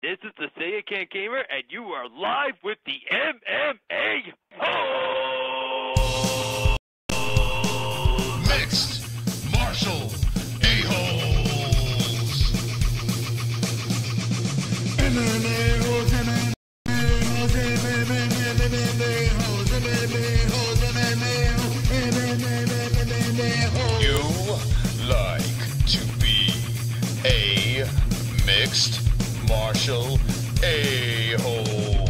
This is the Say It Can't Gamer, and you are live with the MMA-Holes! Mixed martial a-holes. MMA-Holes, MMA-Holes, MMA-Holes, MMA-Holes, MMA-Holes. You like to be a mixed martial a-hole.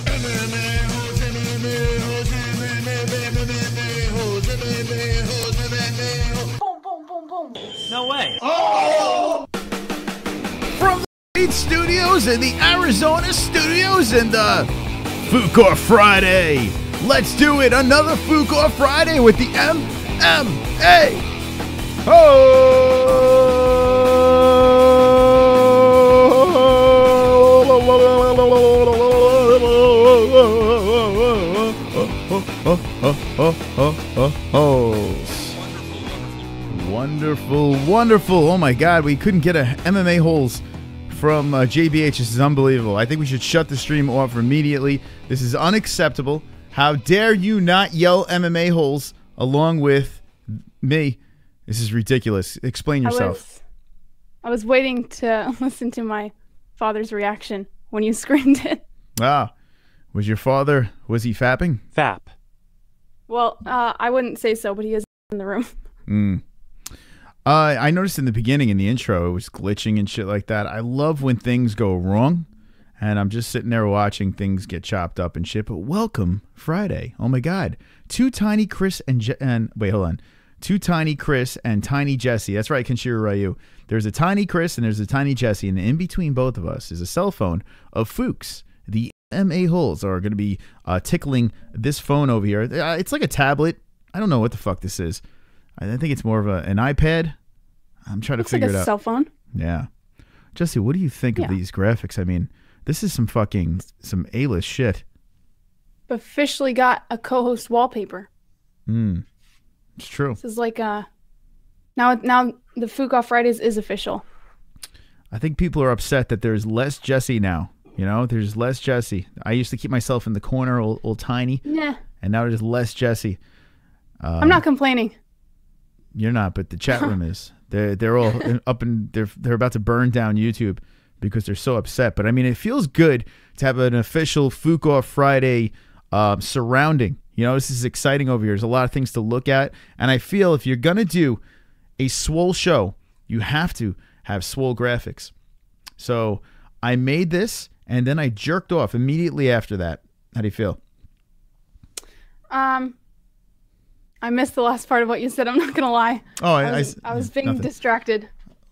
MMA-Holes, MMA-Holes, MMA-Holes, MMA-Holes, MMA-Holes. Boom, boom, boom, boom. No way. Oh! From the State Studios and the Arizona Studios and the Fook or Friday. Let's do it. Another Fook or Friday with the MMA-Holes. Wonderful, wonderful. Oh my God, we couldn't get a MMA-Holes from JBH. This is unbelievable. I think we should shut the stream off immediately. This is unacceptable. How dare you not yell MMA-Holes along with me? This is ridiculous. Explain yourself. I was waiting to listen to my father's reaction when you screamed it. Ah, was your father, was he fapping? Fap. Well, I wouldn't say so, but he is in the room. I noticed in the beginning, in the intro, it was glitching and shit like that. I love when things go wrong, and I'm just sitting there watching things get chopped up and shit. But welcome Friday. Oh my God. Two Tiny Chris and wait, hold on. Two Tiny Chris and Tiny Jessie. That's right, Kenshiro Ryu. There's a Tiny Chris and there's a Tiny Jessie, and in between both of us is a cell phone of Fook's. The MMA-Holes are going to be tickling this phone over here. It's like a tablet. I don't know what the fuck this is. I think it's more of an iPad. I'm trying to figure it out. Looks like a cell phone. Yeah. Jessie, what do you think of these graphics? I mean, this is some A-list shit. Officially got a co-host wallpaper. It's true. This is like now the Fook Off Fridays is official. I think people are upset that there's less Jessie now. You know, there's less Jessie. I used to keep myself in the corner, old Tiny. Nah. And now there's less Jessie. I'm not complaining. You're not, but the chat room is. They're all up and they're about to burn down YouTube because they're so upset. But I mean, it feels good to have an official Fook Off Friday surrounding. You know, this is exciting over here. There's a lot of things to look at, and I feel if you're gonna do a swole show, you have to have swole graphics. So I made this, and then I jerked off immediately after that. How do you feel? I missed the last part of what you said. I'm not gonna lie. Oh, I was being distracted.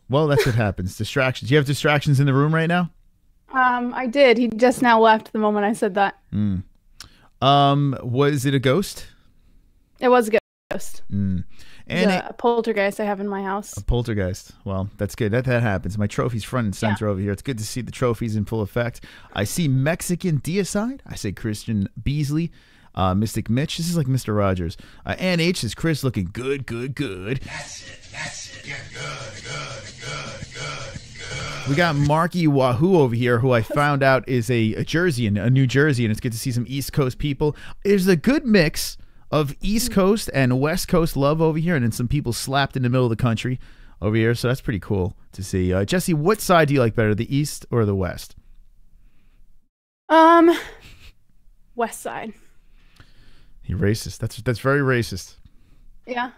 Well, that's what happens. Distractions. Do you have distractions in the room right now? I did. He just now left the moment I said that. Was it a ghost? It was a ghost. And a poltergeist I have in my house. A poltergeist. Well, that's good. That happens. My trophy's front and center over here. It's good to see the trophies in full effect. I see Mexican Deicide. I say Christian Beasley. Mystic Mitch. This is like Mr. Rogers. Ann H says Chris looking good. That's it. Get good. We got Marky Wahoo over here, who I found out is a Jersey, a New Jersey, and it's good to see some East Coast people. There's a good mix of East Coast and West Coast love over here, and then some people slapped in the middle of the country over here, so that's pretty cool to see. Jessie, what side do you like better, the East or the West? West side. You're racist. That's very racist. Yeah.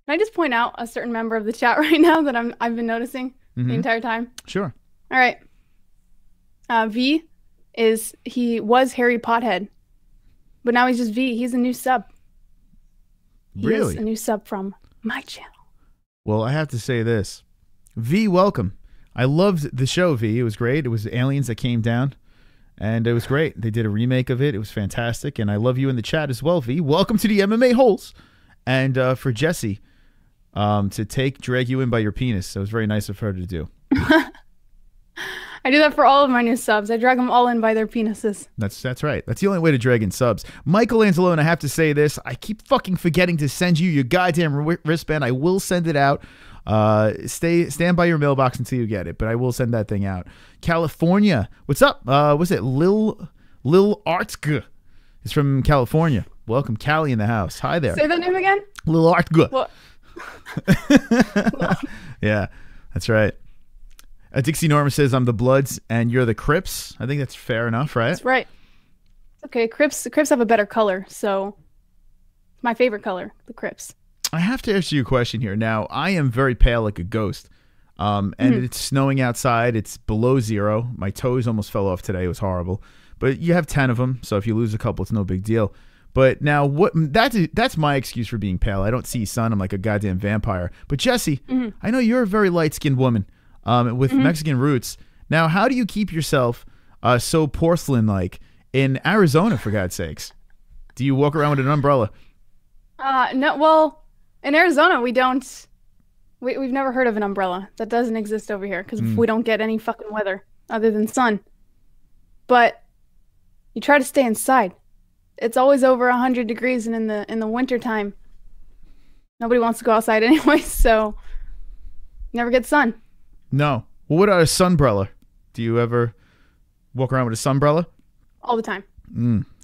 Can I just point out a certain member of the chat right now that I've been noticing the entire time? Sure. All right. V he was Harry Pothead, but now he's just V. He's a new sub. Really? He is a new sub from my channel. Well, I have to say this. V, welcome. I loved the show, V. It was great. It was aliens that came down, and it was great. They did a remake of it. It was fantastic, and I love you in the chat as well, V. Welcome to the MMA-Holes. And for Jessie to drag you in by your penis. That was very nice of her to do. I do that for all of my new subs. I drag them all in by their penises. That's right. That's the only way to drag in subs. Michael Anzalone, I have to say this. I keep fucking forgetting to send you your goddamn wristband. I will send it out. Stand by your mailbox until you get it, but I will send that thing out. California. What's up? What's it? Lil Artg is from California. Welcome, Callie in the house. Hi there. Say that name again? Lil Artg. What? Yeah, that's right. Dixie Norma says, I'm the Bloods and you're the Crips. I think that's fair enough, right? That's right. Okay, Crips have a better color, so my favorite color, the Crips. I have to ask you a question here. Now, I am very pale like a ghost, and it's snowing outside. It's below 0. My toes almost fell off today. It was horrible. But you have 10 of them, so if you lose a couple, it's no big deal. But now, that's my excuse for being pale. I don't see sun. I'm like a goddamn vampire. But Jessie, I know you're a very light-skinned woman with Mexican roots. Now, how do you keep yourself so porcelain-like in Arizona, for God's sakes? Do you walk around with an umbrella? No, well, in Arizona, we don't. We've never heard of an umbrella. That doesn't exist over here because we don't get any fucking weather other than sun. But you try to stay inside. It's always over 100 degrees, and in the winter time, nobody wants to go outside anyway, so you never get sun. No. Well, what about a sunbrella? Do you ever walk around with a sunbrella? All the time.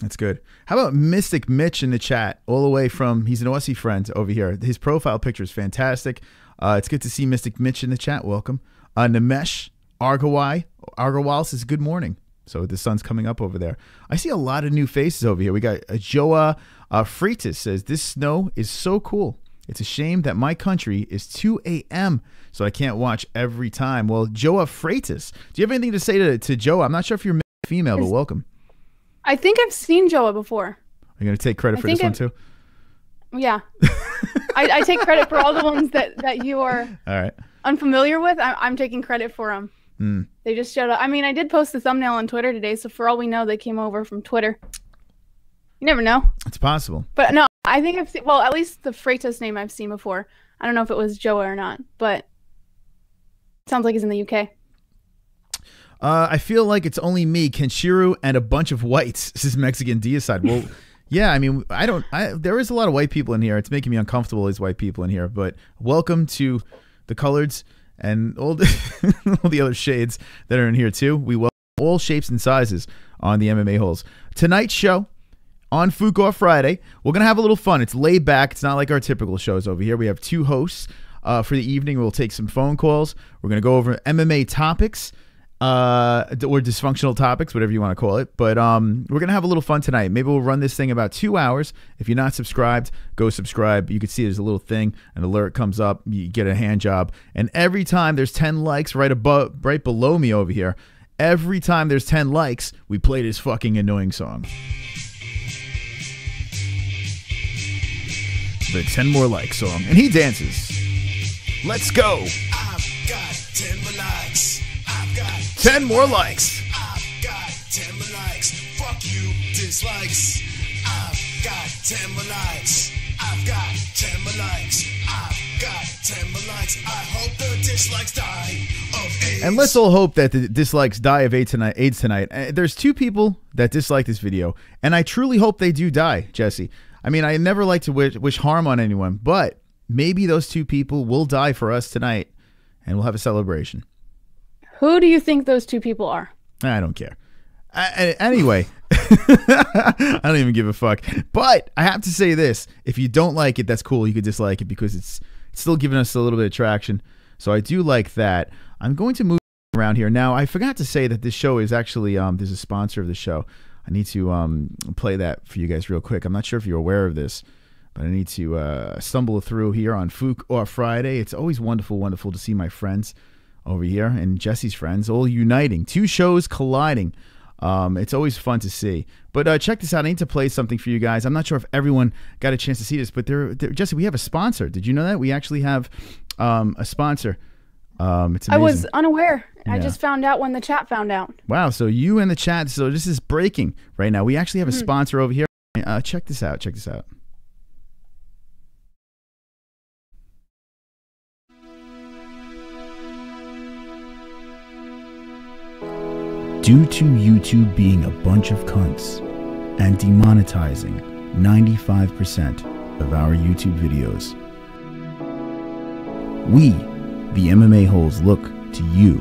That's good. How about Mystic Mitch in the chat, all the way from, he's an Aussie friend over here. His profile picture is fantastic. It's good to see Mystic Mitch in the chat. Welcome. Namesh Argawal says, good morning. So the sun's coming up over there. I see a lot of new faces over here. We got Joa Freitas says, this snow is so cool. It's a shame that my country is 2 a.m., so I can't watch every time. Well, Joa Freitas, do you have anything to say to Joa? I'm not sure if you're female, but welcome. I think I've seen Joa before. Are you going to take credit for this one too? Yeah. I take credit for all the ones that you are unfamiliar with. I'm taking credit for them. They just showed up. I mean, I did post the thumbnail on Twitter today, so for all we know, they came over from Twitter. You never know. It's possible. But no, I think I've seen, well, at least the Freitas name I've seen before. I don't know if it was Joa or not, but it sounds like he's in the UK. I feel like it's only me, Kenshiro, and a bunch of whites. This is Mexican deicide. Well, yeah, I mean, there is a lot of white people in here. It's making me uncomfortable, these white people in here. But welcome to the coloreds and all the other shades that are in here, too. We welcome all shapes and sizes on the MMA-Holes. Tonight's show on Fook Off Friday, we're going to have a little fun. It's laid back. It's not like our typical shows over here. We have 2 hosts for the evening. We'll take some phone calls. We're going to go over MMA topics. Or dysfunctional topics, whatever you want to call it. But we're going to have a little fun tonight. Maybe we'll run this thing about 2 hours. If you're not subscribed, go subscribe. You can see there's a little thing, an alert comes up. You get a hand job. And every time there's 10 likes right below me over here, every time there's 10 likes, we play this fucking annoying song. The 10 more likes song. And he dances. Let's go. I've got 10 more likes. 10 more likes. I've got 10 more likes. Fuck you, dislikes. I've got 10 more likes. I've got 10 more likes. I've got 10 more likes. I hope the dislikes die of AIDS. And let's all hope that the dislikes die of AIDS tonight. There's 2 people that dislike this video, and I truly hope they do die, Jessie. I mean, I never like to wish harm on anyone, but maybe those 2 people will die for us tonight, and we'll have a celebration. Who do you think those 2 people are? I don't care. Anyway, I don't even give a fuck. But I have to say this. If you don't like it, that's cool. You could dislike it because it's still giving us a little bit of traction. So I do like that. I'm going to move around here. Now, I forgot to say that this show is actually, there's a sponsor of the show. I need to play that for you guys real quick. I'm not sure if you're aware of this, but I need to stumble through here on Fook Off Friday. It's always wonderful, wonderful to see my friends over here and Jessie's friends all uniting. 2 shows colliding. It's always fun to see. But check this out. I need to play something for you guys. I'm not sure if everyone got a chance to see this, but Jessie, we have a sponsor. Did you know that? We actually have a sponsor. It's amazing. I was unaware. Yeah. I just found out when the chat found out. Wow. So you and the chat. So this is breaking right now. We actually have a sponsor over here. Check this out. Check this out. Due to YouTube being a bunch of cunts and demonetizing 95% of our YouTube videos, we, the MMA-Holes, look to you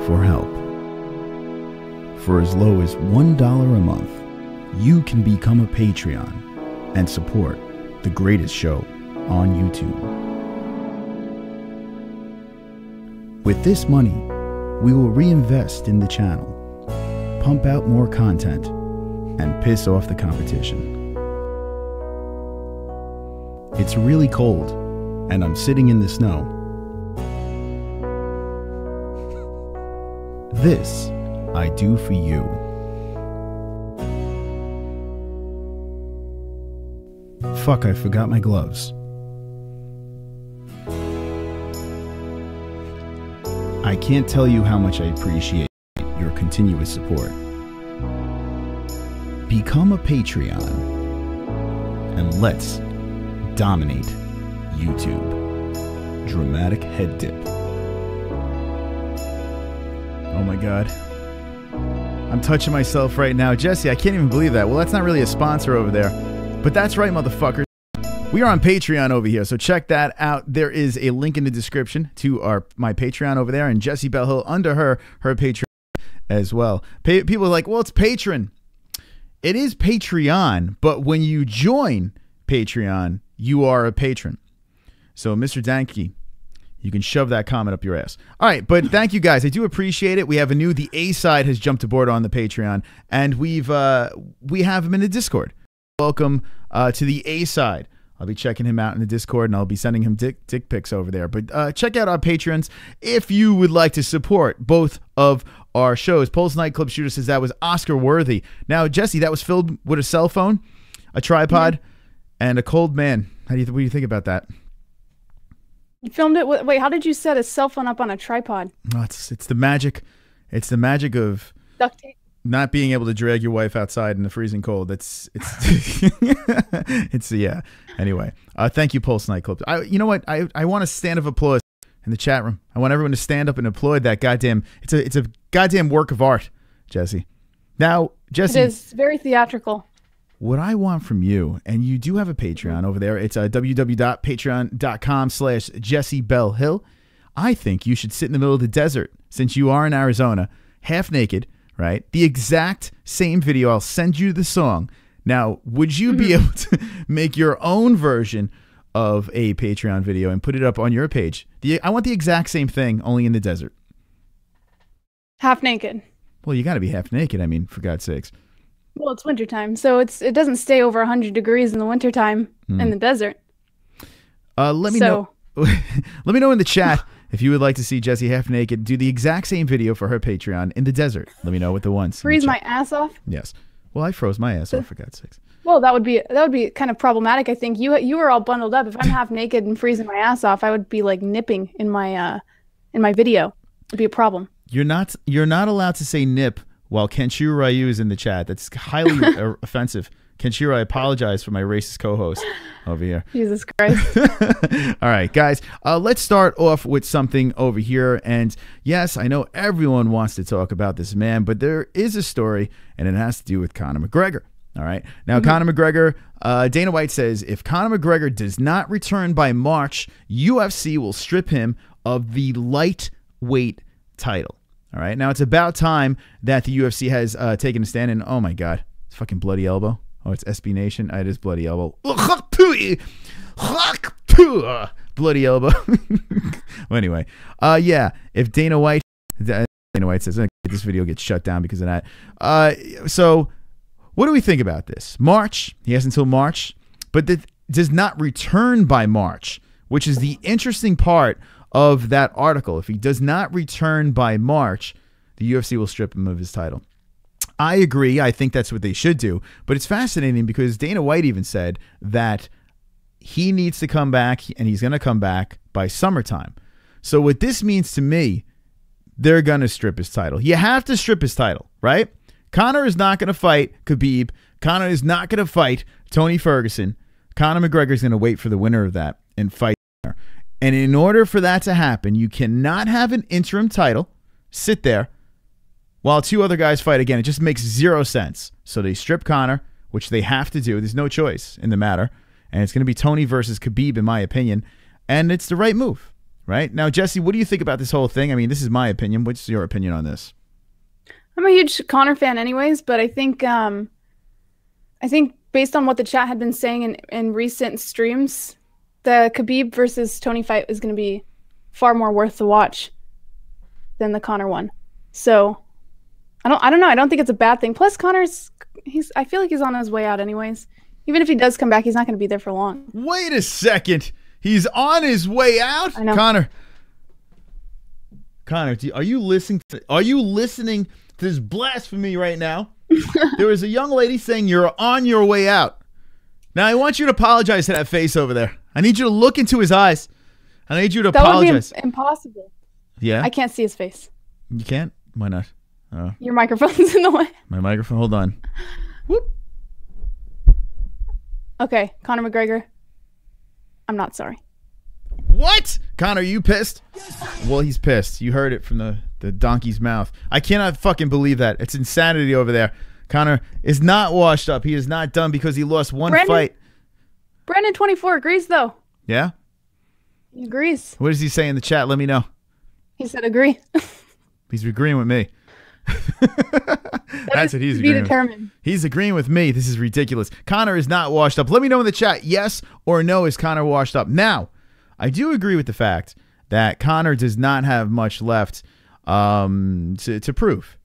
for help. For as low as $1 a month, you can become a Patreon and support the greatest show on YouTube. With this money, we will reinvest in the channel, pump out more content, and piss off the competition. It's really cold, and I'm sitting in the snow. This I do for you. Fuck, I forgot my gloves. I can't tell you how much I appreciate your continuous support. Become a Patreon and let's dominate YouTube. Dramatic head dip. Oh my God. I'm touching myself right now. Jessie, I can't even believe that. Well, that's not really a sponsor over there. But that's right, motherfuckers. We are on Patreon over here, so check that out. There is a link in the description to my Patreon over there, and Jessie Belle Hill under her Patreon as well. People are like, well, it's Patreon. It is Patreon, but when you join Patreon, you are a patron. So, Mr. Danke, you can shove that comment up your ass. All right, but thank you guys. I do appreciate it. We have the A-side has jumped aboard on the Patreon, and we have him in the Discord. Welcome to the A-side. I'll be checking him out in the Discord, and I'll be sending him dick pics over there. But check out our Patreons if you would like to support both of our shows. Pulse Nightclub Shooter says that was Oscar worthy. Now, Jessie, that was filled with a cell phone, a tripod, and a cold man. What do you think about that? You filmed it. Wait, how did you set a cell phone up on a tripod? Oh, it's the magic. It's the magic of duct tape. Not being able to drag your wife outside in the freezing cold. It's yeah. Anyway, thank you, Pulse Nightclub. You know what? I want a stand of applause in the chat room. I want everyone to stand up and applaud that goddamn. It's a goddamn work of art, Jessie. Now, Jessie, it is very theatrical. What I want from you, and you do have a Patreon over there. It's www.patreon.com/JessieBelleHill. I think you should sit in the middle of the desert, since you are in Arizona, half naked. Right? The exact same video. I'll send you the song. Now, would you be able to make your own version of a Patreon video and put it up on your page? I want the exact same thing, only in the desert. Half naked. Well, you got to be half naked. I mean, for God's sakes. Well, it's wintertime, so it doesn't stay over 100 degrees in the wintertime in the desert. Let me know. Let me know in the chat. If you would like to see Jessie half naked do the exact same video for her Patreon in the desert, let me know what the ones. Freeze my ass off? Yes. Well, I froze my ass off, for God's sakes. Well, that would be kind of problematic. I think you were all bundled up. If I'm half naked and freezing my ass off, I would be like nipping in my video. It'd be a problem. You're not allowed to say nip while Kenshiro Ryu is in the chat. That's highly offensive. Kenshiro, I apologize for my racist co-host over here. Jesus Christ. All right, guys, let's start off with something over here. And yes, I know everyone wants to talk about this man, but there is a story, and it has to do with Conor McGregor. All right. Now, Conor McGregor, Dana White says if Conor McGregor does not return by March, UFC will strip him of the lightweight title. All right. Now, it's about time that the UFC has taken a stand. And oh, my God, it's fucking bloody elbow. Oh, it's SB Nation. It is bloody elbow. Bloody elbow. Well, anyway, yeah. If Dana White says this video gets shut down because of that. So, what do we think about this? March. He has until March, but that does not return by March, which is the interesting part of that article. If he does not return by March, the UFC will strip him of his title. I agree. I think that's what they should do. But it's fascinating because Dana White even said that he needs to come back, and he's going to come back by summertime. So what this means to me, they're going to strip his title. You have to strip his title, right? Conor is not going to fight Khabib. Conor is not going to fight Tony Ferguson. Conor McGregor is going to wait for the winner of that and fight. And in order for that to happen, you cannot have an interim title sit there while 2 other guys fight. Again, it just makes 0 sense. So they strip Conor, which they have to do. There's no choice in the matter. And it's going to be Tony versus Khabib, in my opinion. And it's the right move, right? Now, Jessie, what do you think about this whole thing? I mean, this is my opinion. What's your opinion on this? I'm a huge Conor fan anyways, but I think based on what the chat had been saying in recent streams, the Khabib versus Tony fight is going to be far more worth the watch than the Conor one. So I don't know. I don't think it's a bad thing. Plus, I feel like he's on his way out anyways. Even if he does come back, he's not going to be there for long. Wait a second. He's on his way out? I know. Conor, are you listening to this blasphemy right now? There was a young lady saying you're on your way out. Now, I want you to apologize to that face over there. I need you to look into his eyes. I need you to apologize. That would be impossible. Yeah? I can't see his face. You can't? Why not? Oh. Your microphone's in the way. My microphone? Hold on. Whoop. Okay, Conor McGregor. I'm not sorry. What? Conor, are you pissed? Well, he's pissed. You heard it from the donkey's mouth. I cannot fucking believe that. It's insanity over there. Conor is not washed up. He is not done because he lost one fight. Brandon24 agrees, though. Yeah? He agrees. What does he say in the chat? Let me know. He said agree. He's agreeing with me. That's what he's agreeing with. He's agreeing with me. This is ridiculous. Conor is not washed up. Let me know in the chat, yes or no, is Conor washed up? Now, I do agree with the fact that Conor does not have much left to prove.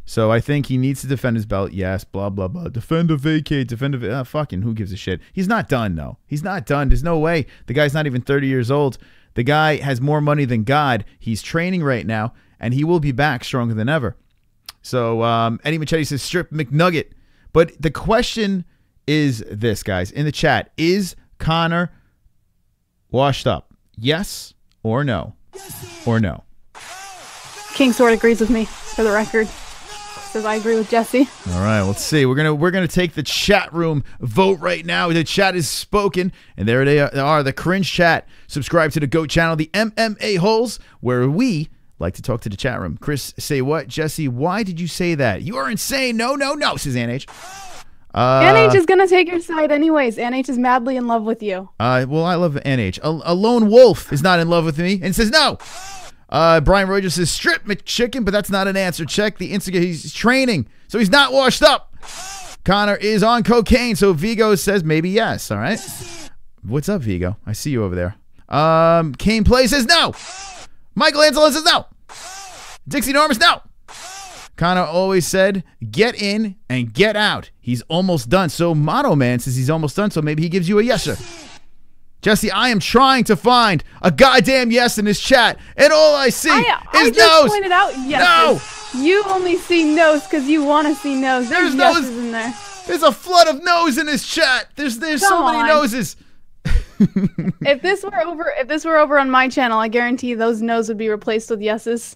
So I think he needs to defend his belt. Yes, blah, blah, blah. Defend or vacate. Defend or fucking who gives a shit? He's not done, though. He's not done. There's no way. The guy's not even 30 years old. The guy has more money than God. He's training right now, and he will be back stronger than ever. So Eddie Machete says strip McNugget. But the question is this, guys, in the chat. Is Conor washed up? Yes or no? Or no? King Sword agrees with me, for the record. Says I agree with Jessie. All right, let's see. We're gonna take the chat room vote right now. The chat is spoken, and there they are, the cringe chat. Subscribe to the GOAT channel, the MMA-Holes, where we like to talk to the chat room. Chris, say what? Jessie, why did you say that? You are insane. No, no, no, says NH. NH is gonna take your side anyways. NH is madly in love with you. Well, I love NH. A lone wolf is not in love with me and says no. Brian Rogers says strip McChicken, but that's not an answer. Check the Instagram. He's training, so he's not washed up. Conor is on cocaine, so Vigo says maybe yes. All right. What's up, Vigo? I see you over there. Kane Play says no. Michael Angelo says no. Dixie Normus, no. Conor always said, get in and get out. He's almost done. So Motto Man says he's almost done, so maybe he gives you a yes, sir. Jessie, I am trying to find a goddamn yes in this chat, and all I see is I no's. just pointed out yeses. No. You only see no's because you want to see no's. There's yeses in there. There's a flood of no's in this chat. There's so many noses. If this were over on my channel, I guarantee those no's would be replaced with yeses.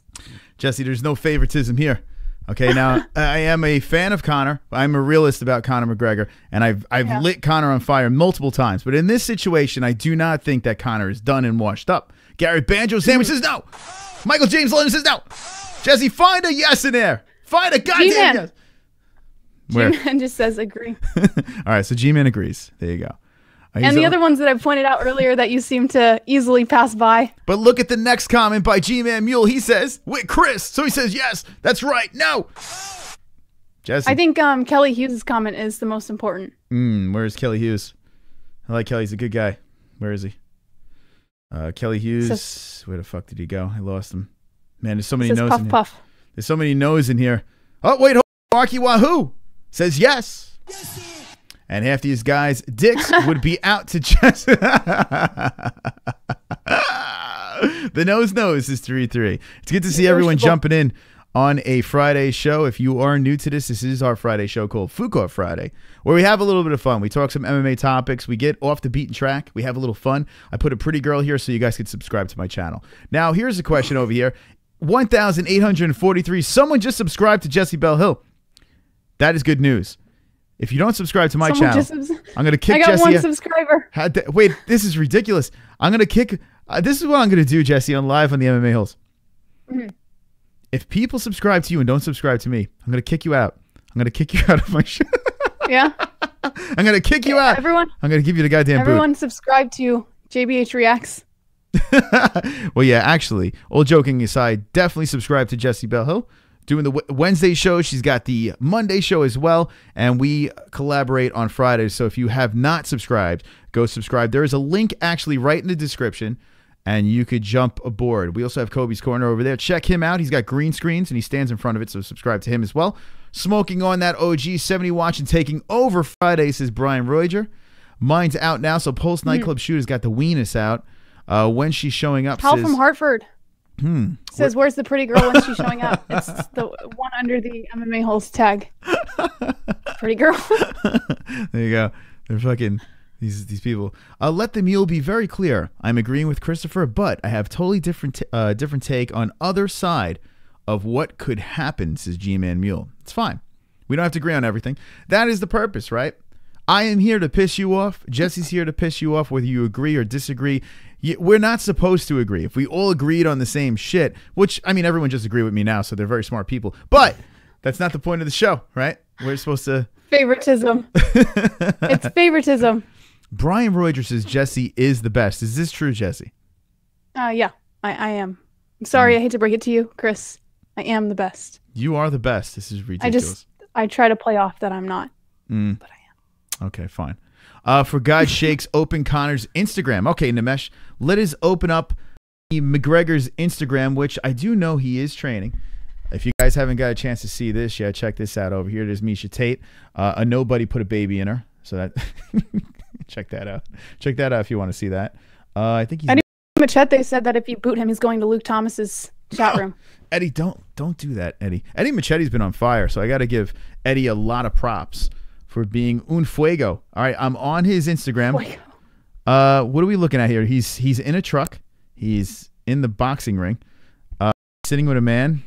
Jessie, there's no favoritism here. Okay, now I am a fan of Conor. I'm a realist about Conor McGregor, and I've lit Conor on fire multiple times. But in this situation, I do not think that Conor is done and washed up. Gary Banjo Sandwich says no. Michael James London says no. Jessie, find a yes in there. Find a goddamn yes. G-Man just says agree. All right, so G-Man agrees. There you go. And the other ones that I pointed out earlier that you seem to easily pass by. But look at the next comment by G-Man Mule. He says, with Chris. So he says, yes, that's right. No. Jessie. I think Kelly Hughes' comment is the most important. Where's Kelly Hughes? I like Kelly. He's a good guy. Where is he? Kelly Hughes. Where the fuck did he go? I lost him. Man, there's so many no's in here. Puff. There's so many no's in here. Oh, wait. Marky Wahoo says yes. And half these guys' dicks would be out to just... The nose is 3-3. It's good to see everyone jumping in on a Friday show. If you are new to this is our Friday show called Fook Friday, where we have a little bit of fun. We talk some MMA topics. We get off the beaten track. We have a little fun. I put a pretty girl here so you guys can subscribe to my channel. Now, here's a question over here. 1,843. Someone just subscribed to Jessie Bell Hill. That is good news. If you don't subscribe to my channel, I'm going to kick Jessie. I got one subscriber. Wait, this is ridiculous. I'm going to kick... this is what I'm going to do, Jessie, on live on the MMA Holes. if people subscribe to you and don't subscribe to me, I'm going to kick you out. I'm going to kick you out of my show. Yeah. I'm going to kick you out. Everyone. I'm going to give you the goddamn Everyone boot. subscribe to JBH Reacts. Well, yeah, actually, all joking aside, definitely subscribe to Jessie Bell doing the Wednesday show. She's got the Monday show as well, and we collaborate on Fridays. So if you have not subscribed, go subscribe. There is a link actually right in the description, and you could jump aboard. We also have Kobe's Corner over there. Check him out. He's got green screens, and he stands in front of it, so subscribe to him as well. Smoking on that OG 70 watch and taking over Fridays is Brian Roiger. Mine's out now, so Pulse Nightclub Shooter's got the weenus out. When she's showing up, Hal from Hartford says, "Where's the pretty girl when she's showing up?" It's the one under the MMA-Holes tag. Pretty girl. There you go. They're fucking these people. Let the mule be very clear. I'm agreeing with Christopher, but I have totally different take on other side of what could happen. Says G-Man Mule. It's fine. We don't have to agree on everything. That is the purpose, right? I am here to piss you off. Jesse's here to piss you off, whether you agree or disagree. We're not supposed to agree. If we all agreed on the same shit, which, I mean, everyone just agreed with me now, so they're very smart people. But that's not the point of the show, right? We're supposed to... Favoritism. It's favoritism. Brian Roiger says Jessie is the best. Is this true, Jessie? Yeah, I am. I'm sorry, I hate to break it to you, Chris. I am the best. You are the best. This is ridiculous. I try to play off that I'm not, but I am. Okay, fine. For God Shakes, open Conor's Instagram. Okay, Nimesh, let us open up McGregor's Instagram, which I do know he is training. If you guys haven't got a chance to see this yet, check this out over here. There's Misha Tate. A nobody put a baby in her. So that check that out. Check that out if you want to see that. I think he's... Eddie Machete said that if you boot him, he's going to Luke Thomas's chat room. Eddie, don't do that, Eddie. Eddie Machete's been on fire, so I got to give Eddie a lot of props for being un fuego. All right, I'm on his Instagram. What are we looking at here? He's in a truck. He's in the boxing ring, sitting with a man.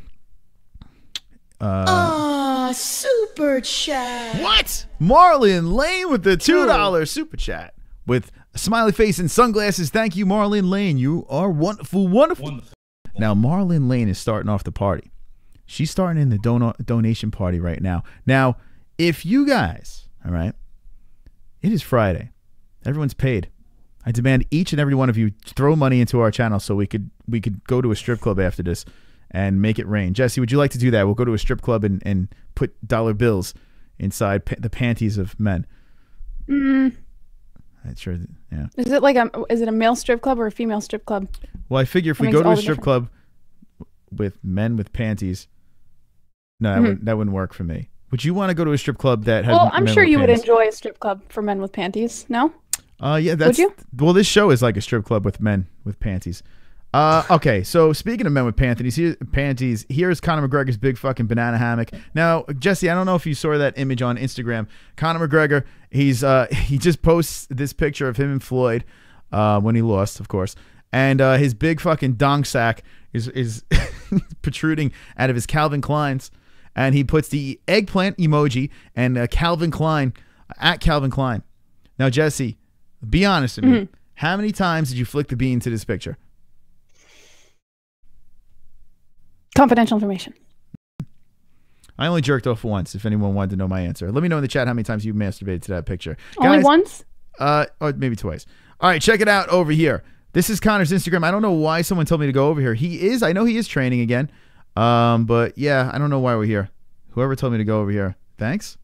Super chat. What? Marlyn Lane with the $2 super chat with a smiley face and sunglasses. Thank you, Marlyn Lane. You are wonderful, wonderful. Now, Marlyn Lane is starting off the party. She's starting in the donation party right now. Now, if you guys, all right, it is Friday. Everyone's paid. I demand each and every one of you throw money into our channel so we could go to a strip club after this and make it rain. Jessie, would you like to do that? We'll go to a strip club and put dollar bills inside the panties of men. That's sure. Yeah. Is it a male strip club or a female strip club? Well, I figure if we go to a strip club with men with panties, no, that wouldn't work for me. Would you want to go to a strip club that had? Well, I'm sure you would enjoy a strip club for men with panties. No. Yeah, that's. Would you? Well, this show is like a strip club with men with panties. Okay, so speaking of men with panties, here's Conor McGregor's big fucking banana hammock. Now, Jessie, I don't know if you saw that image on Instagram. Conor McGregor, he just posts this picture of him and Floyd when he lost, of course, and his big fucking dong sack is protruding out of his Calvin Klein's, and he puts the eggplant emoji and Calvin Klein at Calvin Klein. Now, Jessie, be honest with me. How many times did you flick the bean to this picture? Confidential information. I only jerked off once, if anyone wanted to know my answer. Let me know in the chat how many times you masturbated to that picture. Only guys, once? Or maybe twice. All right, check it out over here. This is Conor's Instagram. I don't know why someone told me to go over here. I know he is training again. But yeah, I don't know why we're here. Whoever told me to go over here. Thanks.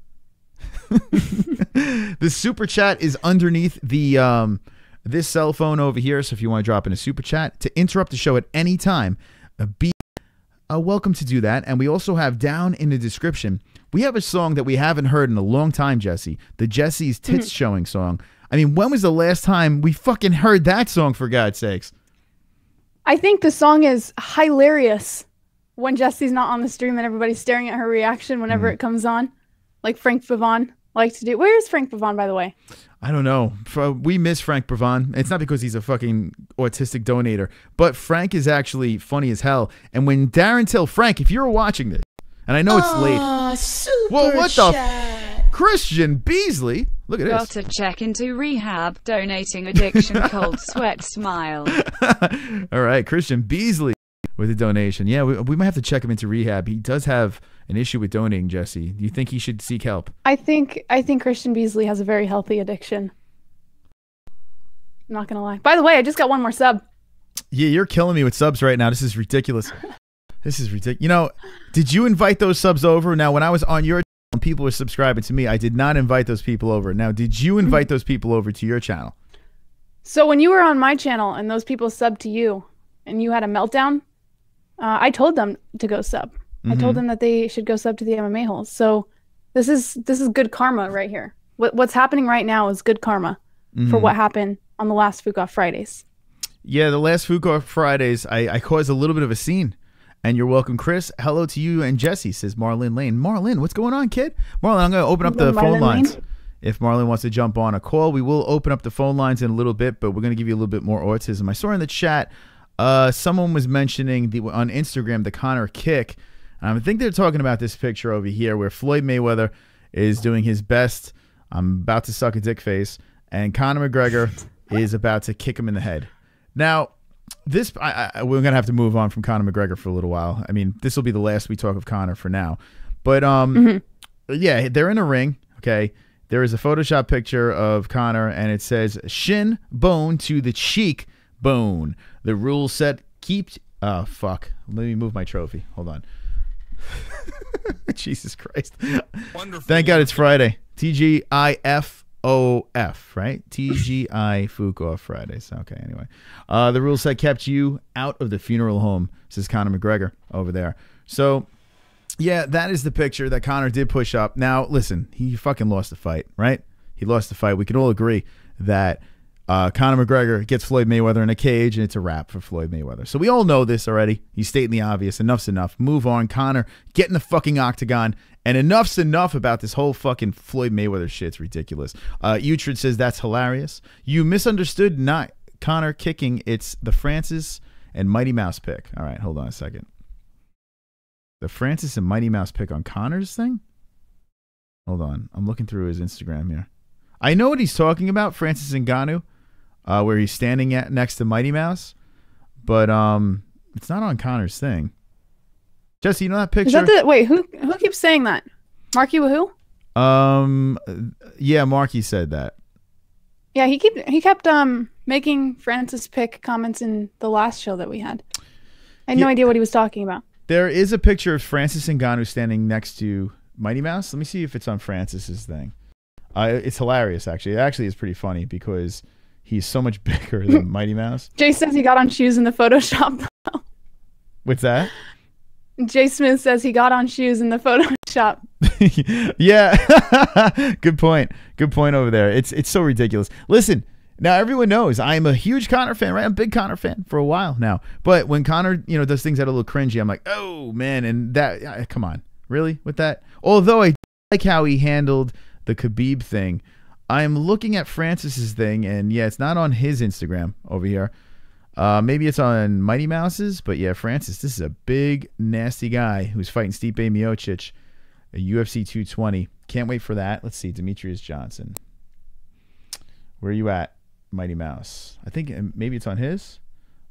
The super chat is underneath the this cell phone over here. So if you want to drop in a super chat to interrupt the show at any time, be welcome to do that. And we also have down in the description, we have a song that we haven't heard in a long time, Jessie. The Jessie's Tits Showing song. I mean, when was the last time we fucking heard that song, for God's sakes? I think the song is hilarious when Jessie's not on the stream and everybody's staring at her reaction whenever it comes on. Like Frank Pavon likes to do. Where is Frank Pavon, by the way? I don't know. We miss Frank Pavon. It's not because he's a fucking autistic donator, but Frank is actually funny as hell. And when Darren Till, Frank, if you're watching this, and I know it's late. Super Whoa, what chat. the? Christian Beasley. Look at Got this. to check into rehab, donating addiction, cold sweat, smile. All right, Christian Beasley. with a donation. Yeah, we might have to check him into rehab. He does have an issue with donating, Jessie. Do you think he should seek help? I think Christian Beasley has a very healthy addiction. I'm not gonna lie. By the way, I just got one more sub. Yeah, you're killing me with subs right now. This is ridiculous. This is ridiculous. You know, did you invite those subs over? Now, when I was on your channel and people were subscribing to me, I did not invite those people over. Now, did you invite those people over to your channel? So when you were on my channel and those people subbed to you and you had a meltdown, I told them to go sub. I told them that they should go sub to the MMA-Holes. So this is good karma right here. What's happening right now is good karma for what happened on the last Fook Off Fridays. Yeah, the last Fook Off Fridays, I caused a little bit of a scene. And you're welcome, Chris. Hello to you and Jessie, says MARLYNN Lane. MARLYNN, what's going on, kid? MARLYNN, I'm going to open up the phone lines. If MARLYNN wants to jump on a call, we will open up the phone lines in a little bit, but we're going to give you a little bit more autism. I saw in the chat, someone was mentioning on Instagram the Conor kick. I think they're talking about this picture over here where Floyd Mayweather is doing his best. I'm about to suck a dick face, and Conor McGregor is about to kick him in the head. Now, we're going to have to move on from Conor McGregor for a little while. I mean, this will be the last we talk of Conor for now. But, yeah, they're in a ring, okay? There is a Photoshop picture of Conor, and it says, shin bone to the cheek bone. The rule set keeps... Oh, fuck. Let me move my trophy. Hold on. Jesus Christ. Wonderful. Thank God it's Friday. TGIFOF, right? TGI Fook Off Fridays. Okay, anyway. The rule set kept you out of the funeral home, says Conor McGregor over there. So, yeah, that is the picture that Conor did push up. Now, listen, he fucking lost the fight, right? He lost the fight. We can all agree that Conor McGregor gets Floyd Mayweather in a cage, and it's a wrap for Floyd Mayweather. So we all know this already. He's stating the obvious. Enough's enough. Move on. Conor, get in the fucking octagon. And enough's enough about this whole fucking Floyd Mayweather shit. It's ridiculous. Uhtred says that's hilarious. You misunderstood not Conor kicking. It's the Francis and Mighty Mouse pick. All right, hold on a second. The Francis and Mighty Mouse pick on Conor's thing? Hold on. I'm looking through his Instagram here. I know what he's talking about, Francis Ngannou. Where he's standing next to Mighty Mouse, but it's not on Conor's thing. Jessie, you know that picture? Is that wait, who keeps saying that? Marky Wahoo? Yeah, Marky said that. Yeah, he kept making Francis pick comments in the last show that we had. I had no idea what he was talking about. There is a picture of Francis Ngannou standing next to Mighty Mouse. Let me see if it's on Francis's thing. It's hilarious, actually. It actually is pretty funny because he's so much bigger than Mighty Mouse. Jay says he got on shoes in the Photoshop. What's that? Jay Smith says he got on shoes in the Photoshop. Yeah. Good point. Good point over there. It's so ridiculous. Listen, now everyone knows I'm a huge Conor fan, right? I'm a big Conor fan for a while now. But when Conor, does things that are a little cringy, I'm like, oh, man. And that, come on. Really? With that? Although I like how he handled the Khabib thing. I'm looking at Francis's thing, and yeah, it's not on his Instagram over here. Maybe it's on Mighty Mouse's, but yeah, Francis, this is a big, nasty guy who's fighting Stipe Miocic, a UFC 220. Can't wait for that. Let's see, Demetrius Johnson. Where are you at, Mighty Mouse? I think maybe it's on his.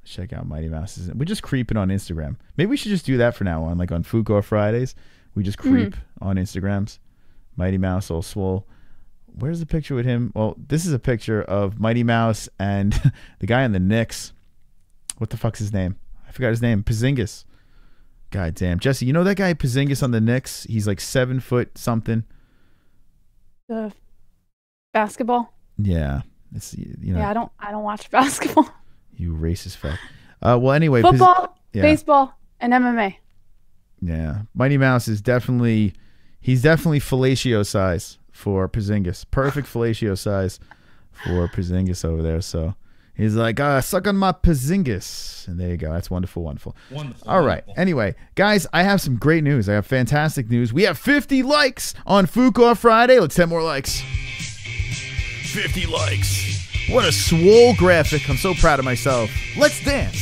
Let's check out Mighty Mouse's. We're just creeping on Instagram. Maybe we should just do that for now on, like on Fook Off Fridays. We just creep on Instagrams. Mighty Mouse, all swole. Where's the picture with him? Well, this is a picture of Mighty Mouse and the guy on the Knicks. What the fuck's his name? I forgot his name. Porzingis. God damn. Jessie, you know that guy Porzingis on the Knicks? He's like 7 foot something. The basketball? Yeah. It's Yeah, I don't watch basketball. You racist fuck. Well, anyway. Football, baseball, and MMA. Yeah. Mighty Mouse is definitely fellatio size for Porzingis. Perfect fellatio size for Porzingis over there. So he's like, suck on my Porzingis. And there you go. That's wonderful, wonderful. All right. Anyway, guys, I have some great news. I have fantastic news. We have 50 likes on Fook Off Friday. Let's 10 more likes. 50 likes. What a swole graphic. I'm so proud of myself. Let's dance.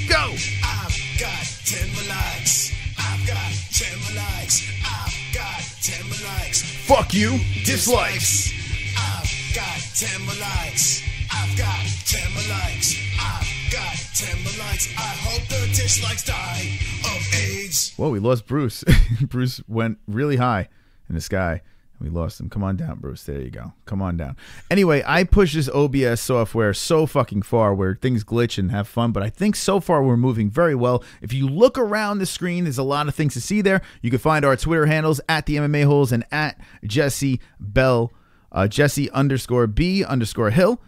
Go. I've got 10 more likes. I've got 10 more likes. I've got 10 more likes. Fuck you. Dislikes. I've got 10 more likes. I've got 10 more likes. I've got 10 more likes. likes. I hope the dislikes die of AIDS. Whoa, we lost Bruce. Bruce went really high in the sky. We lost him. Come on down, Bruce. There you go. Come on down. Anyway, I push this OBS software so fucking far where things glitch and have fun, but I think so far we're moving very well. If you look around the screen, there's a lot of things to see there. You can find our Twitter handles at the MMA-Holes and at Jessie Bell, Jessie_B_Hill.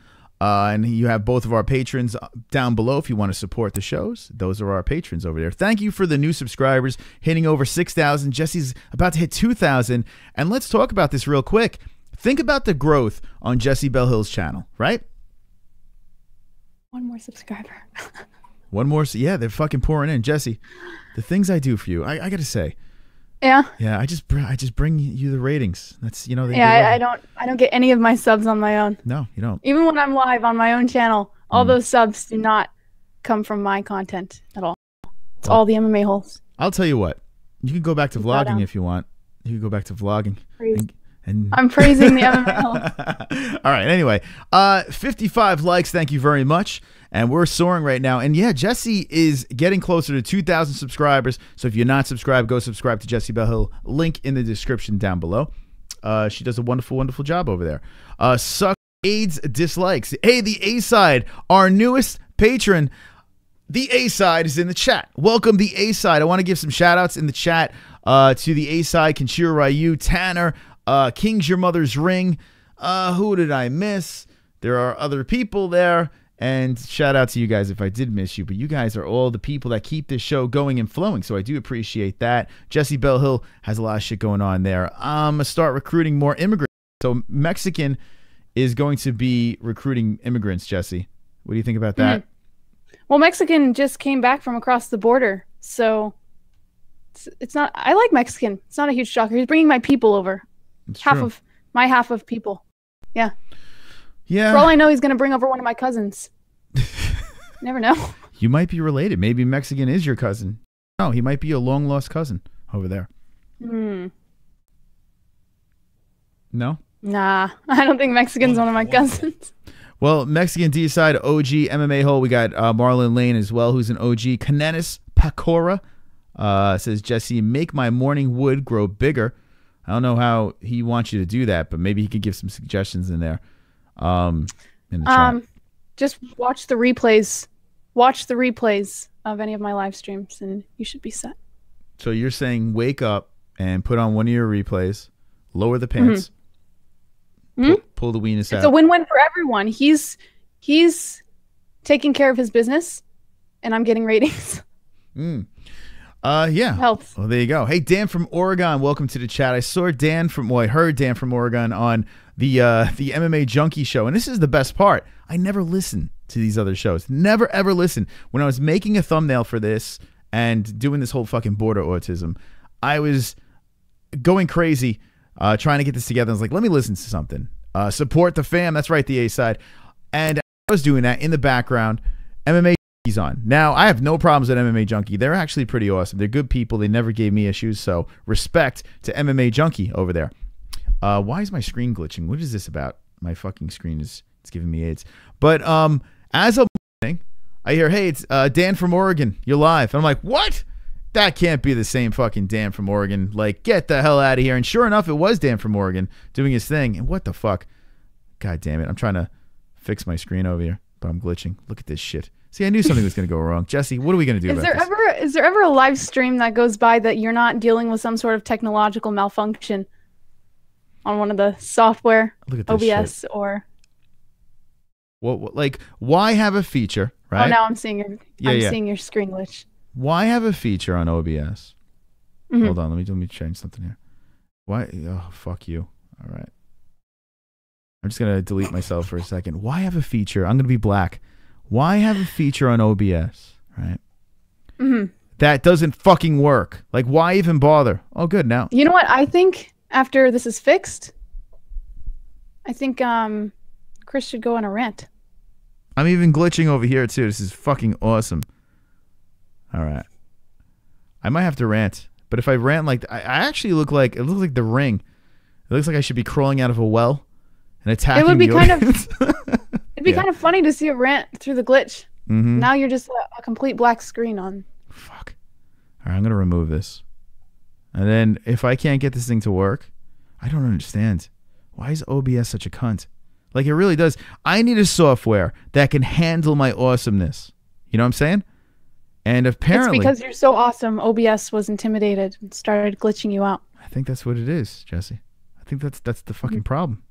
And you have both of our patrons down below if you want to support the shows. Those are our patrons over there. Thank you for the new subscribers hitting over 6,000. Jessie's about to hit 2,000. And let's talk about this real quick. Think about the growth on Jessie Bell Hill's channel, right? One more subscriber. One more. Yeah, they're fucking pouring in. Jessie, the things I do for you, I got to say. Yeah. Yeah, I just bring you the ratings. That's, you know. I don't get any of my subs on my own. No, you don't. Even when I'm live on my own channel, all those subs do not come from my content at all. It's all the MMA-Holes. I'll tell you what. You can go back to vlogging if you want. You can go back to vlogging. And I'm praising the MMA-Holes. All right. Anyway, 55 likes. Thank you very much. And we're soaring right now. And yeah, Jessie is getting closer to 2,000 subscribers. So if you're not subscribed, go subscribe to Jessie Bell Hill. Link in the description down below. She does a wonderful, wonderful job over there. Suck AIDS dislikes. Hey, the A-side, our newest patron. The A-side is in the chat. Welcome, the A-side. I want to give some shout-outs in the chat to the A-side, Kenshiro Ryu, Tanner, King's Your Mother's Ring. Who did I miss? There are other people there. And shout out to you guys if I did miss you. But you guys are all the people that keep this show going and flowing. So I do appreciate that. Jessie Bell Hill has a lot of shit going on there. I'm going to start recruiting more immigrants. So Mexican is going to be recruiting immigrants, Jessie. What do you think about that? Well, Mexican just came back from across the border. So it's not... I like Mexican. It's not a huge shocker. He's bringing my people over. It's half true. of my half of people. Yeah. Yeah. For all I know, he's going to bring over one of my cousins. Never know. You might be related. Maybe Mexican is your cousin. No, he might be a long-lost cousin over there. No? Nah, I don't think Mexican's one of my cousins. Well, Mexican D-side, OG MMA hole. We got MARLYNN Lane as well, who's an OG. Canenis Pacora says, Jessie, make my morning wood grow bigger. I don't know how he wants you to do that, but maybe he could give some suggestions in there. In the chat. Just watch the replays. Watch the replays of any of my live streams, and you should be set. So you're saying wake up and put on one of your replays, lower the pants, pull the weenus out. It's a win-win for everyone. He's taking care of his business, and I'm getting ratings. Yeah. Helps. Well, there you go. Hey, Dan from Oregon, welcome to the chat. I saw Dan from, well, I heard Dan from Oregon on the MMA Junkie show, and this is the best part. I never listen to these other shows. Never, ever listen. When I was making a thumbnail for this and doing this whole fucking border autism, I was going crazy trying to get this together. I was like, let me listen to something. Support the fam. That's right, the A-side. And I was doing that in the background. MMA Junkie's on. Now, I have no problems with MMA Junkie. They're actually pretty awesome. They're good people. They never gave me issues, so respect to MMA Junkie over there. Why is my screen glitching? What is this about? My fucking screen it's giving me AIDS. But as I'm listening, I hear, hey, it's Dan from Oregon. You're live. And I'm like, what? That can't be the same fucking Dan from Oregon. Like, get the hell out of here. And sure enough, it was Dan from Oregon doing his thing. And what the fuck? God damn it. I'm trying to fix my screen over here, but I'm glitching. Look at this shit. See, I knew something was going to go wrong. Jessie, what are we going to do about this? Is there ever a live stream that goes by that you're not dealing with some sort of technological malfunction on one of the software, Look at this OBS shit. Or... Well, like, why have a feature, right? Oh, now I'm seeing seeing your screen glitch. Why have a feature on OBS? Hold on, let me change something here. Why? Oh, fuck you. All right. I'm just going to delete myself for a second. Why have a feature? I'm going to be black. Why have a feature on OBS, right? That doesn't fucking work. Like, why even bother? Oh, good, now. You know what? I think after this is fixed, I think Chris should go on a rant. I'm even glitching over here, too. This is fucking awesome. All right. I might have to rant. But if I rant like... I actually look like... It looks like The Ring. It looks like I should be crawling out of a well and attacking It would be the kind of... audience. It'd be kind of funny to see a rant through the glitch. Now you're just a complete black screen on. Fuck. All right, I'm gonna remove this, and then if I can't get this thing to work, I don't understand. Why is OBS such a cunt? Like, it really does. I need a software that can handle my awesomeness. You know what I'm saying? And apparently, it's because you're so awesome. OBS was intimidated and started glitching you out. I think that's what it is, Jessie. I think that's the fucking problem.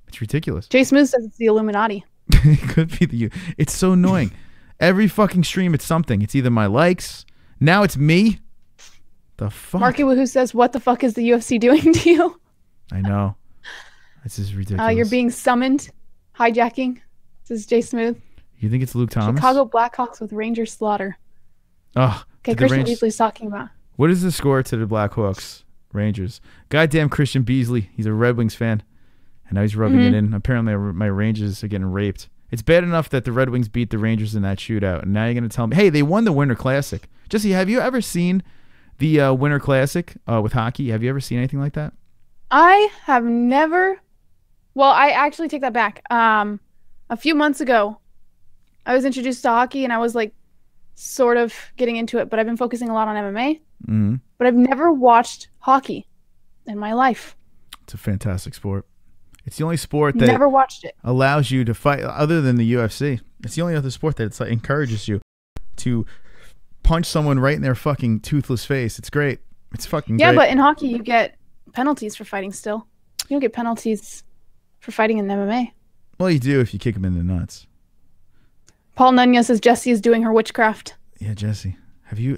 It's ridiculous. Jay Smooth says it's the Illuminati. It could be the. It's so annoying. Every fucking stream, it's something. It's either my likes. Now it's me. The fuck. Marky Woohoo says, "What the fuck is the UFC doing to you?" I know. This is ridiculous. You're being summoned, hijacking. This is Jay Smooth. You think it's Luke Thomas? Chicago Blackhawks with Ranger slaughter. Oh, okay. Christian Beasley's talking about. What is the score to the Blackhawks Rangers? Goddamn Christian Beasley. He's a Red Wings fan, and now he's rubbing it in. Apparently, my Rangers are getting raped. It's bad enough that the Red Wings beat the Rangers in that shootout, and now you're going to tell me, hey, they won the Winter Classic. Jessie, have you ever seen the Winter Classic with hockey? Have you ever seen anything like that? I have never. Well, I actually take that back. A few months ago, I was introduced to hockey, and I was like sort of getting into it, but I've been focusing a lot on MMA. But I've never watched hockey in my life. It's a fantastic sport. It's the only sport that never watched it. Allows you to fight, other than the UFC. It's the only other sport that encourages you to punch someone right in their fucking toothless face. It's great. It's fucking great. Yeah, but in hockey, you get penalties for fighting still. You don't get penalties for fighting in MMA. Well, you do if you kick them in the nuts. Paul Nunya says Jessie is doing her witchcraft. Yeah, Jessie. Have you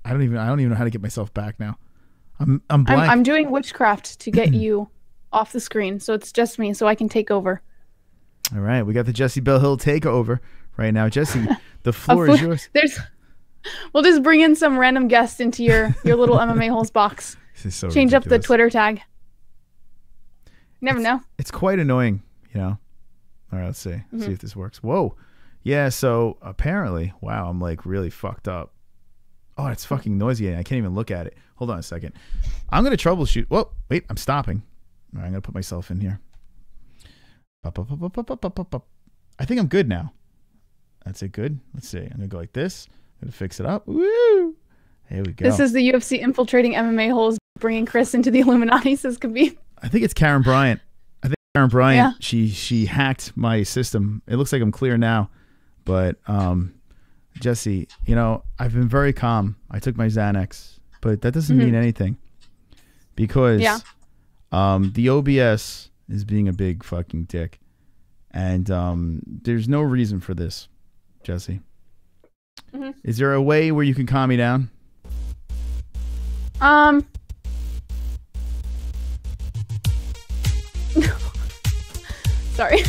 I don't even know how to get myself back now. I'm blank. I'm doing witchcraft to get you off the screen, so it's just me, so I can take over. All right, we got the Jessie Bell Hill takeover right now. Jessie, the floor is yours. We'll just bring in some random guest into your little MMA-Holes box. This is so Change ridiculous. up the Twitter tag. Never know. It's quite annoying, you know. All right, let's see. See if this works. Whoa. Yeah, so apparently, wow, I'm like really fucked up. Oh, it's fucking noisy. I can't even look at it. Hold on a second. I'm going to troubleshoot. Whoa, wait, I'm stopping. All right, I'm going to put myself in here. I think I'm good now. That's it, good. Let's see. I'm going to go like this. I'm going to fix it up. Woo! Here we go. This is the UFC infiltrating MMA-Holes, bringing Chris into the Illuminati, says Khabib. I think it's Karen Bryant. Karen Bryant, yeah. She hacked my system. It looks like I'm clear now. But Jessie, you know, I've been very calm. I took my Xanax, but that doesn't mean anything. Because the OBS is being a big fucking dick. And there's no reason for this, Jessie. Is there a way where you can calm me down? Sorry.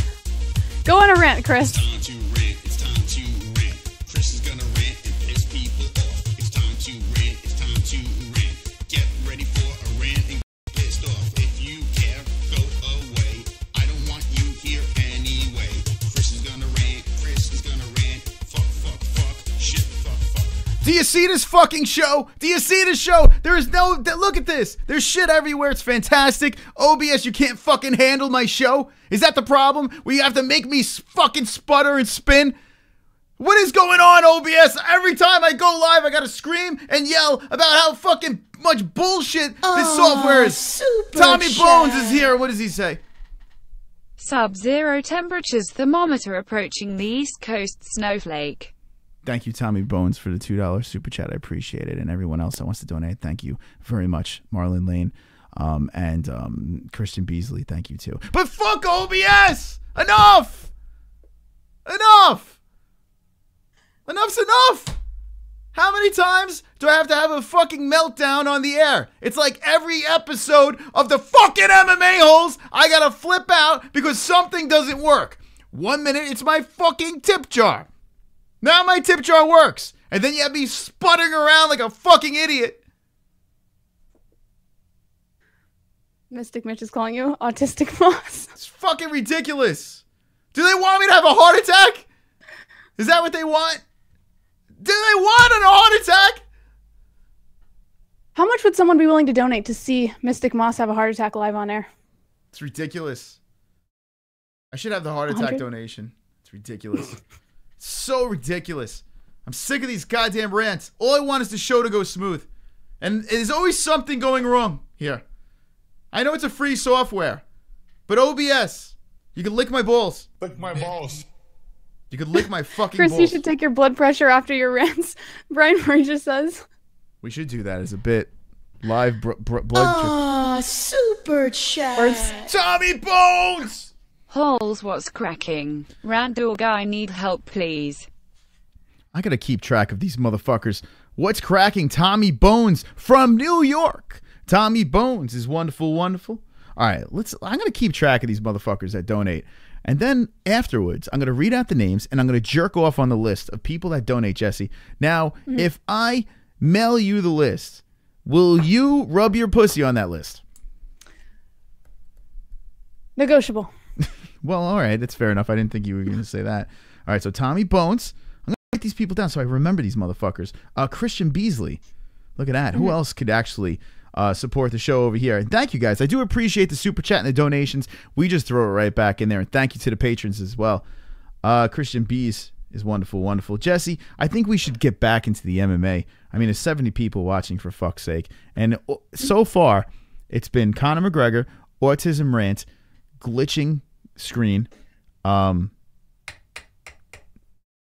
Go on a rant, Chris. It's time to rant. It's time to rant. Chris is gonna rant and piss people off. It's time to rant. It's time to rant. Get ready for a rant and get pissed off. If you care, go away. I don't want you here anyway. Chris is gonna rant. Chris is gonna rant. Fuck, fuck, fuck. Shit, fuck, fuck. Do you see this fucking show? Do you see this show? There is no... Look at this. There's shit everywhere. It's fantastic. OBS, you can't fucking handle my show? Is that the problem? Where you have to make me fucking sputter and spin? What is going on, OBS? Every time I go live, I gotta scream and yell about how fucking much bullshit this software is. Tommy Bones is here. What does he say? Sub-zero temperatures, thermometer approaching the East Coast snowflake. Thank you, Tommy Bones, for the $2 super chat. I appreciate it. And everyone else that wants to donate, thank you very much. Marlyn Lane and Christian Beasley, thank you too. But fuck OBS! Enough! Enough! Enough's enough! How many times do I have to have a fucking meltdown on the air? It's like every episode of the fucking MMA-Holes, I gotta flip out because something doesn't work. 1 minute, it's my fucking tip jar. Now my tip jar works. And then you have me sputtering around like a fucking idiot. Mystic Mitch is calling you Autistic Moss. It's fucking ridiculous. Do they want me to have a heart attack? Is that what they want? Do they want a heart attack? How much would someone be willing to donate to see Mystic Moss have a heart attack live on air? It's ridiculous. I should have the heart attack 100? donation. It's ridiculous. So ridiculous. I'm sick of these goddamn rants. All I want is the show to go smooth. And there's always something going wrong here. I know it's a free software, but OBS, you can lick my balls. Lick my balls. You could lick my fucking Chris, balls. you should take your blood pressure after your rants. Brian Murray just says. We should do that as a bit. Live blood. Super chat. Tommy Bones! Holes, what's cracking? Rant dog, I need help, please. I gotta keep track of these motherfuckers. What's cracking? Tommy Bones from New York. Tommy Bones is wonderful, wonderful. All right, I'm gonna keep track of these motherfuckers that donate. And then afterwards, I'm going to read out the names, and I'm going to jerk off on the list of people that donate, Jessie. Now, if I mail you the list, will you rub your pussy on that list? Negotiable. Well, all right. That's fair enough. I didn't think you were going to say that. All right, so Tommy Bones. I'm going to write these people down so I remember these motherfuckers. Christian Beasley. Look at that. Who else could actually support the show over here? And thank you guys. I do appreciate the super chat and the donations. We just throw it right back in there. And thank you to the patrons as well. Christian Bees is wonderful, wonderful. Jessie, I think we should get back into the MMA. I mean, there's 70 people watching, for fuck's sake. And so far, it's been Conor McGregor, Autism Rant, Glitching Screen. Do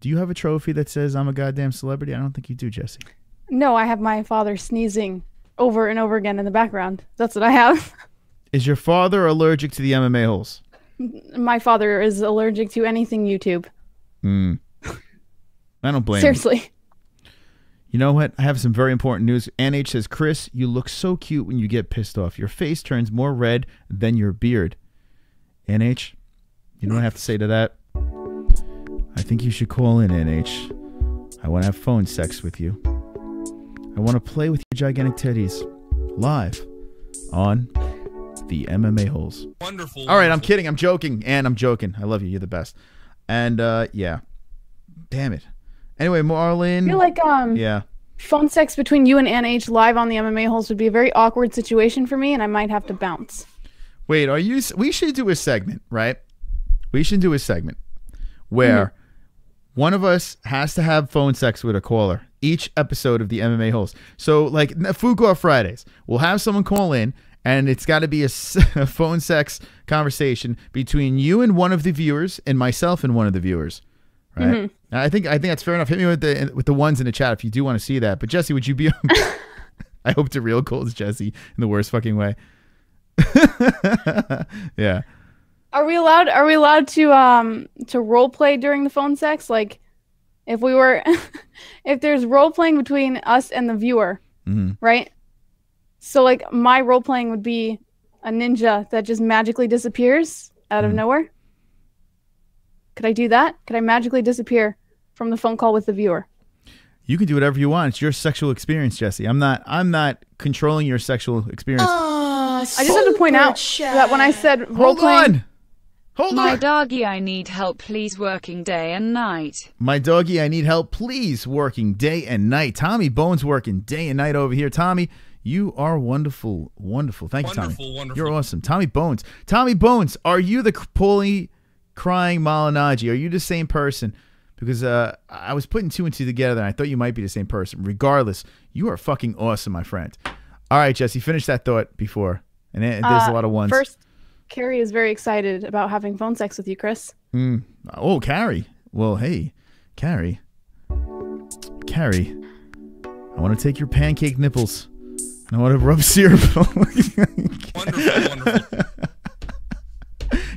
you have a trophy that says I'm a goddamn celebrity? I don't think you do, Jessie. No, I have my father sneezing over and over again in the background. That's what I have. Is your father allergic to the MMA-Holes? My father is allergic to anything YouTube. I don't blame him. Seriously. You know what? I have some very important news. NH says, Chris, you look so cute when you get pissed off. Your face turns more red than your beard. NH, you know what I have to say to that? I think you should call in, NH. I want to have phone sex with you. I want to play with your gigantic titties live on the MMA-Holes. Wonderful. All right, I'm kidding. I'm joking. And I'm joking. I love you. You're the best. And, yeah. Damn it. Anyway, Marlyn. I feel like yeah. phone sex between you and NH live on the MMA-Holes would be a very awkward situation for me, and I might have to bounce. Wait, are you... We should do a segment, right? We should do a segment where one of us has to have phone sex with a caller each episode of the MMA-Holes. So, like, Fook Fridays, we'll have someone call in, and it's got to be a phone sex conversation between you and one of the viewers and myself and one of the viewers, right? I think that's fair enough. Hit me with the ones in the chat if you do want to see that. But Jessie, would you be? I hope to real calls Jessie in the worst fucking way. Yeah. Are we allowed to role play during the phone sex? Like, if we were, if there's role playing between us and the viewer, right? So like my role playing would be a ninja that just magically disappears out of nowhere. Could I do that? Could I magically disappear from the phone call with the viewer? You can do whatever you want. It's your sexual experience, Jessie. I'm not controlling your sexual experience. I just have to point out that when I said role playing. Hold My on. doggy, I need help, please, working day and night. My doggy, I need help, please, working day and night. Tommy Bones working day and night over here. Tommy, you are wonderful, wonderful. Thank you, Tommy. Wonderful. You're awesome. Tommy Bones. Tommy Bones, are you the poorly crying MARLYNN? Are you the same person? Because I was putting two and two together, and I thought you might be the same person. Regardless, you are fucking awesome, my friend. All right, Jessie, finish that thought before. And there's a lot of ones. First, Carrie is very excited about having phone sex with you, Chris. Oh, Carrie. Well, hey, Carrie. Carrie, I want to take your pancake nipples. And I want to rub syrup. Wonderful.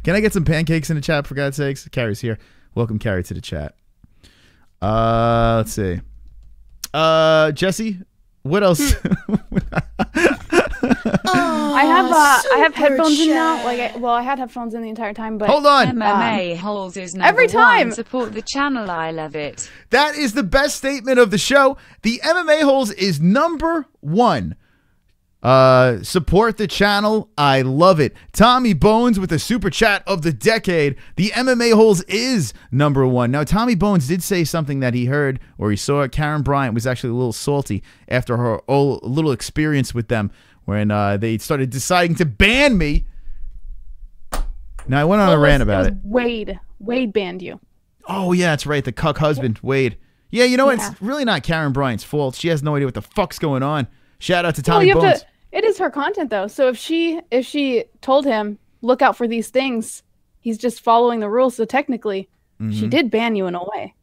Can I get some pancakes in the chat, for God's sakes? Carrie's here. Welcome, Carrie, to the chat. Let's see. Jessie, what else? I have headphones in now. I had headphones in the entire time, but hold on. MMA-Holes is number every time. one. Support the channel. I love it. That is the best statement of the show. The MMA-Holes is number one. Support the channel. I love it. Tommy Bones with a super chat of the decade. The MMA-Holes is number one. Now, Tommy Bones did say something that he heard or he saw. Karen Bryant was actually a little salty after her little experience with them when they started deciding to ban me. Now, I went on a rant about it. Wade banned you. Oh, yeah, that's right. The cuck husband, Wade. Yeah, you know what? It's really not Karen Bryant's fault. She has no idea what the fuck's going on. Shout out to Tommy Bones. It is her content, though. So if she told him, look out for these things, he's just following the rules. So technically, she did ban you in a way.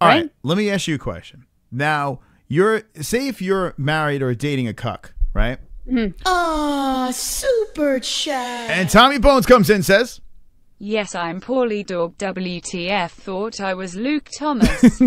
All right. Let me ask you a question. Now, say if you're married or dating a cuck, right? Super chat. And Tommy Bones comes in and says, yes, I'm poorly dog. WTF, thought I was Luke Thomas.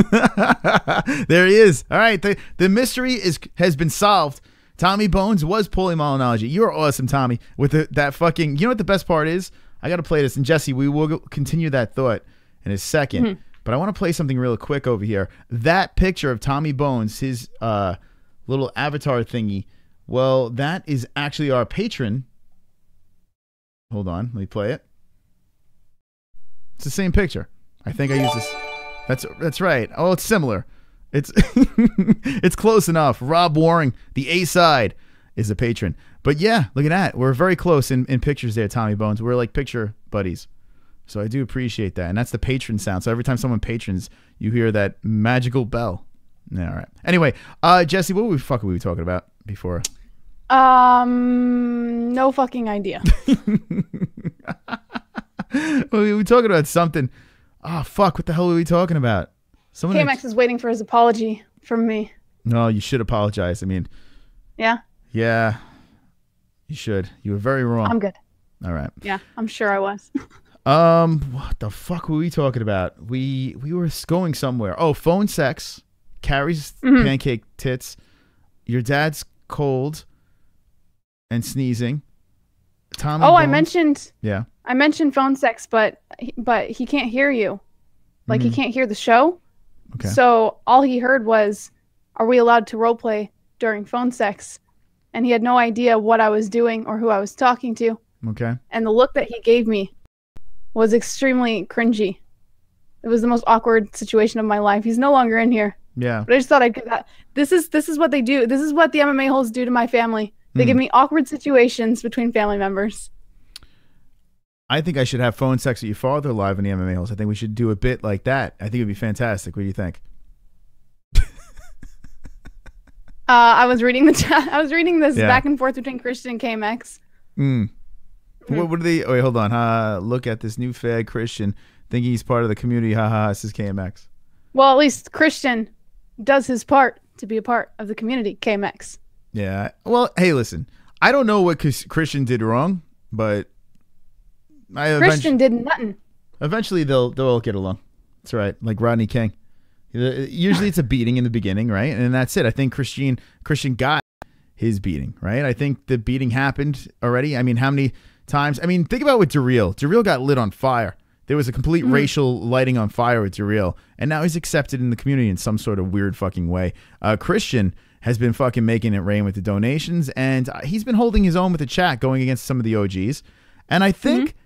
There he is. All right. The mystery has been solved. Tommy Bones was pulling Monology. You're awesome, Tommy. With that fucking, you know what the best part is? I got to play this. And Jesse, we will continue that thought in a second. But I want to play something real quick over here. That picture of Tommy Bones, his little avatar thingy, well, that is actually our patron. Hold on. Let me play it. It's the same picture. I think I use this. That's right. Oh, it's similar. It's it's close enough. Rob Waring, the A-side, is a patron. But yeah, look at that. We're very close in pictures there, Tommy Bones. We're like picture buddies. So I do appreciate that. And that's the patron sound. So every time someone patrons, you hear that magical bell. Yeah, all right. Anyway, Jesse, what the fuck were we talking about before? No fucking idea. We were talking about something. Oh, fuck. What the hell were we talking about? KMX is waiting for his apology from me. No, you should apologize. I mean. Yeah? Yeah. You should. You were very wrong. I'm good. All right. Yeah, I'm sure I was. What the fuck were we talking about? We were going somewhere. Oh, phone sex. Carrie's pancake tits. Your dad's cold and sneezing. Tommy Bones. I mentioned phone sex, but he can't hear you. Like he can't hear the show. Okay. So all he heard was, "Are we allowed to roleplay during phone sex?" And he had no idea what I was doing or who I was talking to. Okay. And the look that he gave me was extremely cringy. It was the most awkward situation of my life. He's no longer in here. Yeah. But I just thought I'd give that. This is what they do. This is what the MMA-Holes do to my family. They give me awkward situations between family members. I think I should have phone sex with your father live in the MMA-Holes. I think we should do a bit like that. I think it'd be fantastic. What do you think? I was reading the chat. I was reading this back and forth between Christian and KMX. What are they? Oh, wait, hold on. Look at this new fag Christian thinking he's part of the community. Haha, this is KMX. Well, at least Christian does his part to be a part of the community, KMX. Yeah. Well, hey, listen. I don't know what Christian did wrong, but Christian did nothing. Eventually, they'll all get along. That's right. Like Rodney King. Usually, it's a beating in the beginning, right? And that's it. I think Christian got his beating, right? I think the beating happened already. I mean, how many times? I mean, think about with Darrell. Darrell got lit on fire. There was a complete racial lighting on fire with Darrell, and now he's accepted in the community in some sort of weird fucking way. Christian has been fucking making it rain with the donations, and he's been holding his own with the chat, going against some of the OGs. And I think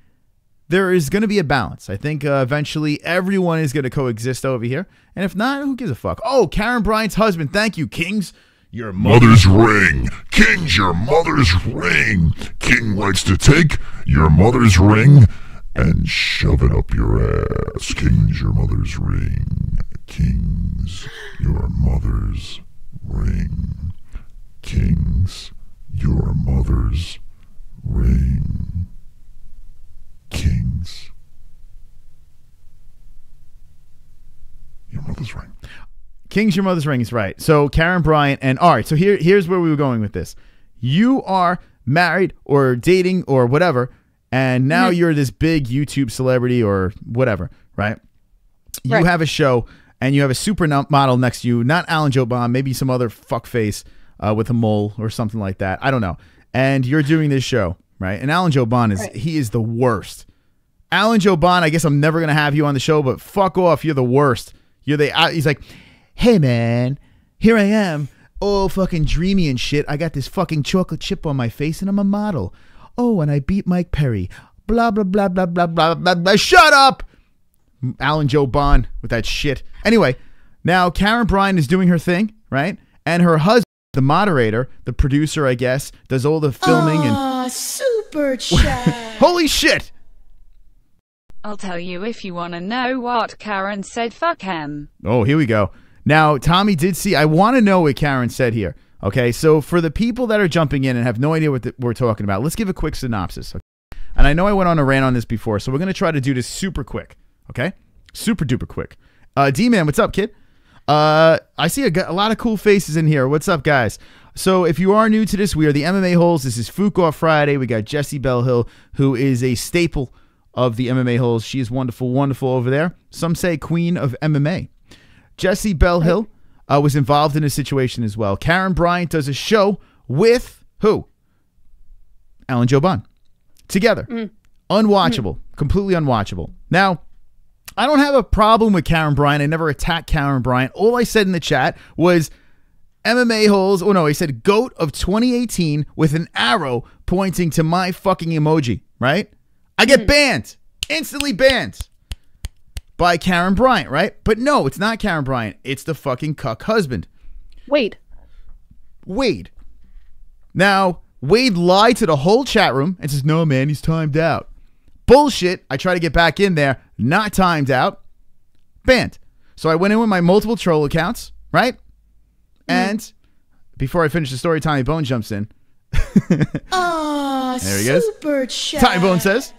there is going to be a balance. I think eventually everyone is going to coexist over here. And if not, who gives a fuck? Oh, Karen Bryant's husband. Thank you, Kings. Your mother's ring. Kings, your mother's ring. King likes to take your mother's ring and shove it up your ass. Kings, your mother's ring. Kings, your mother's ring. Kings, your mother's ring. Kings, your mother's ring. Kings, your mother's ring is right. So Karen Bryant, and all right, so here's where we were going with this. You are married or dating or whatever, and now you're this big YouTube celebrity or whatever, right? You have a show, and you have a supermodel next to you, not Alan Joe Bond, maybe some other fuckface with a mole or something like that. I don't know. And you're doing this show, right? And Alan Joe Bond he is the worst. Alan Joe Bond, I guess I'm never gonna have you on the show, but fuck off, you're the worst. He's like, hey man, here I am, all fucking dreamy and shit. I got this fucking chocolate chip on my face and I'm a model. Oh, and I beat Mike Perry. Blah blah blah blah blah blah blah blah. Shut up, Alan Joe Bond with that shit. Anyway, now Karen Bryant is doing her thing, right? And her husband, the moderator, the producer, I guess, does all the filming and super chat. Holy shit! I'll tell you if you want to know what Karen said. Fuck him. Oh, here we go. Now, Tommy did see. I want to know what Karen said here. Okay, so for the people that are jumping in and have no idea what we're talking about, let's give a quick synopsis. Okay? And I know I went on a rant on this before, so we're going to try to do this super quick. Okay? Super duper quick. D-Man, what's up, kid? I see a lot of cool faces in here. What's up, guys? So if you are new to this, we are the MMA-Holes. This is Fook Off Friday. We got Jessie Bell-Hill, who is a staple of the MMA-Holes. She is wonderful, wonderful over there. Some say queen of MMA. Jessie Bell-Hill was involved in a situation as well. Karen Bryant does a show with who? Alan Joban. Together. Unwatchable. Completely unwatchable. Now, I don't have a problem with Karen Bryant. I never attacked Karen Bryant. All I said in the chat was MMA-Holes. Oh, no, he said GOAT of 2018 with an arrow pointing to my fucking emoji, right? I get banned. Instantly banned by Karen Bryant, right? But no, it's not Karen Bryant. It's the fucking cuck husband. Wade. Now, Wade lied to the whole chat room and says, no, man, he's timed out. Bullshit. I try to get back in there. Not timed out. Banned. So I went in with my multiple troll accounts, right? And before I finish the story, Tommy Bone jumps in. There he goes. Super chat. Tommy Bone says,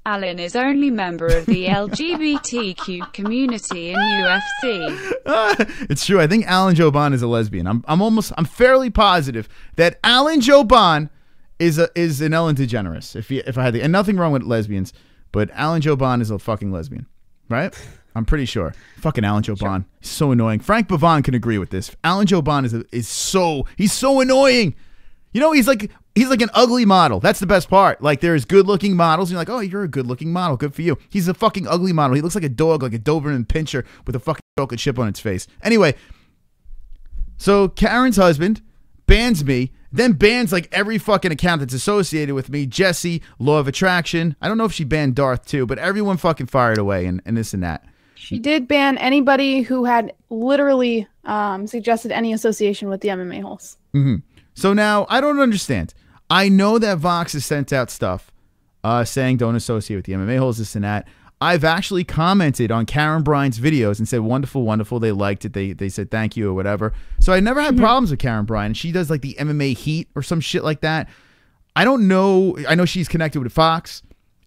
Alan is only member of the LGBTQ community in UFC. it's true. I think Alan Joban is a lesbian. I'm fairly positive that Alan Joban is an Ellen DeGeneres. If I had and nothing wrong with lesbians, but Alan Joban is a fucking lesbian, right? I'm pretty sure. Fucking Alan Joban. He's so annoying. Frank Bavon can agree with this. Alan Joban he's so annoying. You know, he's like an ugly model. That's the best part. Like, there's good-looking models. And you're like, oh, you're a good-looking model. Good for you. He's a fucking ugly model. He looks like a dog, like a Doberman Pinscher with a fucking chocolate chip on its face. Anyway, so Karen's husband bans me, then bans like every fucking account that's associated with me. Jessie, Law of Attraction. I don't know if she banned Darth too, but everyone fucking fired away and this and that. She did ban anybody who had literally suggested any association with the MMA-Holes. So now, I don't understand. I know that Vox has sent out stuff saying don't associate with the MMA-Holes, this and that. I've actually commented on Karen Bryant's videos and said, wonderful, wonderful. They liked it. They said thank you or whatever. So I never had problems with Karen Bryant. She does like the MMA Heat or some shit like that. I don't know. I know she's connected with Fox.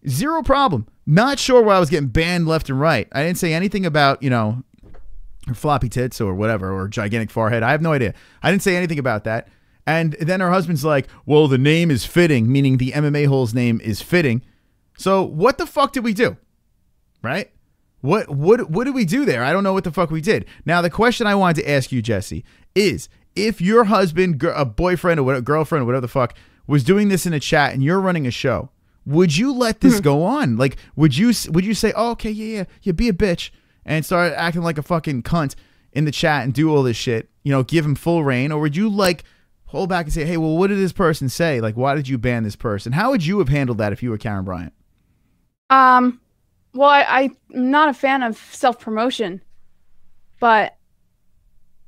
Zero problem. Not sure why I was getting banned left and right. I didn't say anything about, her floppy tits or whatever, or gigantic forehead. I have no idea. I didn't say anything about that. And then her husband's like, well, the name is fitting, meaning the MMA-Holes name is fitting. So what the fuck did we do? Right? What did we do there? I don't know what the fuck we did. Now, the question I wanted to ask you, Jessie, is if your husband, a boyfriend or whatever, girlfriend or whatever the fuck, was doing this in a chat and you're running a show, would you let this go on? Like, would you say, oh, okay, yeah, be a bitch and start acting like a fucking cunt in the chat and do all this shit, give him full reign? Or would you, like, hold back and say, hey, well, what did this person say? Like, why did you ban this person? How would you have handled that if you were Karen Bryant? Well, I'm not a fan of self-promotion, but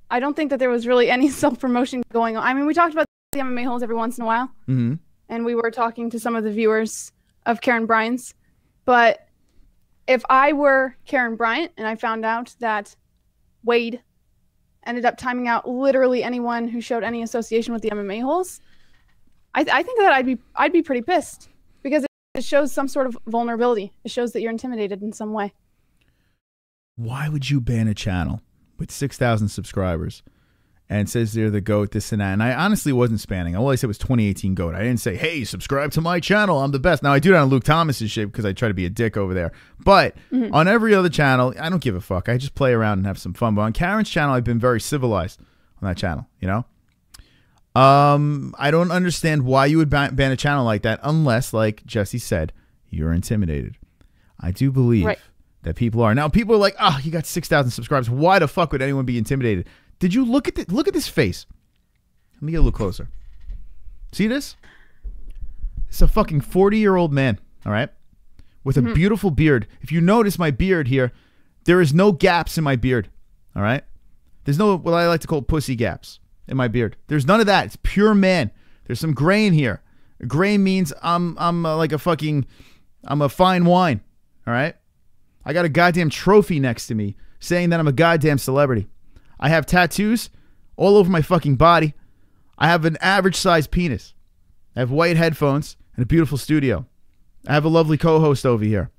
I don't think that there was really any self-promotion going on. I mean, we talked about the MMA-Holes every once in a while, and we were talking to some of the viewers of Karen Bryant's, but if I were Karen Bryant and I found out that Wade ended up timing out literally anyone who showed any association with the MMA-Holes, I think that I'd be pretty pissed, because it shows some sort of vulnerability. It shows that you're intimidated in some way. Why would you ban a channel with 6,000 subscribers and says they're the GOAT, this and that? And I honestly wasn't spanning. All I said was 2018 GOAT. I didn't say, hey, subscribe to my channel. I'm the best. Now, I do that on Luke Thomas's shit because I try to be a dick over there. But on every other channel, I don't give a fuck. I just play around and have some fun. But on Karen's channel, I've been very civilized on that channel, I don't understand why you would ban a channel like that unless, like Jessie said, you're intimidated. I do believe that people are. Now, people are like, oh, you got 6,000 subscribers. Why the fuck would anyone be intimidated? Did you look at this face? Let me get a little closer. See this? It's a fucking 40-year-old man, all right, with a beautiful beard. If you notice my beard here, there is no gaps in my beard, all right? There's no what I like to call pussy gaps in my beard. There's none of that. It's pure man. There's some gray in here. Gray means I'm like a fucking I'm a fine wine. All right? I got a goddamn trophy next to me saying that I'm a goddamn celebrity. I have tattoos all over my fucking body. I have an average sized penis. I have white headphones and a beautiful studio. I have a lovely co-host over here.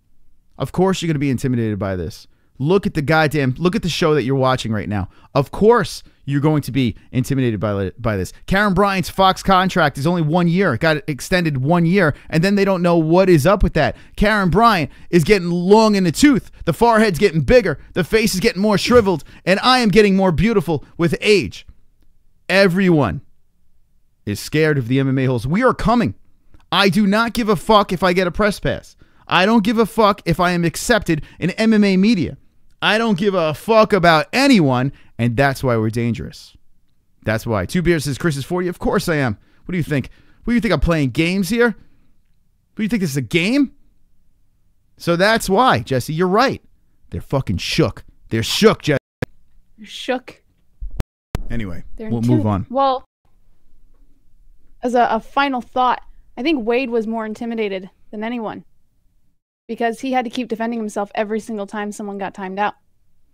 Of course you're going to be intimidated by this. Look at the show that you're watching right now. Of course you're going to be intimidated by this. Karen Bryant's Fox contract is only 1 year. It got extended 1 year, and then they don't know what is up with that. Karen Bryant is getting long in the tooth. The forehead's getting bigger. The face is getting more shriveled, and I am getting more beautiful with age. Everyone is scared of the MMA-Holes. We are coming. I do not give a fuck if I get a press pass. I don't give a fuck if I am accepted in MMA media. I don't give a fuck about anyone, and that's why we're dangerous. That's why. 2 Beers says, Chris is 40. Of course I am. What do you think? What do you think, I'm playing games here? What do you think, this is a game? So that's why, Jesse, you're right. They're fucking shook. They're shook, Jesse. You're shook. Anyway, we'll move on. Well, as a final thought, I think Wade was more intimidated than anyone, because he had to keep defending himself every single time someone got timed out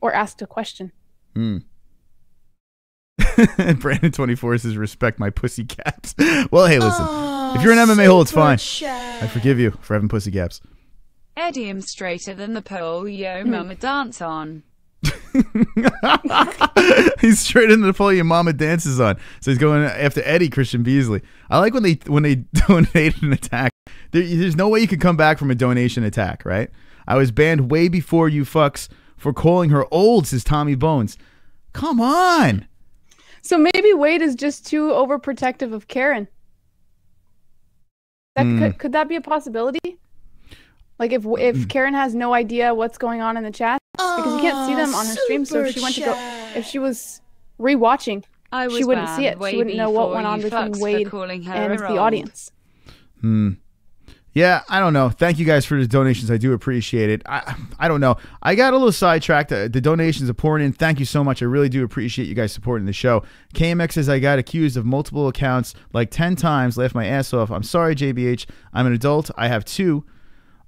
or asked a question. Brandon24 says, respect my pussy caps. Well, hey, listen. If you're an MMA hole, it's fine. I forgive you for having pussy caps. Eddie, I'm straighter than the pole, yo, mama dance on. He's straight into the pole your mama dances on. So he's going after Eddie Christian Beasley. I like when they donate an attack. There's no way you could come back from a donation attack, right? I was banned way before you fucks for calling her old, says Tommy Bones. Come on. So maybe Wade is just too overprotective of Karen. Could that be a possibility? Like if Karen has no idea what's going on in the chat, because you can't see them on her stream. So if she was rewatching, she wouldn't see it. She wouldn't know what went on between Wade and the audience. Yeah, I don't know. Thank you guys for the donations. I do appreciate it. I don't know. I got a little sidetracked. The donations are pouring in. Thank you so much. I really do appreciate you guys supporting the show. KMX says, I got accused of multiple accounts like 10 times. Laughed my ass off. I'm sorry, JBH. I'm an adult. I have 2.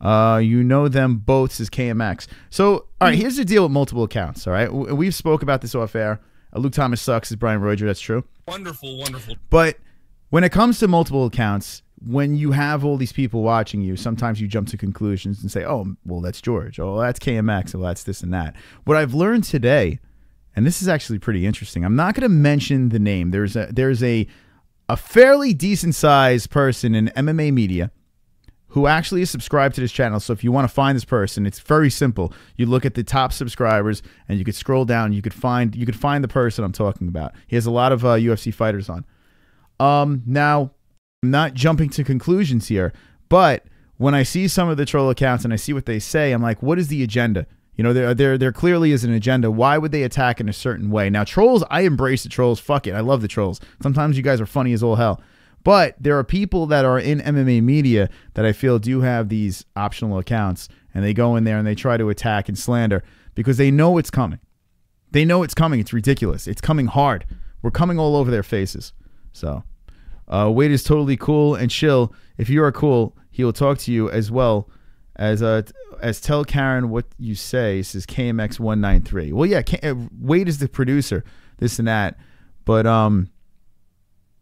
You know them both, says KMX. So, all right, here's the deal with multiple accounts, all right? We've spoke about this off air. Luke Thomas sucks, says Brian Roger. That's true. Wonderful, wonderful. But when it comes to multiple accounts, when you have all these people watching you, sometimes you jump to conclusions and say, oh, well, that's George. Oh, that's KMX. Well, that's this and that. What I've learned today, and this is actually pretty interesting. I'm not going to mention the name. There's a fairly decent-sized person in MMA media who actually is subscribed to this channel. So if you want to find this person, it's very simple. You look at the top subscribers, and you could scroll down. You could find the person I'm talking about. He has a lot of UFC fighters on. Now, I'm not jumping to conclusions here, but when I see some of the troll accounts and I see what they say, I'm like, what is the agenda? You know, there clearly is an agenda. Why would they attack in a certain way? Now, trolls, I embrace the trolls. Fuck it. I love the trolls. Sometimes you guys are funny as all hell. But there are people that are in MMA media that I feel do have these optional accounts, and they go in there and they try to attack and slander because they know it's coming. They know it's coming. It's ridiculous. It's coming hard. We're coming all over their faces. So, Wade is totally cool and chill. If you are cool, he will talk to you as well as tell Karen what you say, says KMX193. Well, yeah, Wade is the producer, this and that. But,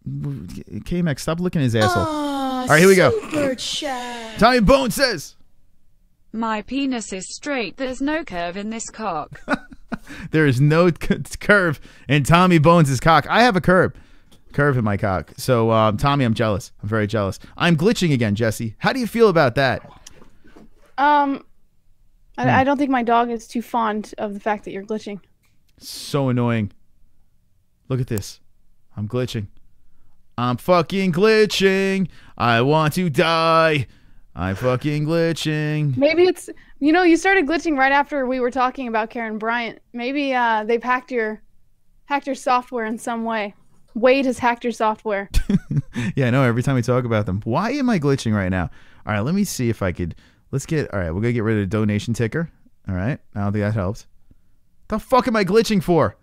KMX, stop licking his asshole. All right, here we go. Superchat. Tommy Bone says, my penis is straight. There's no curve in this cock. There is no curve in Tommy Bones' cock. I have a curve in my cock. So, Tommy, I'm jealous. I'm very jealous. I'm glitching again, Jesse. How do you feel about that? I don't think my dog is too fond of the fact that you're glitching. So annoying. Look at this. I'm glitching. I'm fucking glitching. I want to die. I'm fucking glitching. Maybe it's, you know, you started glitching right after we were talking about Karen Bryant. Maybe they've hacked your software in some way. Wade has hacked your software. Yeah, I know. Every time we talk about them. Why am I glitching right now? All right, let me see if I could. All right, we're going to get rid of the donation ticker. All right, I don't think that helps. The fuck am I glitching for?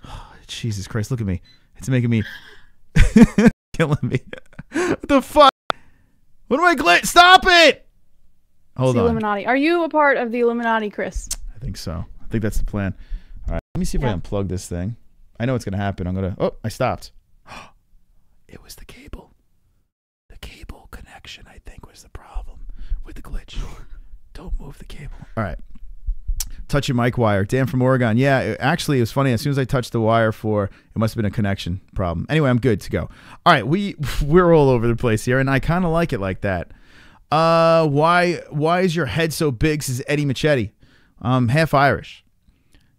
Oh, Jesus Christ, look at me. It's making me... killing me. What the fuck? What am I glitch? Stop it! Hold on. Illuminati. Are you a part of the Illuminati, Chris? I think so. I think that's the plan. All right. Let me see if I unplug this thing. I know what's going to happen. I'm going to... Oh, I stopped. It was the cable. The cable connection, I think, was the problem with the glitch. Don't move the cable. All right. Touch your mic wire. Dan from Oregon. Yeah, actually, it was funny. As soon as I touched the wire it must have been a connection problem. Anyway, I'm good to go. All right, we're all over the place here, and I kind of like it like that. Why is your head so big, says Eddie Machete? Half Irish.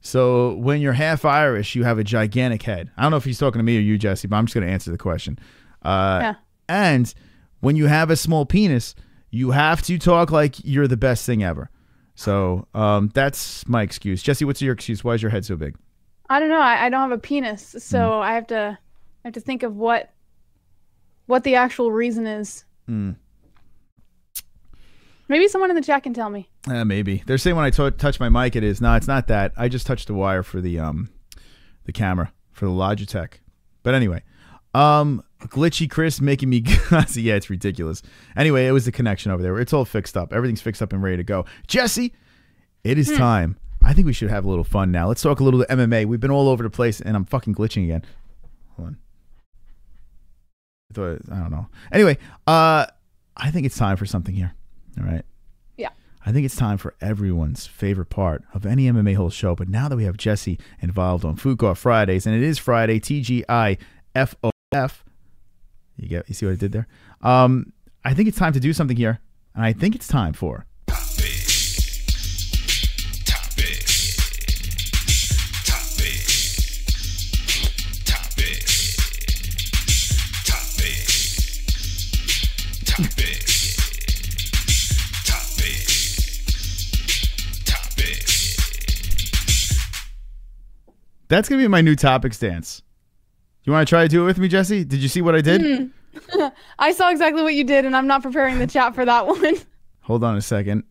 So when you're half Irish, you have a gigantic head. I don't know if he's talking to me or you, Jesse, but I'm just going to answer the question. And when you have a small penis, you have to talk like you're the best thing ever. So that's my excuse. Jesse, what's your excuse? Why is your head so big? I don't know. I don't have a penis, so I have to think of what the actual reason is. Maybe someone in the chat can tell me. Maybe. They're saying when I touch my mic, it is. No, it's not that. I just touched the wire for the camera, for the Logitech. But anyway, glitchy Chris making me... Yeah, it's ridiculous. Anyway, it was the connection over there. It's all fixed up. Everything's fixed up and ready to go. Jesse, it is time. I think we should have a little fun now. Let's talk a little MMA. We've been all over the place, and I'm fucking glitching again. Hold on. I don't know. Anyway, I think it's time for something here. All right. Yeah. I think it's time for everyone's favorite part of any MMA-Holes show. But now that we have Jesse involved on Fook Off Fridays, and it is Friday, TGIFOF. You see what I did there? I think it's time to do something here. And I think it's time for... That's going to be my new topics dance. You want to try to do it with me, Jesse? Did you see what I did? I saw exactly what you did, and I'm not preparing the chat for that one. Hold on a second.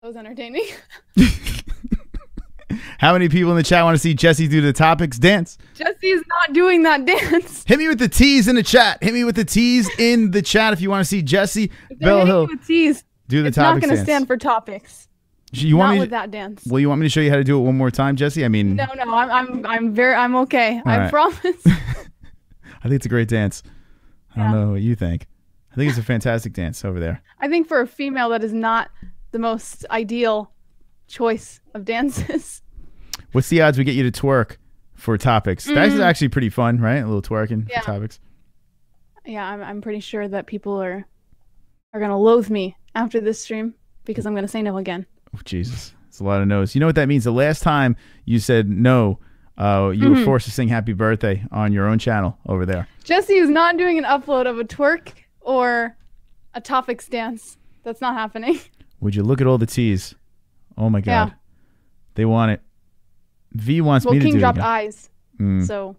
That was entertaining. How many people in the chat want to see Jesse do the topics dance? Jesse is not doing that dance. Hit me with the T's in the chat. Hit me with the T's in the chat if you want to see Jesse Bell Hill with T's, do the it's topics not going to dance. stand for topics. You want not me with that dance. Well, you want me to show you how to do it one more time, Jesse? I mean, no, I'm okay. I right. promise. I think it's a great dance. I don't know what you think. I think it's a fantastic dance over there. I think for a female, that is not the most ideal choice of dances. What's the odds we get you to twerk for topics? That's actually pretty fun, right? A little twerking for topics. Yeah, I'm pretty sure that people are going to loathe me after this stream because I'm going to say no again. Oh, Jesus. It's a lot of no's. You know what that means? The last time you said no, you were forced to sing happy birthday on your own channel over there. Jesse is not doing an upload of a twerk or a topics dance. That's not happening. Would you look at all the T's? Oh, my God. Yeah. They want it. V wants me to do it. King dropped again. eyes. So.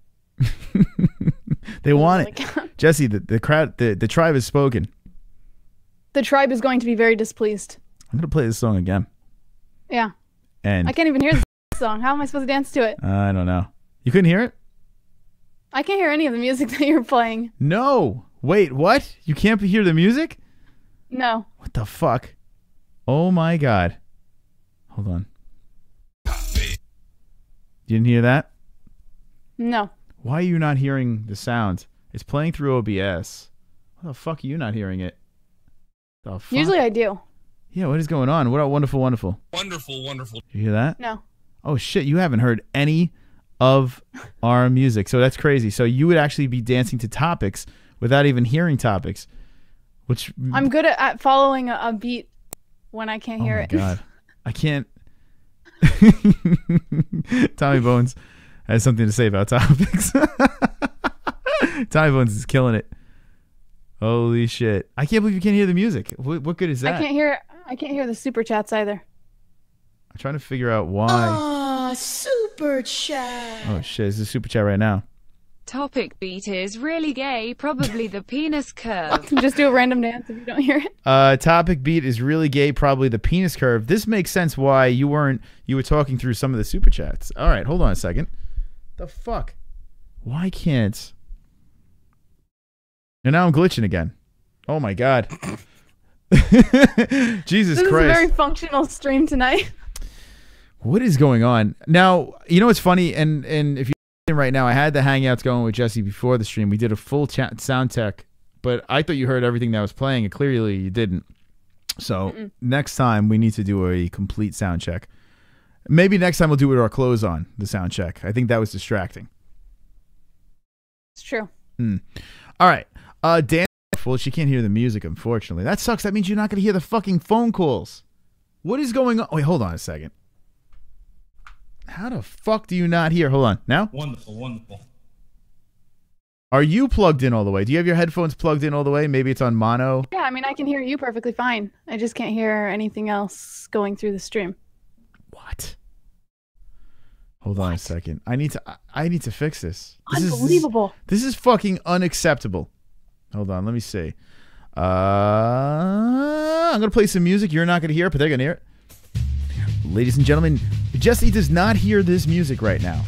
They want it. Jesse, the crowd, the tribe has spoken. The tribe is going to be very displeased. I'm going to play this song again. Yeah. And I can't even hear the song. How am I supposed to dance to it? I don't know. You couldn't hear it? I can't hear any of the music that you're playing. No. Wait, what? You can't hear the music? No. What the fuck? Oh, my God. Hold on. You didn't hear that? No. Why are you not hearing the sound? It's playing through OBS. What the fuck are you not hearing it? The fuck? Usually I do. Yeah, what is going on? What a wonderful, wonderful. Wonderful, wonderful. Did you hear that? No. Oh, shit. You haven't heard any of our music. So that's crazy. So you would actually be dancing to topics without even hearing topics. Which I'm good at following a beat when I can't hear it. Oh, my God. I can't. Tommy Bones has something to say about topics. Tommy Bones is killing it. Holy shit. I can't believe you can't hear the music. What good is that? I can't hear the super chats either. I'm trying to figure out why. Super chat. Oh shit, this is super chat right now. Topic beat is really gay, probably the penis curve. Just do a random dance if you don't hear it. Topic beat is really gay, probably the penis curve. This makes sense why you were talking through some of the super chats. All right, hold on a second. The fuck? Why can't? And now I'm glitching again. Oh my god. Jesus Christ. This is a very functional stream tonight. What is going on? Now, you know what's funny? And if you're right now, I had the Hangouts going with Jessie before the stream. We did a full sound check, but I thought you heard everything that was playing, and clearly you didn't. So next time, we need to do a complete sound check. Maybe next time we'll do it with our clothes on, the sound check. I think that was distracting. It's true. All right. Dan, well, she can't hear the music, unfortunately. That sucks. That means you're not going to hear the fucking phone calls. What is going on? Wait, hold on a second. How the fuck do you not hear? Hold on. Now? Wonderful, wonderful. Are you plugged in all the way? Do you have your headphones plugged in all the way? Maybe it's on mono? Yeah, I mean, I can hear you perfectly fine. I just can't hear anything else going through the stream. What? Hold on a second. I need to fix this. Unbelievable. This is fucking unacceptable. Hold on, let me see. I'm gonna play some music. You're not gonna hear it, but they're gonna hear it. Ladies and gentlemen, Jessie does not hear this music right now.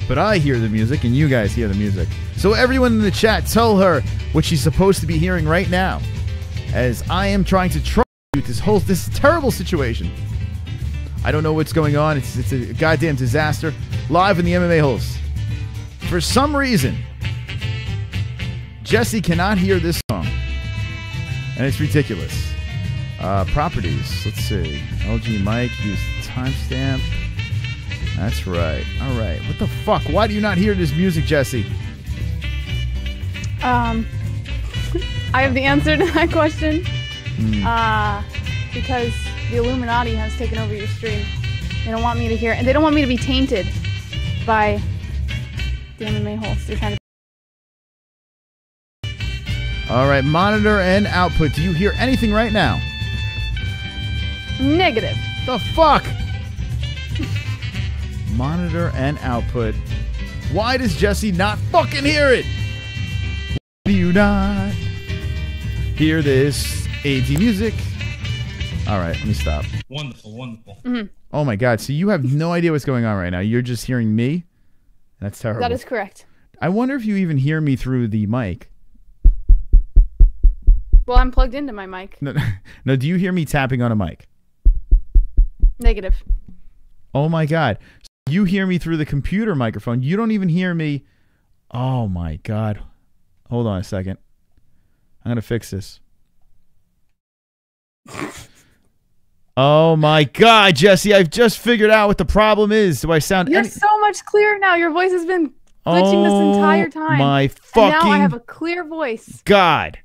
But I hear the music and you guys hear the music. So everyone in the chat, tell her what she's supposed to be hearing right now. As I am trying to troubleshoot this terrible situation. I don't know what's going on. It's a goddamn disaster. Live in the MMA-Holes. For some reason, Jessie cannot hear this song. And it's ridiculous. Properties. Let's see. LG Mike. Use timestamp. That's right. All right. What the fuck? Why do you not hear this music, Jessie? I have the answer to that question. Because the Illuminati has taken over your stream. They don't want me to hear, and they don't want me to be tainted by the MMA-Holes. They're trying to. All right, monitor and output. Do you hear anything right now? Negative. The fuck? Monitor and output. Why does Jessie not fucking hear it? Why do you not hear this AD music? All right, let me stop. Wonderful, wonderful. Oh my god, so you have no idea what's going on right now. You're just hearing me? That's terrible. That is correct. I wonder if you even hear me through the mic. Well, I'm plugged into my mic. No, do you hear me tapping on a mic? Negative. Oh my god. So you hear me through the computer microphone. You don't even hear me. Oh my god. Hold on a second. I'm going to fix this. Oh my god, Jessie, I've just figured out what the problem is. Do I sound You're so much clearer now. Your voice has been glitching this entire time. My fucking and now I have a clear voice. God.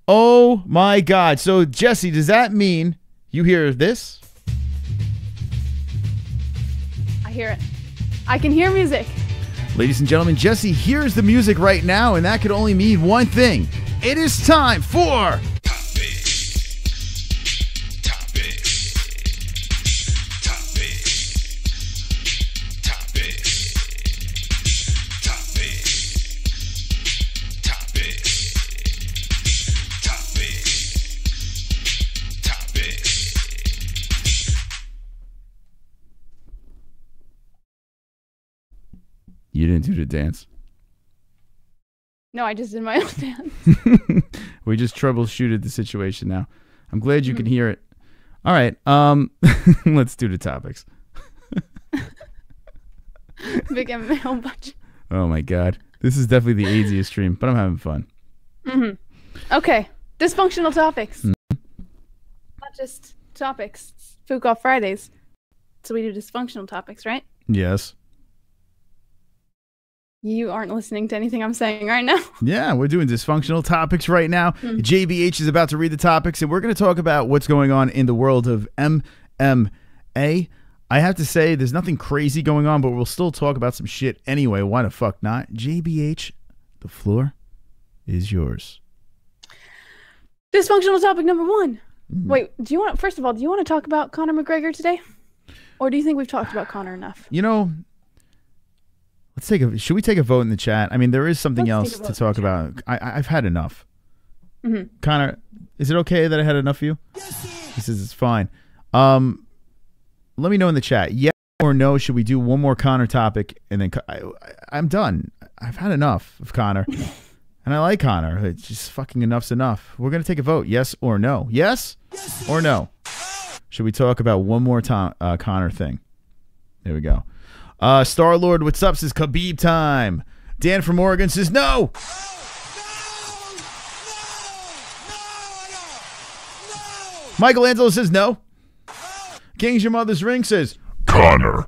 Oh my god. So Jessie, does that mean you hear this? I hear it. I can hear music. Ladies and gentlemen, Jessie hears the music right now, and that could only mean one thing. It is time for You didn't do the dance. No, I just did my own dance. We just troubleshooted the situation now. I'm glad you can hear it. All right. Let's do the topics. Big MMA bunch. Oh my god. This is definitely the AZiest stream, but I'm having fun. Okay. Dysfunctional topics. Not just topics. It's Fook Off Fridays. So we do dysfunctional topics, right? Yes. You aren't listening to anything I'm saying right now. Yeah, we're doing dysfunctional topics right now. JBH is about to read the topics, and we're going to talk about what's going on in the world of MMA. I have to say, there's nothing crazy going on, but we'll still talk about some shit anyway. Why the fuck not? JBH, the floor is yours. Dysfunctional topic number one. Wait, first of all, do you want to talk about Conor McGregor today? Or do you think we've talked about Conor enough? You know, let's Should we take a vote in the chat? I mean, there is something Let's else to talk about. I've had enough. Connor, is it okay that I had enough of you? He says it's fine. Let me know in the chat. Yes or no, should we do one more Connor topic? And then I'm done. I've had enough of Connor. And I like Connor. It's just fucking enough's enough. We're going to take a vote. Yes or no? Yes or no? Should we talk about one more Connor thing? There we go. Star-Lord, what's up? Says Khabib time. Dan from Oregon says no. Michelangelo says no. King's Your Mother's Ring says Connor.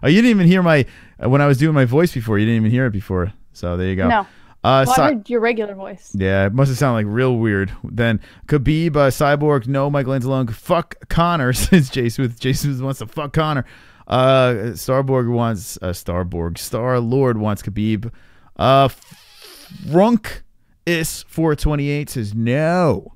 Oh, you didn't even hear when I was doing my voice before. You didn't even hear it before. So there you go. No. I heard your regular voice. Yeah, it must have sounded like real weird. Then Khabib, Cyborg, no. Michelangelo, fuck Connor, says Jason. Jason wants to fuck Connor. Star-Lord wants Khabib. Frunk is 428 says no.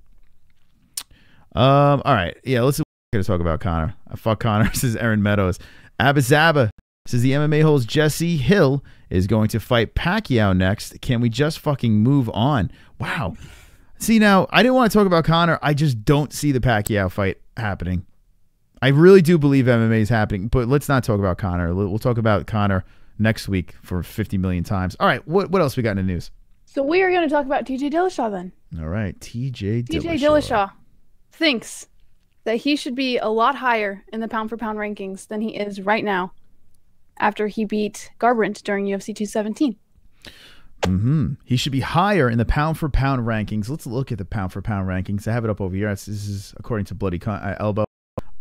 All right. Yeah, let's talk about Connor. Fuck Connor, says Aaron Meadows. Abazaba says the MMA-Holes Jessie Hill is going to fight Pacquiao next. Can we just fucking move on? Wow. See, now, I didn't want to talk about Connor. I just don't see the Pacquiao fight happening. I really do believe MMA is happening, but let's not talk about Connor. We'll talk about Connor next week for 50 million times. All right, what else we got in the news? So we are going to talk about TJ Dillashaw then. All right, TJ Dillashaw thinks that he should be a lot higher in the pound-for-pound rankings than he is right now after he beat Garbrandt during UFC 217. He should be higher in the pound-for-pound rankings. Let's look at the pound-for-pound rankings. I have it up over here. This is according to Bloody Elbow.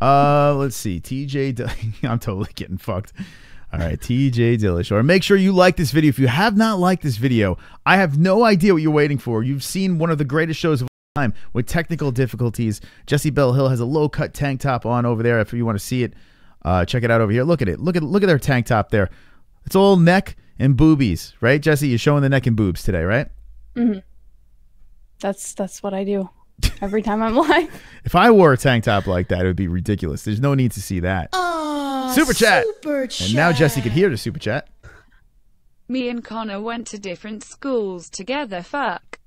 Let's see. I'm totally getting fucked. All right, TJ Dillashaw. Make sure you like this video. If you have not liked this video, I have no idea what you're waiting for. You've seen one of the greatest shows of all time with technical difficulties. Jessie Belle Hill has a low-cut tank top on over there. If you want to see it, check it out over here. Look at it. Look at their tank top there. It's all neck and boobies, right, Jessie? You're showing the neck and boobs today, right? That's what I do every time I'm live. If I wore a tank top like that, it would be ridiculous. There's no need to see that. Super chat. And now Jessie could hear the super chat. Me and Connor went to different schools together. Fuck.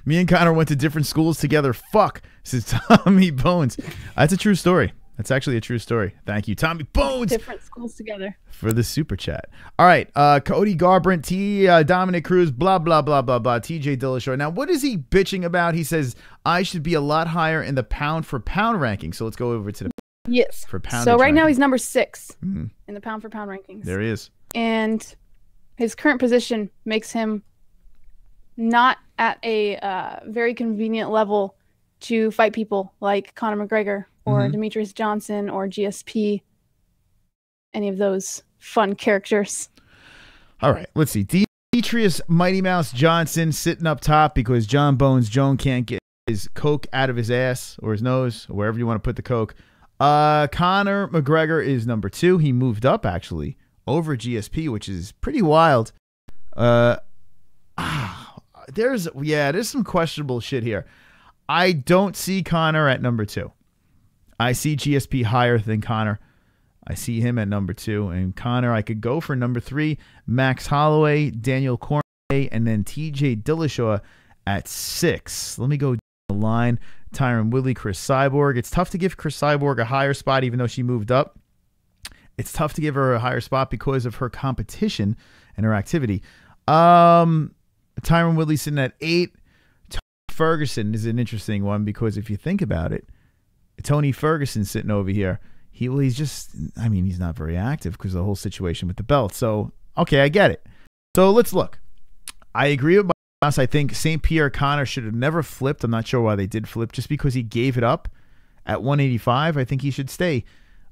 Me and Connor went to different schools together. Fuck, says Tommy Bones. That's a true story. That's actually a true story. Thank you, Tommy Bones. Different schools together. For the super chat. All right. Cody Garbrandt, Dominic Cruz, blah, blah, blah, blah, blah. TJ Dillashaw. Now, what is he bitching about? He says, I should be a lot higher in the pound-for-pound ranking. So let's go over to the for pound. So right now he's number 6 in the pound-for-pound rankings. There he is. And his current position makes him not at a very convenient level to fight people like Conor McGregor or Demetrius Johnson or GSP, any of those fun characters. All right, let's see. Demetrius Mighty Mouse Johnson sitting up top because John Bones Jones can't get his coke out of his ass or his nose or wherever you want to put the coke. Conor McGregor is number 2. He moved up actually over GSP, which is pretty wild. There's some questionable shit here. I don't see Conor at number 2. I see GSP higher than Conor. I see him at number 2. And Conor, I could go for number 3. Max Holloway, Daniel Cormier, and then TJ Dillashaw at 6. Let me go down the line. Tyron Woodley, Chris Cyborg. It's tough to give Chris Cyborg a higher spot even though she moved up. It's tough to give her a higher spot because of her competition and her activity. Tyron Woodley sitting at 8. Tony Ferguson is an interesting one because if you think about it, Tony Ferguson sitting over here, he's just, I mean, he's not very active because of the whole situation with the belt. So, okay, I get it. So let's look. I agree with my boss. I think St. Pierre Conor should have never flipped. I'm not sure why they did flip. Just because he gave it up at 185, I think he should stay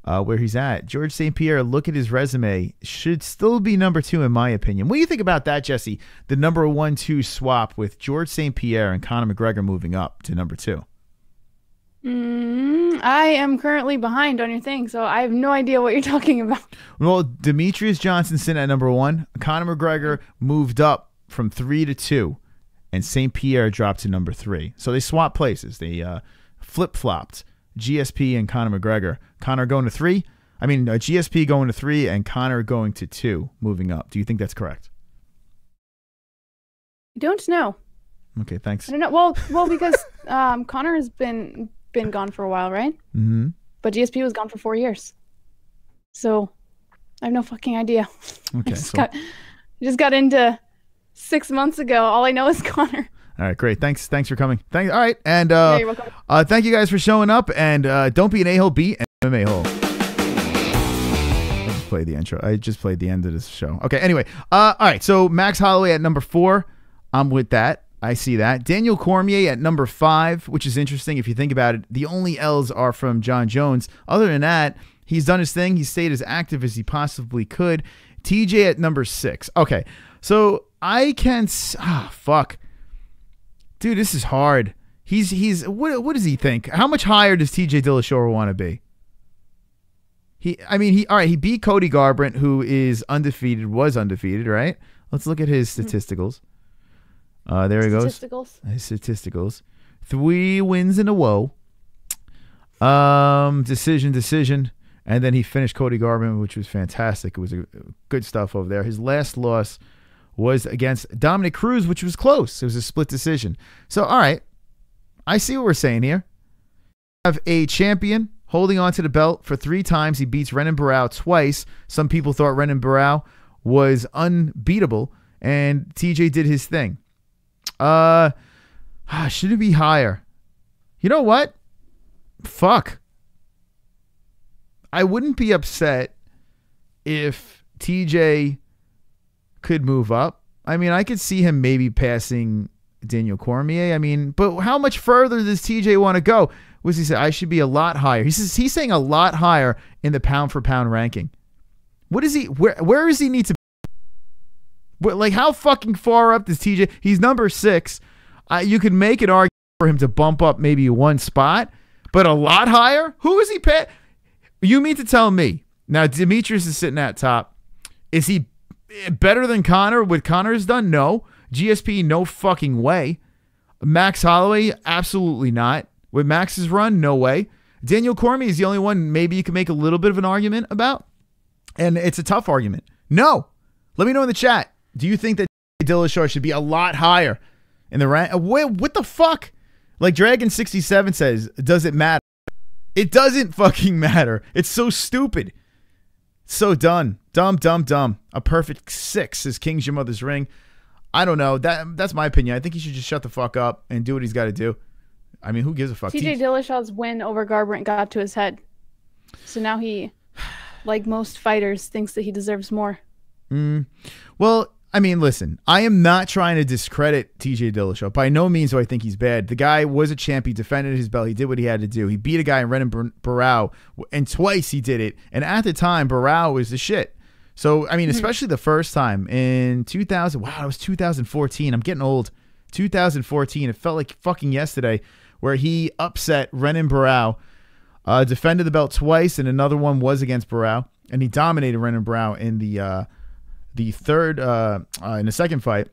where he's at. George St. Pierre, look at his resume, should still be number 2 in my opinion. What do you think about that, Jessie? The number 1-2 swap with George St. Pierre and Conor McGregor moving up to number 2. I am currently behind on your thing, so I have no idea what you're talking about. Well, Demetrius Johnson sitting at number 1. Conor McGregor moved up from 3 to 2, and St. Pierre dropped to number 3. So they swapped places. They flip-flopped GSP and Conor McGregor. Conor going to 3, I mean, GSP going to 3 and Conor going to 2, moving up. Do you think that's correct? I don't know. Okay, thanks. I don't know. Well, because Conor has been gone for a while, right? Mm-hmm. But GSP was gone for 4 years. So I have no fucking idea. Okay. I just got into 6 months ago. All I know is Conor. All right, great. Thanks for coming. All right, and Yeah, you're welcome. thank you guys for showing up. And don't be an a-hole, be an MMA-hole. I just played the intro. I just played the end of this show. Okay. Anyway, all right. So Max Holloway at number 4. I'm with that. I see that. Daniel Cormier at number 5, which is interesting if you think about it. The only L's are from John Jones. Other than that, he's done his thing. He stayed as active as he possibly could. TJ at number 6. Okay. So I can. Fuck. Dude, this is hard. He's what does he think? How much higher does TJ Dillashaw want to be? All right, he beat Cody Garbrandt, who was undefeated, right? Let's look at his statisticals. There he goes. His statisticals. 3 wins in a row. Decision. And then he finished Cody Garbrandt, which was fantastic. It was good stuff over there. His last loss was against Dominic Cruz, which was close. It was a split decision. So, all right. I see what we're saying here. We have a champion holding on to the belt for 3 times. He beats Renan Barão twice. Some people thought Renan Barão was unbeatable, and TJ did his thing. Should it be higher? You know what? Fuck. I wouldn't be upset if TJ could move up. I mean, I could see him maybe passing Daniel Cormier. I mean, but how much further does TJ want to go? Was he say I should be a lot higher? He's saying a lot higher in the pound for pound ranking. What is he? Where does he need to be? Like, how fucking far up does TJ? He's number 6. You could make an argument for him to bump up maybe 1 spot, but a lot higher. Who is he pay? You mean to tell me now? Demetrius is sitting at top. Is he better than Conor? What Conor's done? No. GSP, no fucking way. Max Holloway, absolutely not. With Max's run, no way. Daniel Cormier is the only one maybe you can make a little bit of an argument about. And it's a tough argument. No. Let me know in the chat. Do you think that Dillashaw should be a lot higher in the rank? What the fuck? Like Dragon67 says, does it matter? It doesn't fucking matter. It's so stupid. So done. Dumb. A perfect 6 is King's Your Mother's Ring. I don't know. That's my opinion. I think he should just shut the fuck up and do what he's got to do. I mean, who gives a fuck? TJ Dillashaw's win over Garbrandt got to his head. So now he, like most fighters, thinks that he deserves more. Well, I mean, listen, I am not trying to discredit TJ Dillashaw. By no means do I think he's bad. The guy was a champ. He defended his belt. He did what he had to do. He beat a guy in Renan Barão, and twice he did it. And at the time, Barão was the shit. So, I mean, especially the first time in 2000. Wow, it was 2014. I'm getting old. 2014. It felt like fucking yesterday, where he upset Renan Barão, defended the belt twice, and another one was against Barão, and he dominated Renan Barão in the third, in the second fight.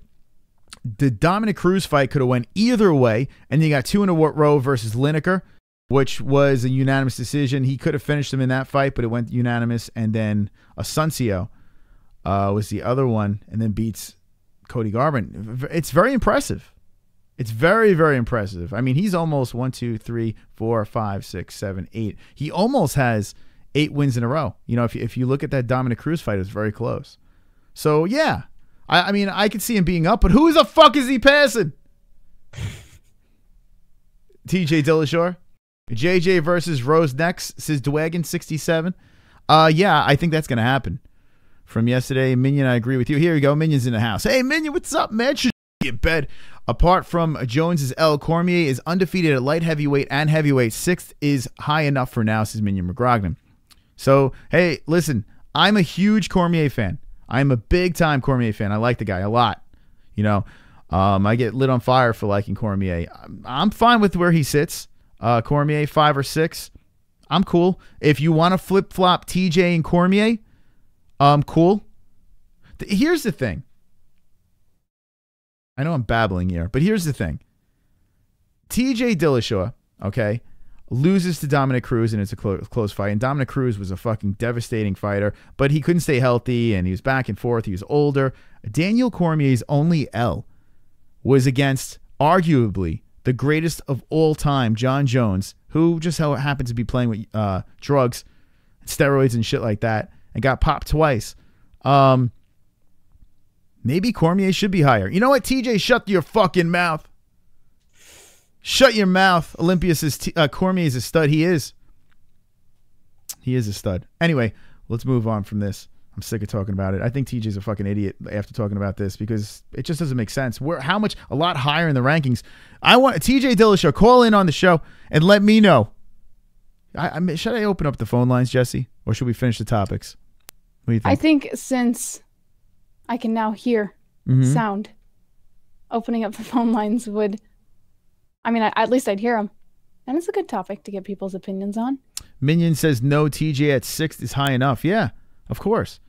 The Dominic Cruz fight could have went either way, and you got 2 in a row versus Lineker, which was a unanimous decision. He could have finished him in that fight, but it went unanimous, and then Asuncio was the other one, and then beats Cody Garbrandt. It's very impressive. It's very, very impressive. I mean, he's almost 1, 2, 3, 4, 5, 6, 7, 8. He almost has 8 wins in a row. You know, if you look at that Dominic Cruz fight, it was very close. So, yeah. I mean, I could see him being up, but who the fuck is he passing? TJ Dillashaw? JJ versus Rose next, says Dwagon67. Yeah, I think that's going to happen. From yesterday, Minion, I agree with you. Here we go. Minion's in the house. Hey, Minion, what's up, man? Should be in bed. Apart from Jones's L, Cormier is undefeated at light heavyweight and heavyweight. 6th is high enough for now, says Minion McGrognan. So, hey, listen, I'm a huge Cormier fan. I'm a big-time Cormier fan. I like the guy a lot. You know, I get lit on fire for liking Cormier. I'm fine with where he sits. Cormier, 5 or 6. I'm cool. If you want to flip-flop TJ and Cormier, cool. Here's the thing. I know I'm babbling here, but here's the thing. TJ Dillashaw, okay? loses to Dominic Cruz, and it's a close fight. And Dominic Cruz was a fucking devastating fighter, but he couldn't stay healthy, and he was back and forth. He was older. Daniel Cormier's only L was against arguably the greatest of all time, John Jones, who just happened to be playing with drugs, steroids, and shit like that, and got popped twice. Maybe Cormier should be higher. You know what, TJ? Shut your fucking mouth. Shut your mouth. Olympia says Cormier is a stud. He is. He is a stud. Anyway, let's move on from this. I'm sick of talking about it. I think TJ's a fucking idiot after talking about this because it just doesn't make sense. How much? A lot higher in the rankings. I want TJ Dillashaw, call in on the show and let me know. Should I open up the phone lines, Jessie, or should we finish the topics? What do you think? I think since I can now hear sound, opening up the phone lines would, I mean, at least I'd hear them. And it's a good topic to get people's opinions on. Minion says no, TJ at 6 is high enough. Yeah, of course.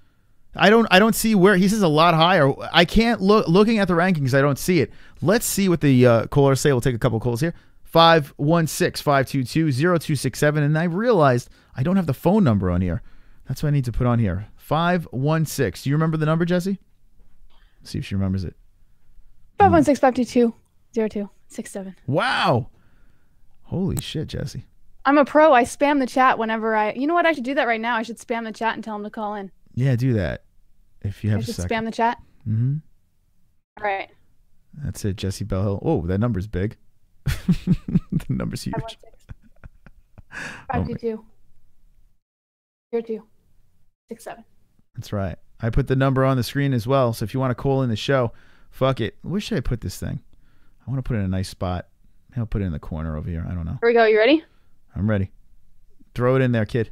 I don't see where he says a lot higher. I can't looking at the rankings. I don't see it. Let's see what the callers say. We'll take a couple calls here. 516-522-0267. And I realized I don't have the phone number on here. That's what I need to put on here. 516. Do you remember the number, Jessie? Let's see if she remembers it. 516-522-0267. Wow. Holy shit, Jessie. I'm a pro. I spam the chat whenever you know what? I should do that right now. I should spam the chat and tell them to call in. Yeah, do that. If you have I a should second. spam the chat? Mm-hmm. All right. That's it, Jessie Bellhill. Oh, that number's big. The number's huge. 522 0267. That's right. I put the number on the screen as well. So if you want to call in the show, fuck it. Where should I put this thing? I want to put it in a nice spot. Maybe I'll put it in the corner over here. I don't know. Here we go. You ready? I'm ready. Throw it in there, kid.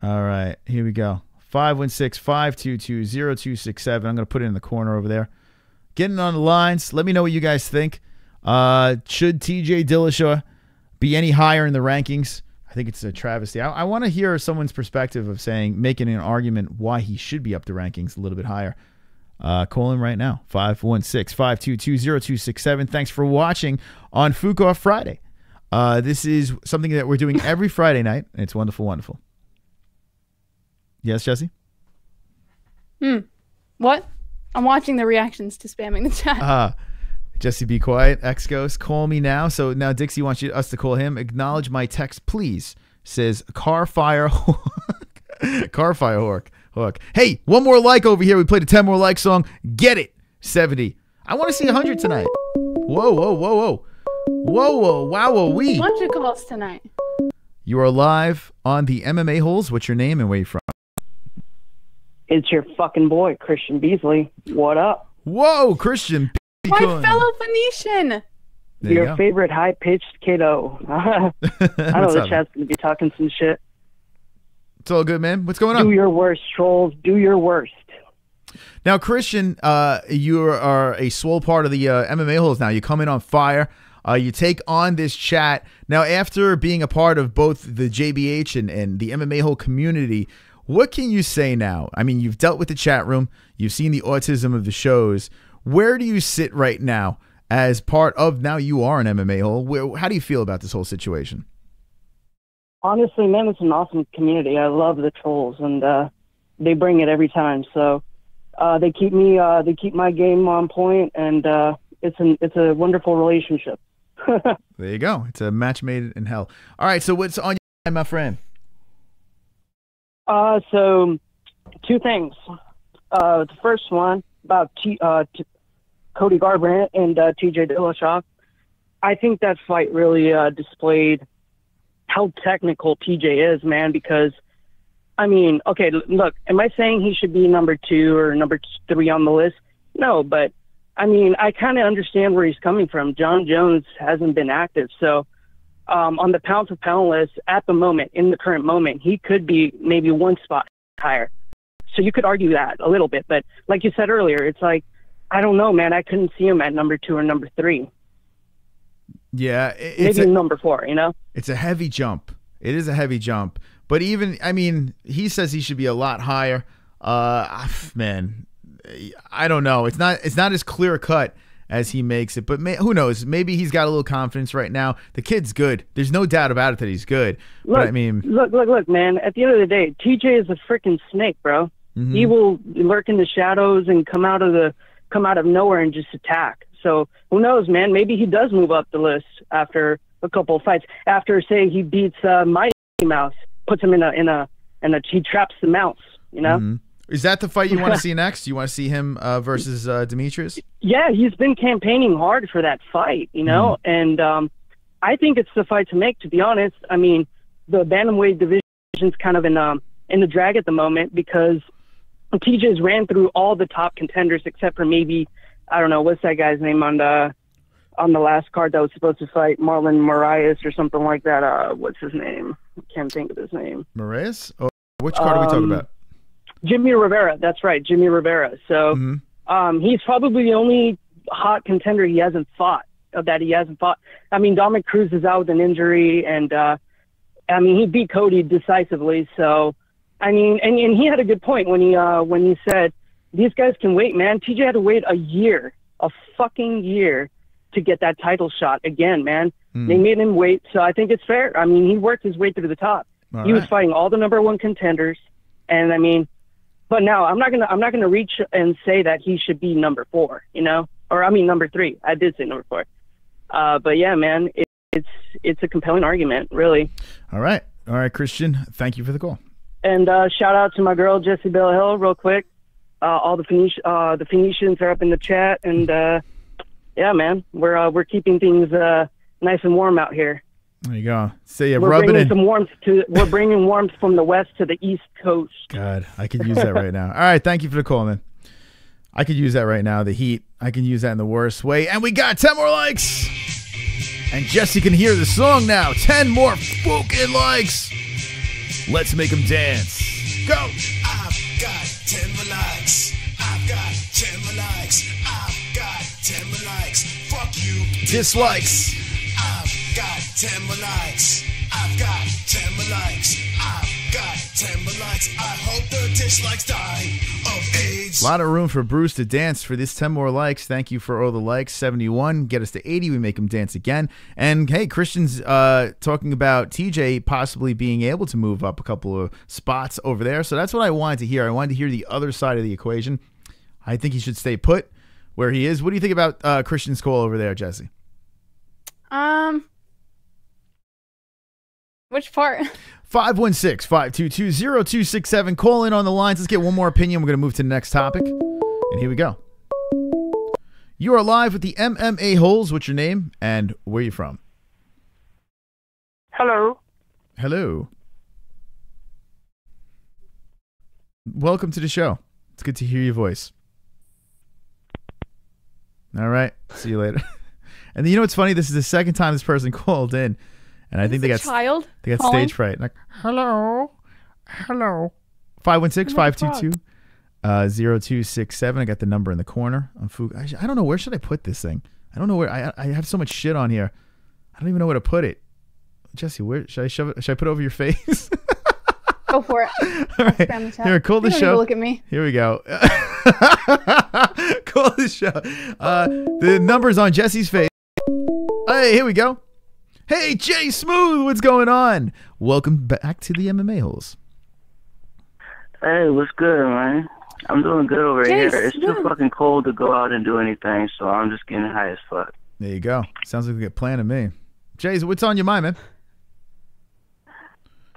All right. Here we go. 516-522-0267. I'm going to put it in the corner over there. Getting on the lines. Let me know what you guys think. Should TJ Dillashaw be any higher in the rankings? I think it's a travesty. I want to hear someone's perspective of making an argument why he should be up the rankings a little bit higher. Call him right now. 516-522-0267. Thanks for watching on Fook Off Friday. This is something that we're doing every Friday night, and it's wonderful, wonderful. Yes, Jessie? What? I'm watching the reactions to spamming the chat. Jessie, be quiet. X-Ghost, call me now. So now Dixie wants us to call him. Acknowledge my text, please. Says Carfire Hawk. Hey, one more like over here. We played a 10 more like song. Get it. 70. I want to see 100 tonight. Whoa. Wow-wee. Bunch of calls tonight. You are live on the MMA-Holes. What's your name and where you from? It's your fucking boy, Christian Beasley. What up? Whoa, Christian. My fellow Phoenician. Your favorite high-pitched kiddo. I know the chat's going to be talking some shit. It's all good, man. What's going on? Do your worst, trolls. Do your worst. Now, Christian, you are a swole part of the MMA-Holes now. You come in on fire. You take on this chat. Now, after being a part of both the JBH and the MMA-Hole community, what can you say now? I mean, you've dealt with the chat room. You've seen the autism of the shows. Where do you sit right now as part of, now you are an MMA-Hole? How do you feel about this whole situation? Honestly, man, it's an awesome community. I love the trolls, and they bring it every time. So they keep my game on point, and it's a wonderful relationship. There you go. It's a match made in hell. All right, so what's on your mind, my friend? So two things. The first one about Cody Garbrandt and TJ Dillashaw. I think that fight really displayed how technical TJ is, man, because, I mean, okay, look, am I saying he should be number 2 or number 3 on the list? No, but, I mean, I kind of understand where he's coming from. John Jones hasn't been active, so on the pound-for-pound list, at the moment, in the current moment, he could be maybe one spot higher. So you could argue that a little bit, but like you said earlier, it's like, I don't know, man, I couldn't see him at number 2 or number 3. Yeah. Maybe number 4, you know? It's a heavy jump. It is a heavy jump. But even, I mean, he says he should be a lot higher. Man, I don't know. It's not as clear cut as he makes it. But who knows? Maybe he's got a little confidence right now. The kid's good. There's no doubt about it that he's good. Look, but I mean, look, man. At the end of the day, TJ is a freaking snake, bro. Mm-hmm. He will lurk in the shadows and come out of nowhere and just attack. So who knows, man? Maybe he does move up the list after a couple of fights. After, say, he beats Mighty Mouse, puts him he traps the mouse. You know. Mm-hmm. Is that the fight you want to see next? You want to see him versus Demetrius? Yeah, he's been campaigning hard for that fight, you know, and I think it's the fight to make, to be honest. I mean, the bantamweight division's kind of in the drag at the moment because TJ's ran through all the top contenders except for maybe, I don't know, what's that guy's name on the last card that was supposed to fight Marlon Moraes or something like that. What's his name? I can't think of his name. Moraes? Oh, which card are we talking about? Jimmy Rivera, that's right, Jimmy Rivera. So he's probably the only hot contender he hasn't fought. I mean, Dominic Cruz is out with an injury, and I mean, he beat Cody decisively. So, I mean, and he had a good point when he said these guys can wait, man. TJ had to wait a fucking year, to get that title shot again, man. They made him wait, so I think it's fair. I mean, he worked his way through the top. He was fighting all the number one contenders, and I mean. But now I'm not gonna reach and say that he should be number 4, you know, or I mean number 3. I did say number 4. But yeah, man, it's a compelling argument, really. All right, Christian. Thank you for the call. And shout out to my girl Jessie Bell Hill, real quick. All the Phoenicians are up in the chat, and yeah, man, we're keeping things nice and warm out here. There you go. So yeah, we're bringing warmth from the west to the east coast. God, I could use that right now. All right, thank you for the call, man. I could use that right now. The heat, I can use that in the worst way. And we got 10 more likes. And Jessie can hear the song now. 10 more fucking likes. Let's make them dance. Go. I've got 10 more likes. I've got 10 more likes. I've got 10 more likes. Fuck you. Dislikes. I've got 10 more likes. I've got 10 more likes. I've got 10 more likes. I hope the dislikes die of AIDS. A lot of room for Bruce to dance for this 10 more likes. Thank you for all the likes. 71. Get us to 80. We make him dance again. And hey, Christian's talking about TJ possibly being able to move up a couple of spots over there. So that's what I wanted to hear. I wanted to hear the other side of the equation. I think he should stay put where he is. What do you think about Christian's call over there, Jessie? Which part? 516-522-0267. Call in on the lines. Let's get one more opinion. We're going to move to the next topic. And here we go. You are live with the MMA-Holes. What's your name and where are you from? Hello. Hello. Welcome to the show. It's good to hear your voice. All right. See you later. And you know what's funny? This is the second time this person called in. And I think they got stage fright. Like, hello. 516-522-0267. I got the number in the corner on Fook. I don't know, where should I put this thing? I don't know where. I have so much shit on here. I don't even know where to put it. Jessie, where should I shove it? Should I put it over your face? Go for it. All right. Here, call the show. Look at me. Here we go. Call the show. The number's on Jessie's face. Hey, here we go. Hey, Jay Smooth, what's going on? Welcome back to the MMA-Holes. Hey, what's good, man? I'm doing good over here. It's too fucking cold to go out and do anything, so I'm just getting high as fuck. There you go. Sounds like a good plan to me. Jay, what's on your mind, man?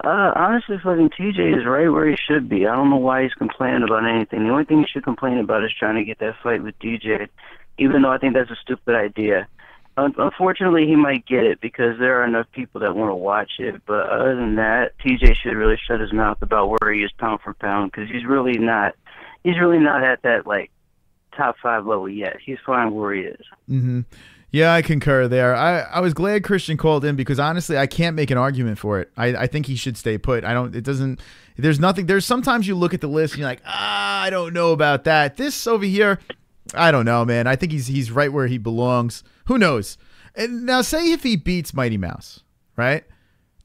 Honestly, fucking TJ is right where he should be. I don't know why he's complaining about anything. The only thing he should complain about is trying to get that fight with DJ, even though I think that's a stupid idea. Unfortunately, he might get it because there are enough people that want to watch it. But other than that, TJ should really shut his mouth about where he is pound for pound because he's really not at that like top 5 level yet. He's fine where he is. Mm-hmm. Yeah, I concur there. I was glad Christian called in because honestly, I can't make an argument for it. I think he should stay put. There's sometimes you look at the list and you're like, I don't know about that. This over here, I don't know, man. I think he's right where he belongs. Who knows? And now say if he beats Mighty Mouse, right?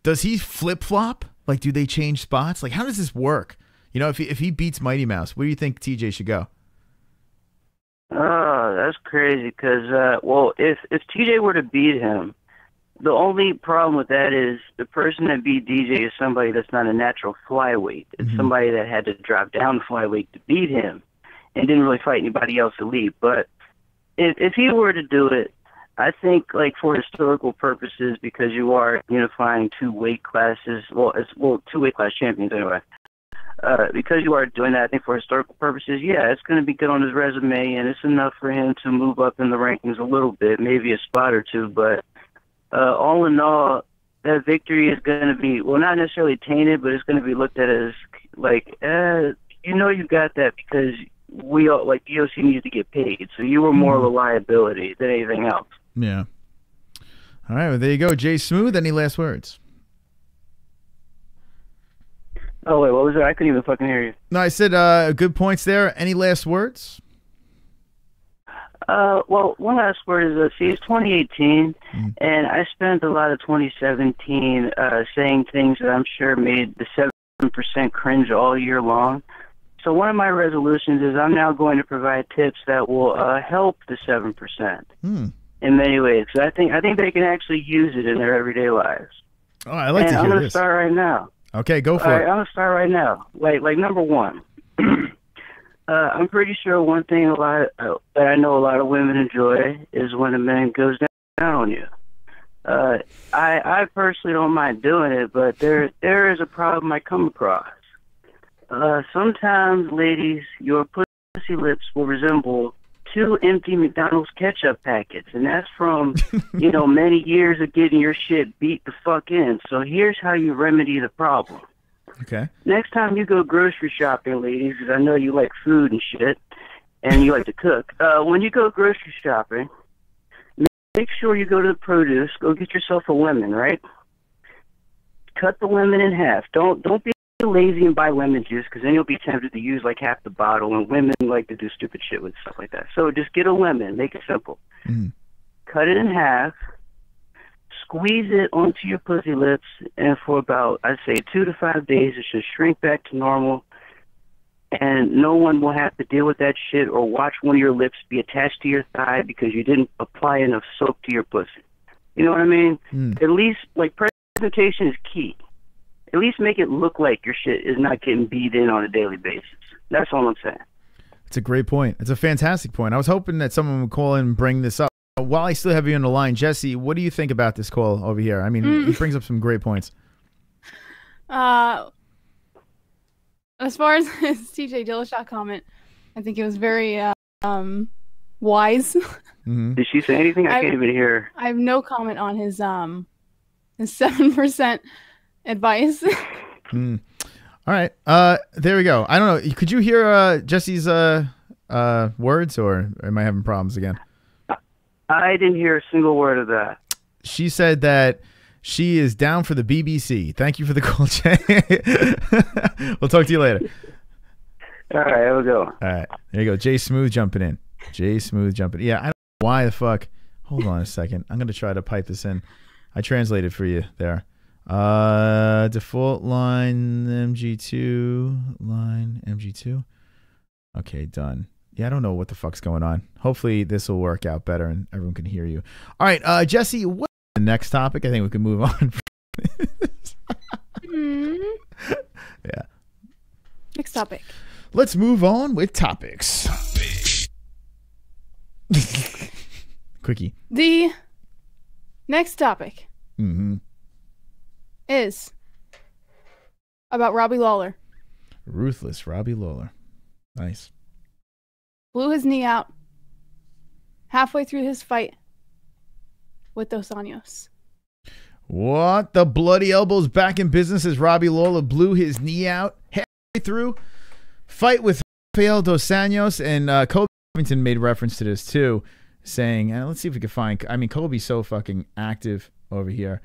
Does he flip-flop? Like, do they change spots? Like, how does this work? You know, if he beats Mighty Mouse, where do you think TJ should go? Oh, that's crazy. Because, well, if TJ were to beat him, the only problem with that is the person that beat DJ is somebody that's not a natural flyweight. It's somebody that had to drop down the flyweight to beat him and didn't really fight anybody else elite. But if he were to do it, I think, like, for historical purposes, because you are unifying two weight classes, two weight class champions anyway. Because you are doing that, I think for historical purposes, yeah, it's going to be good on his resume, and it's enough for him to move up in the rankings a little bit, maybe a spot or two. But all in all, that victory is going to be, well, not necessarily tainted, but it's going to be looked at as, like, you got that because we all, like, the OC needed to get paid. So you were more of a liability than anything else. Yeah. All right, well, there you go. Jay Smooth, any last words? Oh, wait, what was it? I couldn't even fucking hear you. No, I said good points there. Any last words? Well, one last word is, see, it's 2018, and I spent a lot of 2017 saying things that I'm sure made the 7% cringe all year long. So one of my resolutions is I'm now going to provide tips that will help the 7% in many ways. So I think they can actually use it in their everyday lives. Oh, I like to hear I'm going to this. start right now. Okay, go for it. I'm going to start right now. Like number one. I'm pretty sure one thing that I know a lot of women enjoy is when a man goes down on you. I personally don't mind doing it, but there is a problem I come across. Sometimes, ladies, your pussy lips will resemble 2 empty McDonald's ketchup packets, and that's from, many years of getting your shit beat the fuck in. So here's how you remedy the problem. Okay. Next time you go grocery shopping, ladies, because I know you like food and shit, and you like to cook. When you go grocery shopping, make sure you go to the produce. Go get yourself a lemon, right? Cut the lemon in half. Don't be lazy and buy lemon juice, because then you'll be tempted to use like half the bottle, and women like to do stupid shit with stuff like that. So just get a lemon. Make it simple. Cut it in half. Squeeze it onto your pussy lips, and for about, I'd say, 2 to 5 days, it should shrink back to normal, and no one will have to deal with that shit or watch one of your lips be attached to your thigh because you didn't apply enough soap to your pussy. You know what I mean? At least, like, presentation is key. At least make it look like your shit is not getting beat in on a daily basis. That's all I'm saying. It's a great point. It's a fantastic point. I was hoping that someone would call in and bring this up. While I still have you on the line, Jessie, what do you think about this call over here? I mean, he brings up some great points. As far as his TJ Dillashaw comment, I think it was very wise. Did she say anything? I can't even hear. I have no comment on his 7% advice. All right. There we go. I don't know. Could you hear Jessie's words, or am I having problems again? I didn't hear a single word of that. She said that she is down for the BBC. Thank you for the call, Jay. We'll talk to you later. All right, here we go. All right, there you go. Jay Smooth jumping in. Yeah, I don't know why the fuck. Hold on a second. I'm going to try to pipe this in. I translated for you there. Default line MG2. Okay, done. Yeah, I don't know what the fuck's going on. Hopefully this will work out better and everyone can hear you. All right, Jessie, what's the next topic? I think we can move on. Yeah. Next topic. Let's move on with topics. Quickie. The next topic is about Robbie Lawler. Ruthless Robbie Lawler. Nice. Blew his knee out halfway through his fight with Dos Anjos. What? The bloody elbow's back in business as Robbie Lawler blew his knee out halfway through fight with Rafael Dos Anjos, and Kobe Covington made reference to this too, saying, let's see if we can find, I mean, Kobe's so fucking active over here.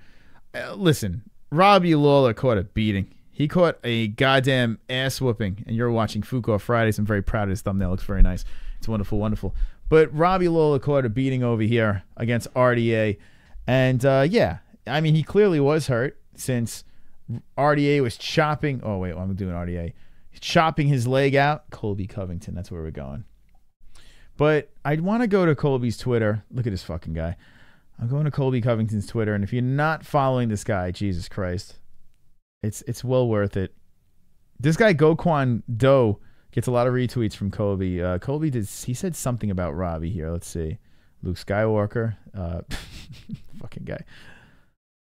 Listen, Robbie Lawler caught a beating. He caught a goddamn ass whooping, and you're watching Fook Off Fridays. I'm very proud of his thumbnail. It looks very nice. It's wonderful, wonderful. But Robbie Lawler caught a beating over here against RDA. And, yeah, I mean, he clearly was hurt since RDA was chopping. Oh, wait, I'm doing RDA. Chopping his leg out. Colby Covington, that's where we're going. But I'd want to go to Colby's Twitter. Look at this fucking guy. I'm going to Colby Covington's Twitter, and if you're not following this guy, Jesus Christ, it's well worth it. This guy Gokwon Do gets a lot of retweets from Colby. Colby he said something about Robbie here. Let's see. Luke Skywalker. Fucking guy.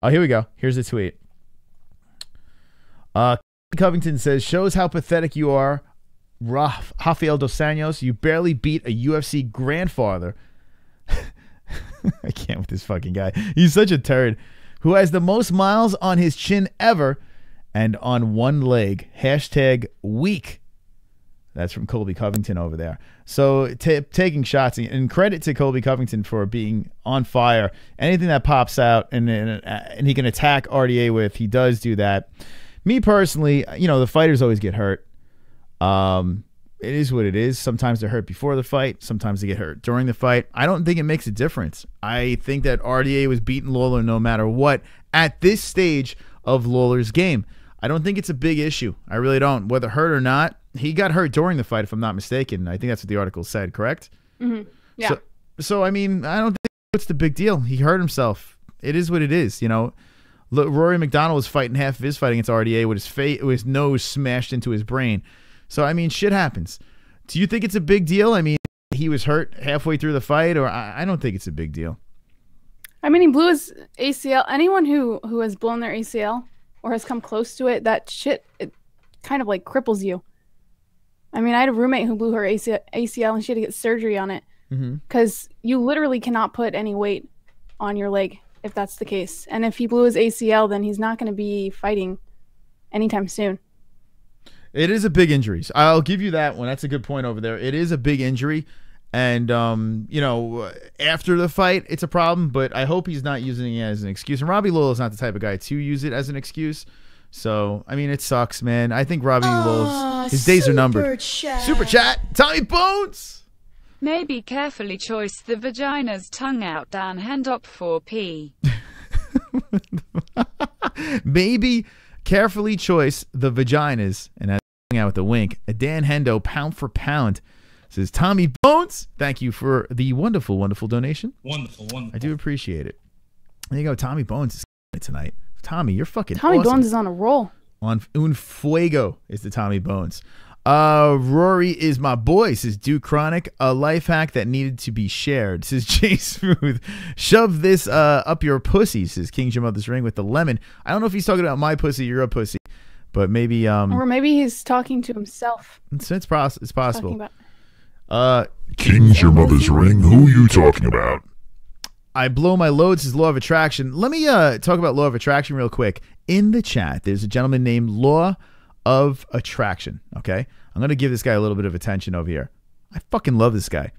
Oh, here we go. Here's a tweet. Covington says, shows how pathetic you are, Rafael Dos Anjos. You barely beat a UFC grandfather. I can't with this fucking guy. He's such a turd. Who has the most miles on his chin ever and on one leg. Hashtag weak. That's from Colby Covington over there. So taking shots, and credit to Colby Covington for being on fire. Anything that pops out and he can attack RDA with, he does do that. Me personally, the fighters always get hurt. It is what it is. Sometimes they're hurt before the fight. Sometimes they get hurt during the fight. I don't think it makes a difference. I think that RDA was beating Lawler no matter what at this stage of Lawler's game. I don't think it's a big issue. I really don't. Whether hurt or not, he got hurt during the fight, if I'm not mistaken. I think that's what the article said, correct? Mm-hmm. Yeah. So, I mean, I don't think it's the big deal. He hurt himself. It is what it is, Rory McDonald was fighting half of his fight against RDA with his nose smashed into his brain. So, I mean, shit happens. Do you think it's a big deal? I mean, he was hurt halfway through the fight, or I don't think it's a big deal. I mean, he blew his ACL. Anyone who has blown their ACL or has come close to it, that shit, it kind of like cripples you. I mean, I had a roommate who blew her ACL and she had to get surgery on it because you literally cannot put any weight on your leg if that's the case. And if he blew his ACL, then he's not going to be fighting anytime soon. It is a big injury. I'll give you that one. That's a good point over there. It is a big injury. And, after the fight, it's a problem. But I hope he's not using it as an excuse. And Robbie Lawler is not the type of guy to use it as an excuse. So, I mean, it sucks, man. I think Robbie Lawler's, his days are numbered. Super chat. Tommy Bones. Maybe carefully choice the vagina's tongue out Dan Hendop 4P. Maybe carefully choice the vaginas, and that's out with a wink. A Dan Hendo pound for pound says Tommy Bones. Thank you for the wonderful, wonderful donation. Wonderful. I do appreciate it. There you go. Tommy Bones is tonight. Tommy, you're fucking Tommy awesome. Bones is on a roll. On Un Fuego is the Tommy Bones. Rory is my boy, says Duke Chronic. A life hack that needed to be shared, says Jay Smooth. Shove this up your pussy, says King's Your Mother's Ring with the lemon. I don't know if he's talking about my pussy, your pussy, but maybe or maybe he's talking to himself. It's possible. King's Your Mother's Ring. Who you talking about? I blow my loads is Law of Attraction. Let me talk about Law of Attraction real quick. In the chat, there's a gentleman named Law of Attraction. Okay, I'm gonna give this guy a little bit of attention over here. I fucking love this guy.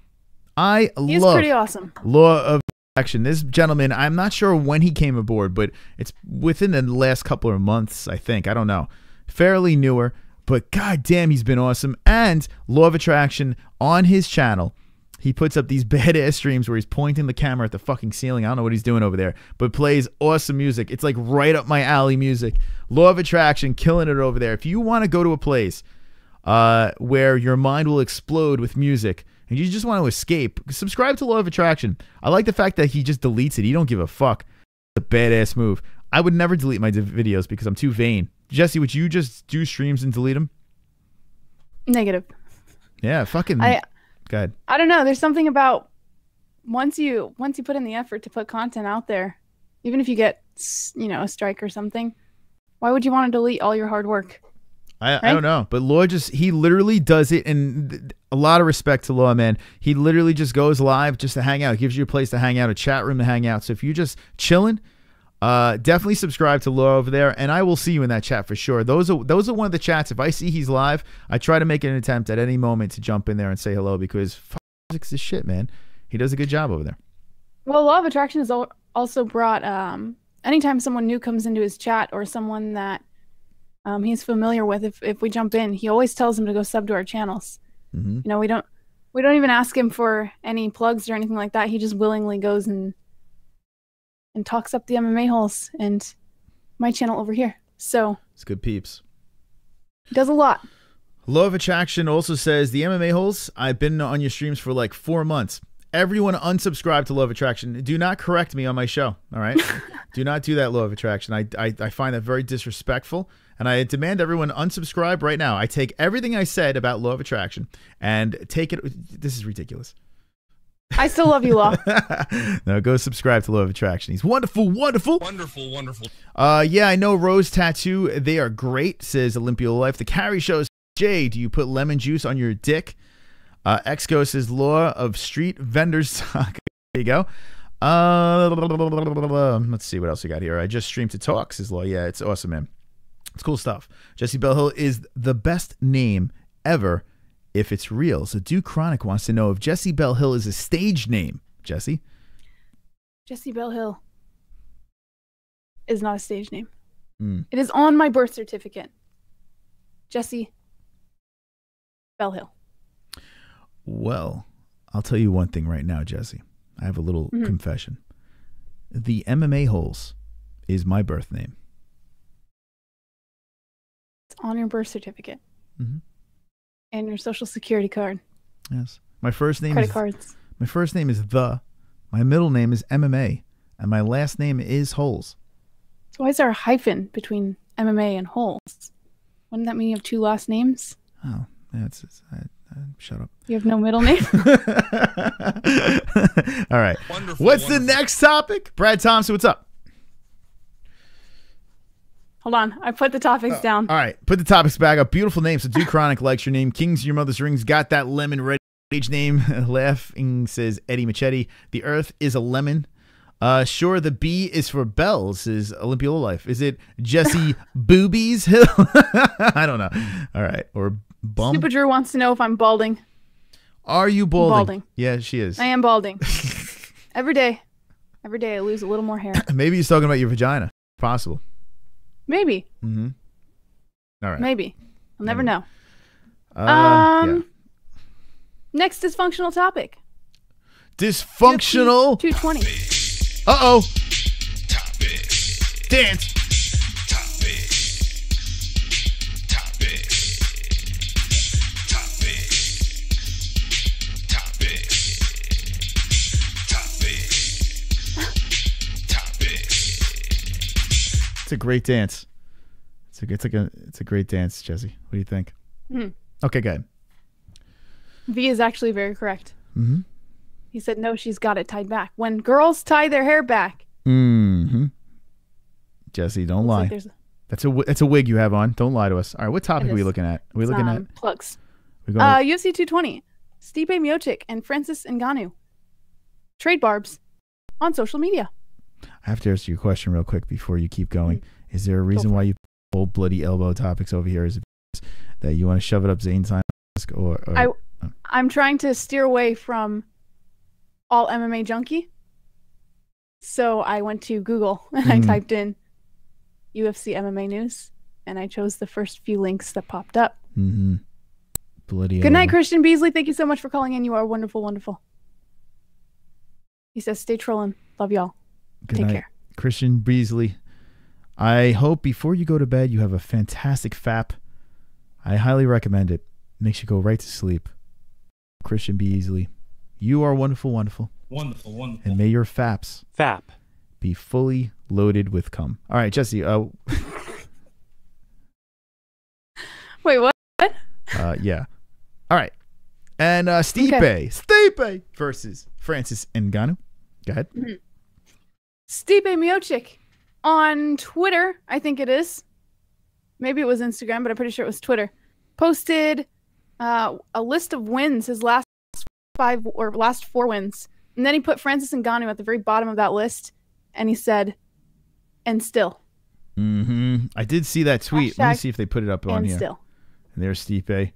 He's pretty awesome. Law of Attraction. This gentleman, I'm not sure when he came aboard, but it's within the last couple of months, I think. I don't know. Fairly newer, but goddamn, he's been awesome. And Law of Attraction on his channel, he puts up these badass streams where he's pointing the camera at the fucking ceiling. I don't know what he's doing over there, but plays awesome music. It's like right up my alley music. Law of Attraction, killing it over there. If you want to go to a place where your mind will explode with music and you just want to escape, subscribe to Law of Attraction. I like the fact that he just deletes it. He don't give a fuck. It's a badass move. I would never delete my videos because I'm too vain. Jesse, would you just do streams and delete them? Negative. Yeah, fucking... Go ahead. I don't know. There's something about once you put in the effort to put content out there, even if you get a strike or something, why would you want to delete all your hard work? I don't know, but Law he literally does it, and a lot of respect to Law, man. He literally just goes live just to hang out. Gives you a place to hang out, a chat room to hang out. So if you're just chilling, definitely subscribe to Law over there, and I will see you in that chat for sure. Those are one of the chats. If I see he's live, I try to make an attempt at any moment to jump in there and say hello because music's the shit, man. He does a good job over there. Well, Law of Attraction has also brought anytime someone new comes into his chat or someone that he's familiar with, if we jump in, he always tells them to go sub to our channels. Mm-hmm. We don't even ask him for any plugs or anything like that. He just willingly goes and talks up the MMA-Holes and my channel over here. So it's good peeps. He does a lot. Law of Attraction also says, the MMA-Holes, I've been on your streams for like 4 months. Everyone unsubscribe to Law of Attraction. Do not correct me on my show, all right? Do not do that, Law of Attraction. I find that very disrespectful, and I demand everyone unsubscribe right now. I take everything I said about Law of Attraction and take it. This is ridiculous. I still love you, Law. No, go subscribe to Law of Attraction. He's wonderful, wonderful. Wonderful, wonderful. Yeah, I know Rose Tattoo. They are great, says Olympia Life. The Carrie shows, Jay, do you put lemon juice on your dick? Exco says, Law of Street Vendors. There you go. Let's see what else we got here. I just streamed to talk, says Law. Yeah, it's awesome, man. It's cool stuff. Jessie Bell Hill is the best name ever if it's real. So Duke Chronic wants to know if Jessie Bell Hill is a stage name. Jessie? Jessie Bell Hill is not a stage name. It is on my birth certificate. Jessie Bell Hill. Well, I'll tell you one thing right now, Jessie. I have a little confession. The MMA-Holes is my birth name. It's on your birth certificate. And your social security card. Yes. My first name Credit cards. My first name is The. My middle name is MMA. And my last name is Holes. So why is there a hyphen between MMA and Holes? Wouldn't that mean you have 2 last names? Oh, yeah, shut up. You have no middle name? All right. What's the next topic? Brad Thompson, what's up? Hold on. I put the topics down. All right. Put the topics back up. Beautiful name. So Duke Chronic likes your name. Kings, your mother's rings. Got that lemon red stage name. Laughing, says Eddie Machete. The earth is a lemon. Sure, the B is for Belle, says Olympia Life. Is it Jessie Boobies Hill? I don't know. All right. Or Bum. Super Drew wants to know if I'm balding. Are you balding? Yeah, she is. I am balding. Every day. Every day I lose a little more hair. Maybe he's talking about your vagina. Possible. Maybe. All right. Maybe. I'll never know. Yeah. Next dysfunctional topic. Dysfunctional. 220. Uh-oh. Dance. It's a great dance. It's a great dance, Jessie. What do you think? Okay, good. V is actually very correct. He said, no, she's got it tied back. When girls tie their hair back. Jessie, don't lie. Like that's a wig you have on. Don't lie to us. All right, what topic are we looking at? Are we looking at plugs? UFC 220. Stipe Miocic and Francis Ngannou. Trade barbs on social media. I have to ask you a question real quick before you keep going. Is there a reason why you pull bloody elbow topics over here? Is it that you want to shove it up Zane's ass? I'm trying to steer away from all MMA junkie. So I went to Google and I typed in UFC MMA news and I chose the first few links that popped up. Bloody Good night, Christian Beasley. Thank you so much for calling in. You are wonderful, wonderful. He says, stay trolling. Love y'all. Take care. Christian Beasley. I hope before you go to bed you have a fantastic FAP. I highly recommend it. Makes you go right to sleep. Christian Beasley. You are wonderful, wonderful. Wonderful, wonderful. And may your FAPs be fully loaded with cum. All right, Jessie. Wait, what? Yeah. All right. And Stipe versus Francis Ngannou. Go ahead. Stipe Miocic on Twitter, I think it is. Maybe it was Instagram, but I'm pretty sure it was Twitter. Posted a list of wins, his last 4 wins. And then he put Francis Ngannou at the very bottom of that list. And he said, and still. I did see that tweet. Let me see if they put it up on here. Still. And there's Stipe.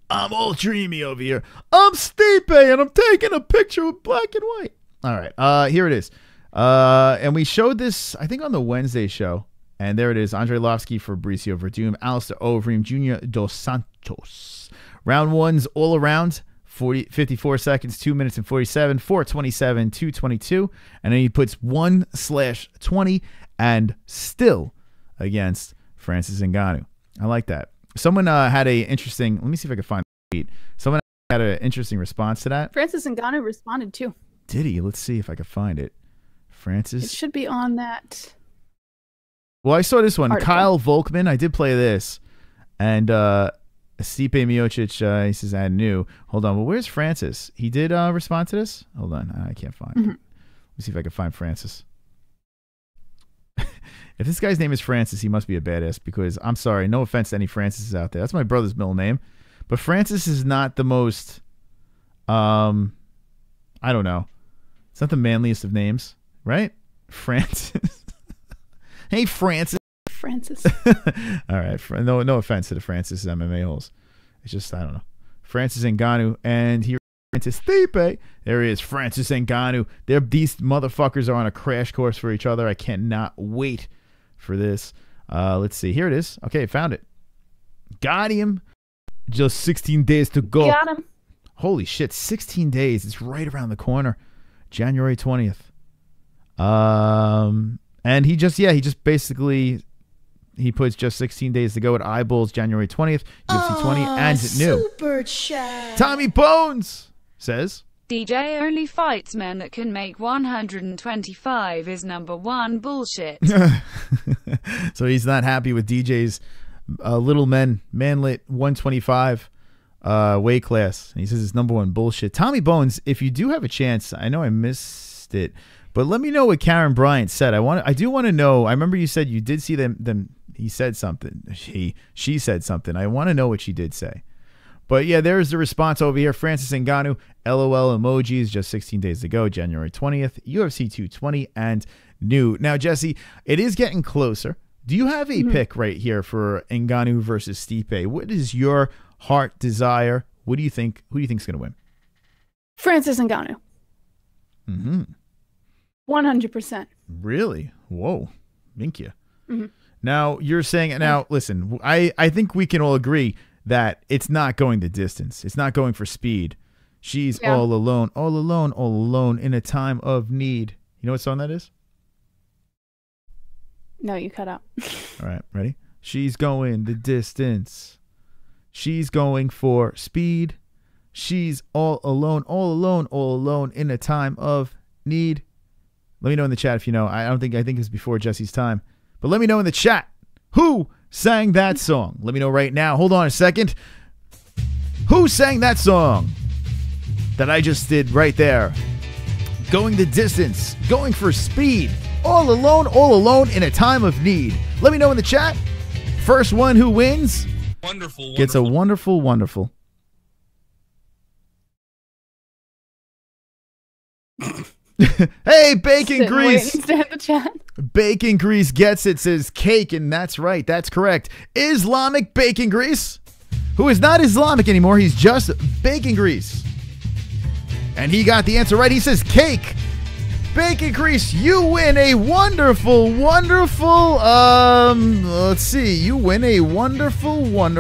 I'm all dreamy over here. I'm Stipe, and I'm taking a picture with black and white. All right. Here it is. And we showed this, I think, on the Wednesday show. And there it is. Andre Arlovski, Fabricio Verdum, Alistair Overeem, Junior Dos Santos. Round one's all around. 54 seconds, 2 minutes and 47, 4:27, 2:22. And then he puts 1/20 and still against Francis Ngannou. I like that. Someone had a interesting. Let me see if I can find the tweet. Someone had an interesting response to that. Francis Ngannou responded too. Did he? Let's see if I can find it. Francis. It should be on that. Well, I saw this one. Article. Kyle Volkman. I did play this, and Stipe Miocic. He says I knew. Hold on. Well, where's Francis? He did respond to this. Hold on. I can't find it. Let me see if I can find Francis. If this guy's name is Francis, he must be a badass because I'm sorry, no offense to any Francis out there. That's my brother's middle name. But Francis is not the most, I don't know. It's not the manliest of names, right? Francis. Hey, Francis. Francis. All right. No offense to the Francis MMA-Holes. It's just, I don't know. Francis Ngannou, and here Francis Stipe. There he is, Francis Ngannou. These motherfuckers are on a crash course for each other. I cannot wait for this. Let's see. Here it is. Okay, found it. Got him. Just 16 days to go. Got him. Holy shit, 16 days. It's right around the corner. January 20th. And he just basically he puts just 16 days to go at Eyeballs January 20th, UFC 20, and new. SUPERCHAT. Tommy Bones says DJ only fights men that can make 125 is #1 bullshit. So he's not happy with DJ's little manlet 125 weight class. And he says it's #1 bullshit. Tommy Bones, if you do have a chance, I know I missed it, but let me know what Karen Bryant said. I do want to know. I remember you said you did see them. He said something. She said something. I want to know what she did say. But yeah, there's the response over here. Francis Ngannou, LOL emojis, just 16 days to go, January 20th, UFC 220, and new. Now, Jessie, it is getting closer. Do you have a pick right here for Ngannou versus Stipe? What is your heart desire? What do you think? Who do you think is going to win? Francis Ngannou. 100%. Really? Whoa. Thank you. Now, you're saying, now, listen, I think we can all agree that it's not going the distance. It's not going for speed. She's all alone in a time of need. You know what song that is? No, you cut out. All right, ready? She's going the distance. She's going for speed. She's all alone in a time of need. Let me know in the chat if you know. I think it's before Jesse's time. But let me know in the chat who sang that song. Let me know right now. Hold on a second. Who sang that song that I just did right there? Going the distance, going for speed, all alone in a time of need. Let me know in the chat. First one who wins gets a wonderful. Hey, Bacon Grease. Bacon Grease gets it, says cake, and that's right. That's correct. Islamic Bacon Grease, who is not Islamic anymore. He's just Bacon Grease. And he got the answer right. He says cake. Bacon Grease, you win a wonderful, let's see. You win a wonderful, what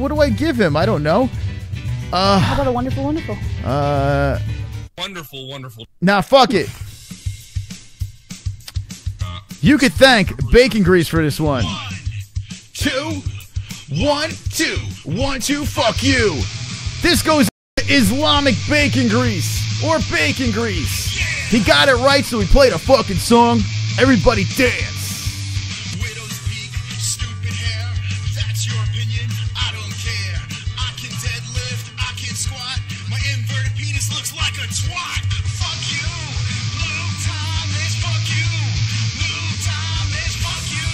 do I give him? I don't know. How about a wonderful? Wonderful. Nah, fuck it. You could thank Bacon Grease for this one. 2, 1, 2, 1, 2, fuck you. This goes to Islamic Bacon Grease, or Bacon Grease. He got it right, so he played a fucking song. Everybody dance. Widow's peak, stupid hair, that's your opinion, I don't care. I can deadlift, I can squat, my inverted penis looks like a twat. Fuck you, Luke Thomas, fuck you. Luke Thomas, fuck you.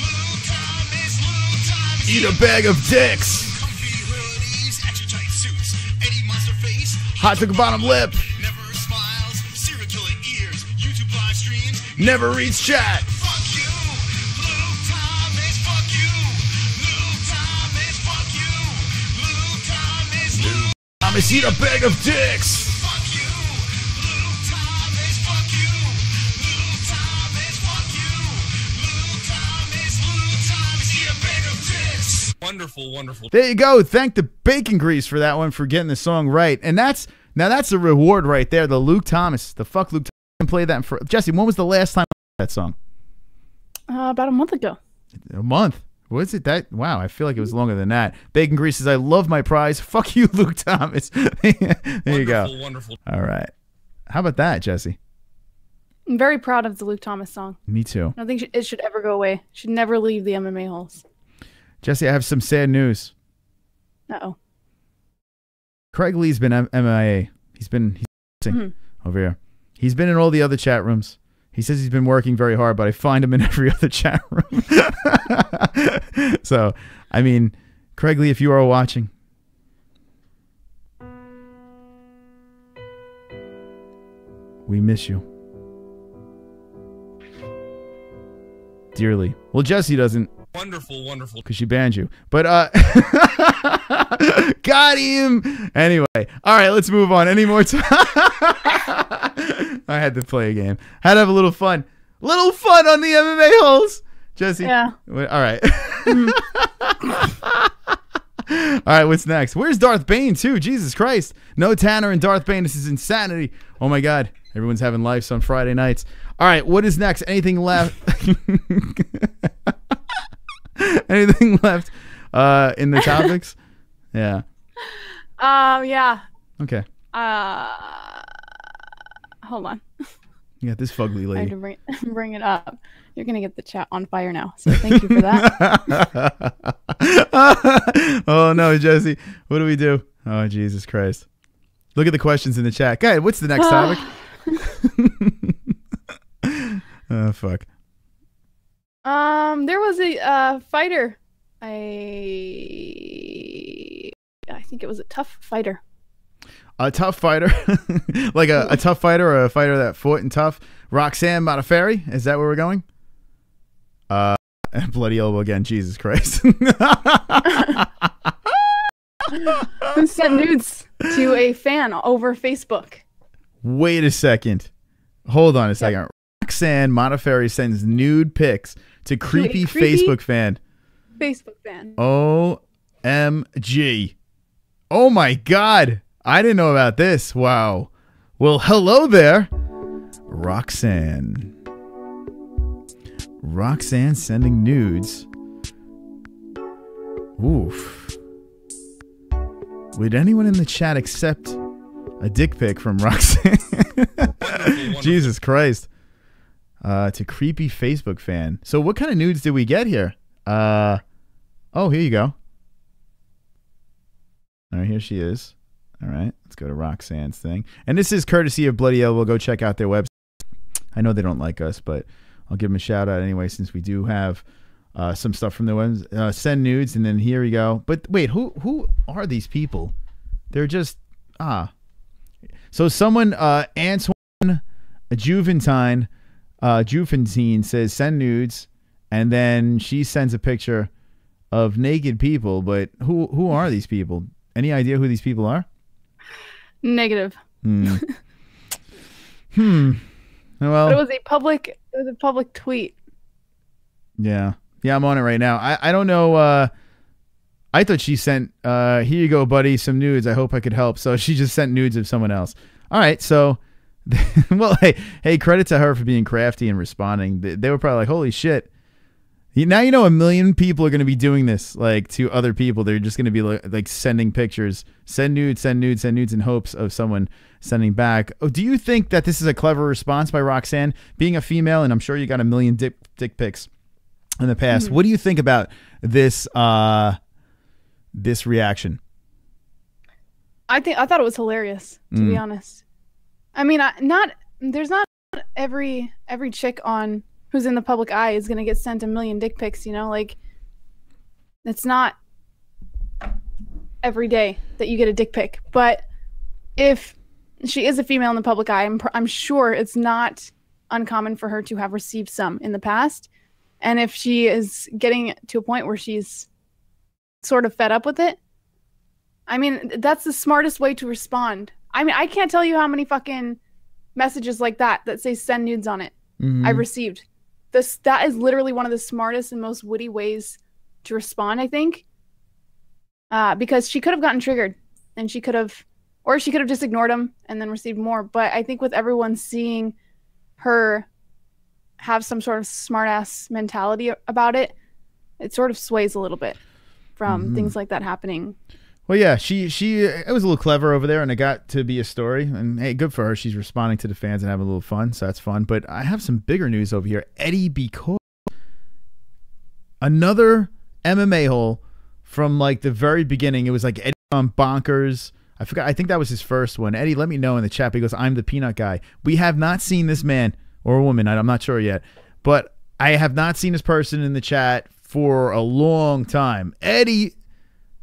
Luke Thomas. Eat a bag of dicks. Comfy hoodies, extra tight suits, Eddie Monster face. Hot took bottom lip. Never smiles, serial killing ears, YouTube live streams. Never reads chat. Fuck you, Luke Thomas, fuck you. Luke Thomas, fuck you. Luke Thomas, Thomas, eat a bag of dicks. fuck you. Luke Thomas, fuck you. Luke Thomas, fuck you. Luke Thomas, eat a bag of dicks. Wonderful. There you go. Thank the Bacon Grease for that one, for getting the song right. And that's a reward right there. The Luke Thomas. The fuck Luke Thomas. Can play that for Jessie. When was the last time you played that song? About a month ago. A month. Was it that? Wow, I feel like it was longer than that. Bacon Grease says, I love my prize. Fuck you, Luke Thomas. There you go. Wonderful. All right. How about that, Jessie? I'm very proud of the Luke Thomas song. Me too. I don't think it should ever go away. It should never leave the MMA-Holes. Jessie, I have some sad news. Uh-oh. Craig Lee's been MIA. He's over here. He's been in all the other chat rooms. He says he's been working very hard, but I find him in every other chat room. So, I mean, Craig Lee, if you are watching, we miss you dearly. Well, Jessie doesn't. Wonderful. Because she banned you. But, got him! Anyway, all right, let's move on. Any more time? I had to play a game. Had to have a little fun. Little fun on the MMA-Holes. Jessie? Yeah. All right. All right, what's next? Where's Darth Bane, too? Jesus Christ. No Tanner and Darth Bane. This is insanity. Oh, my God. Everyone's having lives on Friday nights. All right, what is next? Anything left? Anything left in the topics? Yeah. Yeah. Okay. Hold on. You got this fugly I lady. had to bring it up. You're gonna get the chat on fire now, so thank you for that. Oh no, Jessie. What do we do? Oh, Jesus Christ. Look at the questions in the chat. Go ahead. What's the next topic? Oh, fuck. There was a fighter. I think it was a tough fighter. A tough fighter? Like a tough fighter or a fighter that fought and tough? Roxanne Modafferi? Is that where we're going? Bloody elbow again. Jesus Christ. Who sent nudes to a fan over Facebook? Wait a second. Hold on a second. Yep. Roxanne Modafferi sends nude pics to creepy Facebook fan. OMG. Oh my God. I didn't know about this. Wow. Well, hello there. Roxanne. Roxanne sending nudes. Oof. Would anyone in the chat accept a dick pic from Roxanne? Jesus Christ. To creepy Facebook fan. So what kind of nudes did we get here? Oh, here you go. All right, here she is. All right, let's go to Roxanne's thing. And this is courtesy of Bloody Elbow. Go check out their website. I know they don't like us, but I'll give them a shout out anyway, since we do have some stuff from their website. Send nudes, and then here we go. But wait, who are these people? They're just So someone Antoine Juventine says send nudes, and then she sends a picture of naked people. But who are these people? Any idea who these people are? Negative. Well, but it was a public tweet. Yeah, I'm on it right now. I don't know. I thought she sent here you go, buddy, some nudes. I hope I could help. So she just sent nudes of someone else. All right, so well, hey, credit to her for being crafty and responding. They were probably like, holy shit. Now you know 1 million people are going to be doing this, like, to other people. They're just going to be like sending pictures, send nudes in hopes of someone sending back. Oh, do you think that this is a clever response by Roxanne, being a female? And I'm sure you got 1 million dick pics in the past. Mm-hmm. What do you think about this this reaction? I thought it was hilarious, to be honest. I mean, there's not every chick on who's in the public eye is going to get sent 1 million dick pics, you know? Like, it's not every day that you get a dick pic. But if she is a female in the public eye, I'm sure it's not uncommon for her to have received some in the past. And if she is getting to a point where she's sort of fed up with it, I mean, that's the smartest way to respond. I mean, I can't tell you how many fucking messages like that say send nudes on it I've received. That is literally one of the smartest and most witty ways to respond, I think. Because she could have gotten triggered, and she could have just ignored him and then received more. But I think with everyone seeing her have some sort of smart-ass mentality about it, it sort of sways a little bit from things like that happening. Well, yeah, it was a little clever over there, and it got to be a story. And hey, good for her. She's responding to the fans and having a little fun, so that's fun. But I have some bigger news over here. Eddie because another MMA hole from like the very beginning. It was like Eddie on Bonkers. I forgot. I think that was his first one. Eddie, let me know in the chat. He goes, "I'm the peanut guy." We have not seen this man or woman. I'm not sure yet, but I have not seen this person in the chat for a long time. Eddie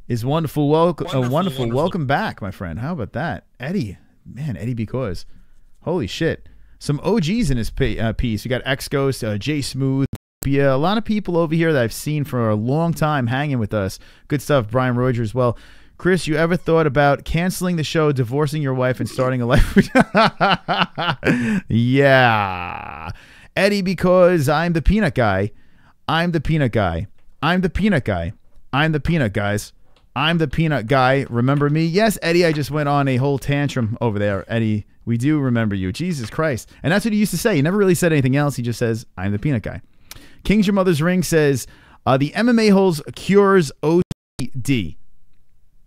is wonderful. Wonderful. Welcome back, my friend. How about that? Eddie. Man, Eddie because. Holy shit. Some OGs in his piece. You got X-Ghost, J Smooth. Yeah, a lot of people over here that I've seen for a long time hanging with us. Good stuff. Brian Roger as well. Chris, you ever thought about canceling the show, divorcing your wife, and starting a life with Yeah. Eddie because I'm the peanut guy. I'm the peanut guy. I'm the peanut guy. I'm the peanut guys. I'm the peanut guy. Remember me? Yes, Eddie, I just went on a whole tantrum over there. Eddie, we do remember you. Jesus Christ. And that's what he used to say. He never really said anything else. He just says, I'm the peanut guy. King's Your Mother's Ring says, the MMA-Holes cures OCD.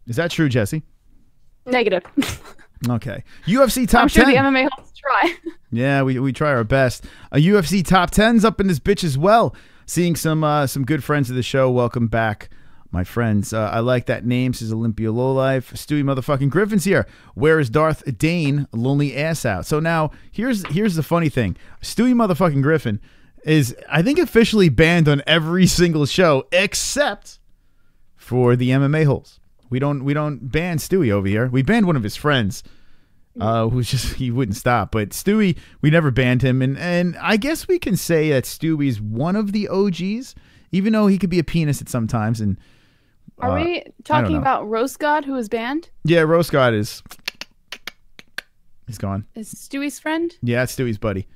Is that true, Jessie? Negative. Okay. UFC top 10. I'm sure the MMA-Holes try. Yeah, we try our best. A UFC top 10's up in this bitch as well. Seeing some good friends of the show. Welcome back, my friends. I like that name, says Olympia Lowlife. Stewie motherfucking Griffin's here. Where is Darth Dane? Lonely ass out. So now, here's the funny thing. Stewie motherfucking Griffin is, I think, officially banned on every single show except for the MMA-Holes. We don't ban Stewie over here. We banned one of his friends, who's just, he wouldn't stop. But Stewie, we never banned him. And I guess we can say that Stewie's one of the OGs, even though he could be a penis at some times. And are we talking about Roast God, who was banned? Yeah, Roast God he's gone. Is Stewie's friend? Yeah, it's Stewie's buddy.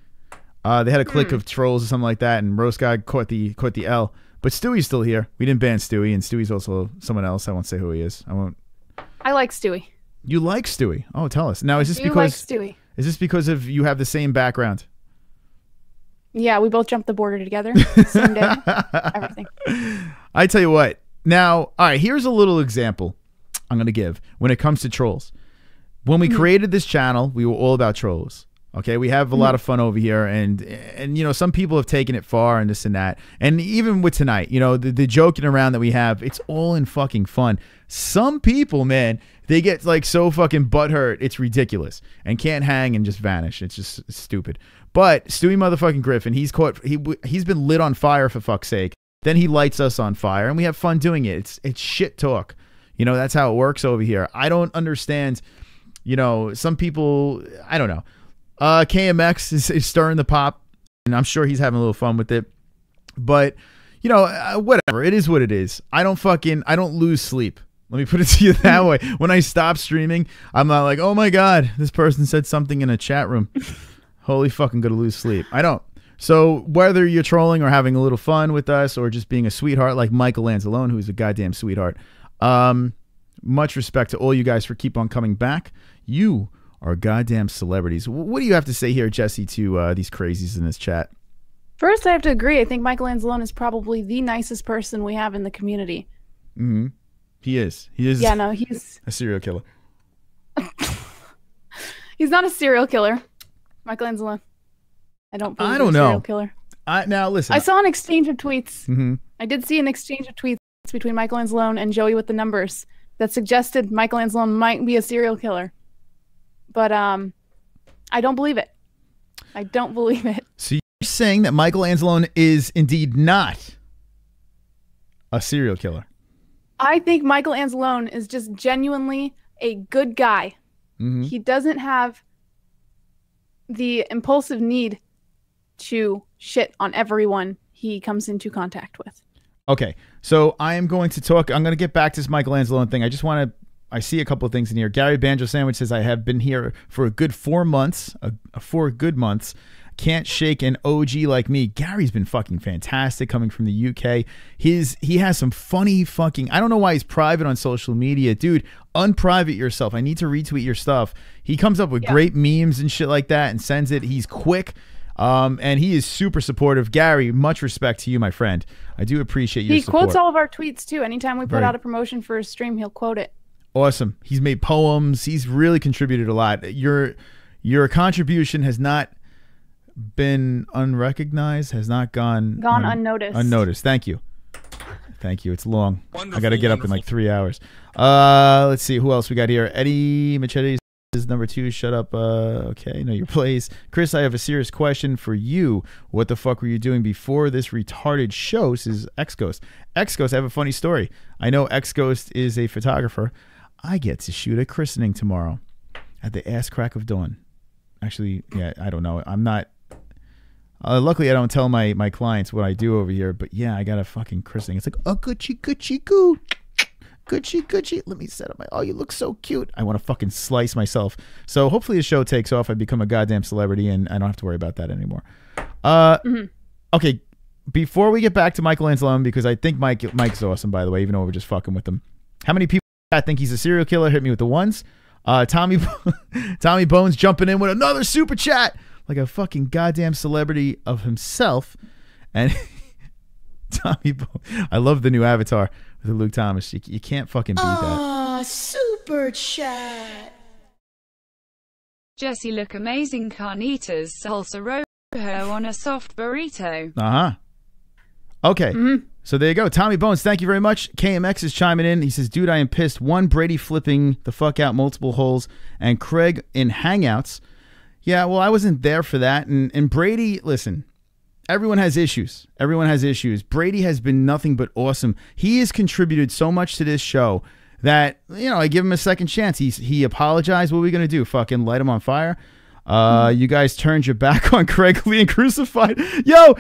They had a clique of trolls or something like that, and Roast God caught the L. But Stewie's still here. We didn't ban Stewie, and Stewie's also someone else. I won't say who he is. I won't. I like Stewie. You like Stewie? Oh, tell us. Now, is this because like Stewie? Is this because of you have the same background? Yeah, we both jumped the border together. Same day. Everything. I tell you what. Now, all right, here's a little example I'm going to give when it comes to trolls. When we created this channel, we were all about trolls. Okay, we have a lot of fun over here, and you know, some people have taken it far and this and that. And even with tonight, you know, the joking around that we have, it's all in fucking fun. Some people, man, they get like so fucking butthurt, it's ridiculous, and can't hang and just vanish. It's just stupid. But Stewie motherfucking Griffin, he's been lit on fire, for fuck's sake. Then he lights us on fire, and we have fun doing it. It's shit talk. You know, that's how it works over here. I don't understand, you know, some people, I don't know. KMX is stirring the pot, and I'm sure he's having a little fun with it. But, you know, whatever. It is what it is. I don't lose sleep. Let me put it to you that way. When I stop streaming, I'm not like, oh my God, this person said something in a chat room. Holy fucking gonna lose sleep. I don't. So whether you're trolling or having a little fun with us or just being a sweetheart like Michael Lanzalone, who's a goddamn sweetheart, much respect to all you guys for keep on coming back. You are goddamn celebrities. What do you have to say here, Jessie, to these crazies in this chat? First, I have to agree. I think Michael Lanzalone is probably the nicest person we have in the community. Mm-hmm. He is. He is. Yeah, no, he's a serial killer. He's not a serial killer. Michael Lanzalone. I don't know. Serial killer. Now listen. I saw an exchange of tweets. Mm-hmm. I did see an exchange of tweets between Michael Lanzalone and Joey with the numbers that suggested Michael Lanzalone might be a serial killer. But I don't believe it. I don't believe it. So you're saying that Michael Lanzalone is indeed not a serial killer? I think Michael Lanzalone is just genuinely a good guy. Mm-hmm. He doesn't have the impulsive need to shit on everyone he comes into contact with. Okay, so I am going to talk. I'm going to get back to this Michael Lanzalone thing. I see a couple of things in here. Gary Banjo Sandwich says, I have been here for a good 4 months, 4 good months. Can't shake an OG like me. Gary's been fucking fantastic coming from the UK. He has some funny fucking, I don't know why he's private on social media. Dude, unprivate yourself. I need to retweet your stuff. He comes up with great memes and shit like that and sends it. He's quick. And he is super supportive. Gary, much respect to you, my friend. I do appreciate your support. He quotes all of our tweets too. Anytime we put out a promotion for a stream, he'll quote it. Awesome. He's made poems. He's really contributed a lot. Your contribution has not been unrecognized, has not gone unnoticed. Unnoticed. Thank you. Thank you. It's long. Wonderful, I got to get up in like 3 hours. Let's see who else we got here. Eddie Machete is number 2. Shut up. Okay, know your place. Chris, I have a serious question for you. What the fuck were you doing before this retarded show? This is X-Ghost. X-Ghost, I have a funny story. I know X-Ghost is a photographer. I get to shoot a christening tomorrow at the ass crack of dawn. Actually, yeah, I don't know. I'm not... luckily, I don't tell my clients what I do over here, but yeah, I got a fucking christening. It's like, oh, Gucci, goo. Gucci. Let me set up my... Oh, you look so cute. I want to fucking slice myself. So hopefully the show takes off. I become a goddamn celebrity, and I don't have to worry about that anymore. Okay, before we get back to Michelangelo, because I think Mike's awesome, by the way, even though we're just fucking with him. How many people I think he's a serial killer? Hit me with the ones. Tommy Bones jumping in with another super chat. Like a fucking goddamn celebrity of himself. And Tommy Bones. I love the new avatar with Luke Thomas. You can't fucking beat that. Super chat. Jessie look amazing carnitas salsa rojo on a soft burrito. Okay. So there you go. Tommy Bones, thank you very much. KMX is chiming in. He says, dude, I am pissed. 1, Brady flipping the fuck out multiple holes, and Craig in Hangouts. Yeah, well, I wasn't there for that. And Brady, listen, everyone has issues. Everyone has issues. Brady has been nothing but awesome. He has contributed so much to this show that, you know, I give him a second chance. He apologized. What are we going to do? Fucking light him on fire? You guys turned your back on Craig Lee and crucified. Yo,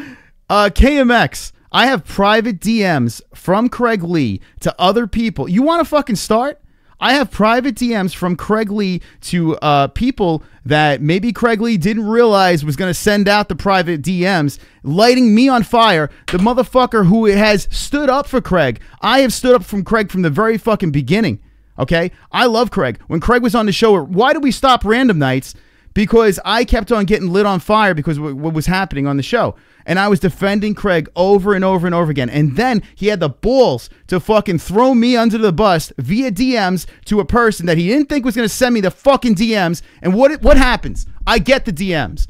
KMX, I have private DMs from Craig Lee to other people. You want to fucking start? I have private DMs from Craig Lee to people that maybe Craig Lee didn't realize was going to send out the private DMs, lighting me on fire. The motherfucker who has stood up for Craig. I have stood up from Craig from the very fucking beginning. Okay? I love Craig. When Craig was on the show, why did we stop random nights? Because I kept on getting lit on fire because of what was happening on the show. And I was defending Craig over and over and over again. And then he had the balls to fucking throw me under the bus via DMs to a person that he didn't think was going to send me the fucking DMs. And what happens? I get the DMs.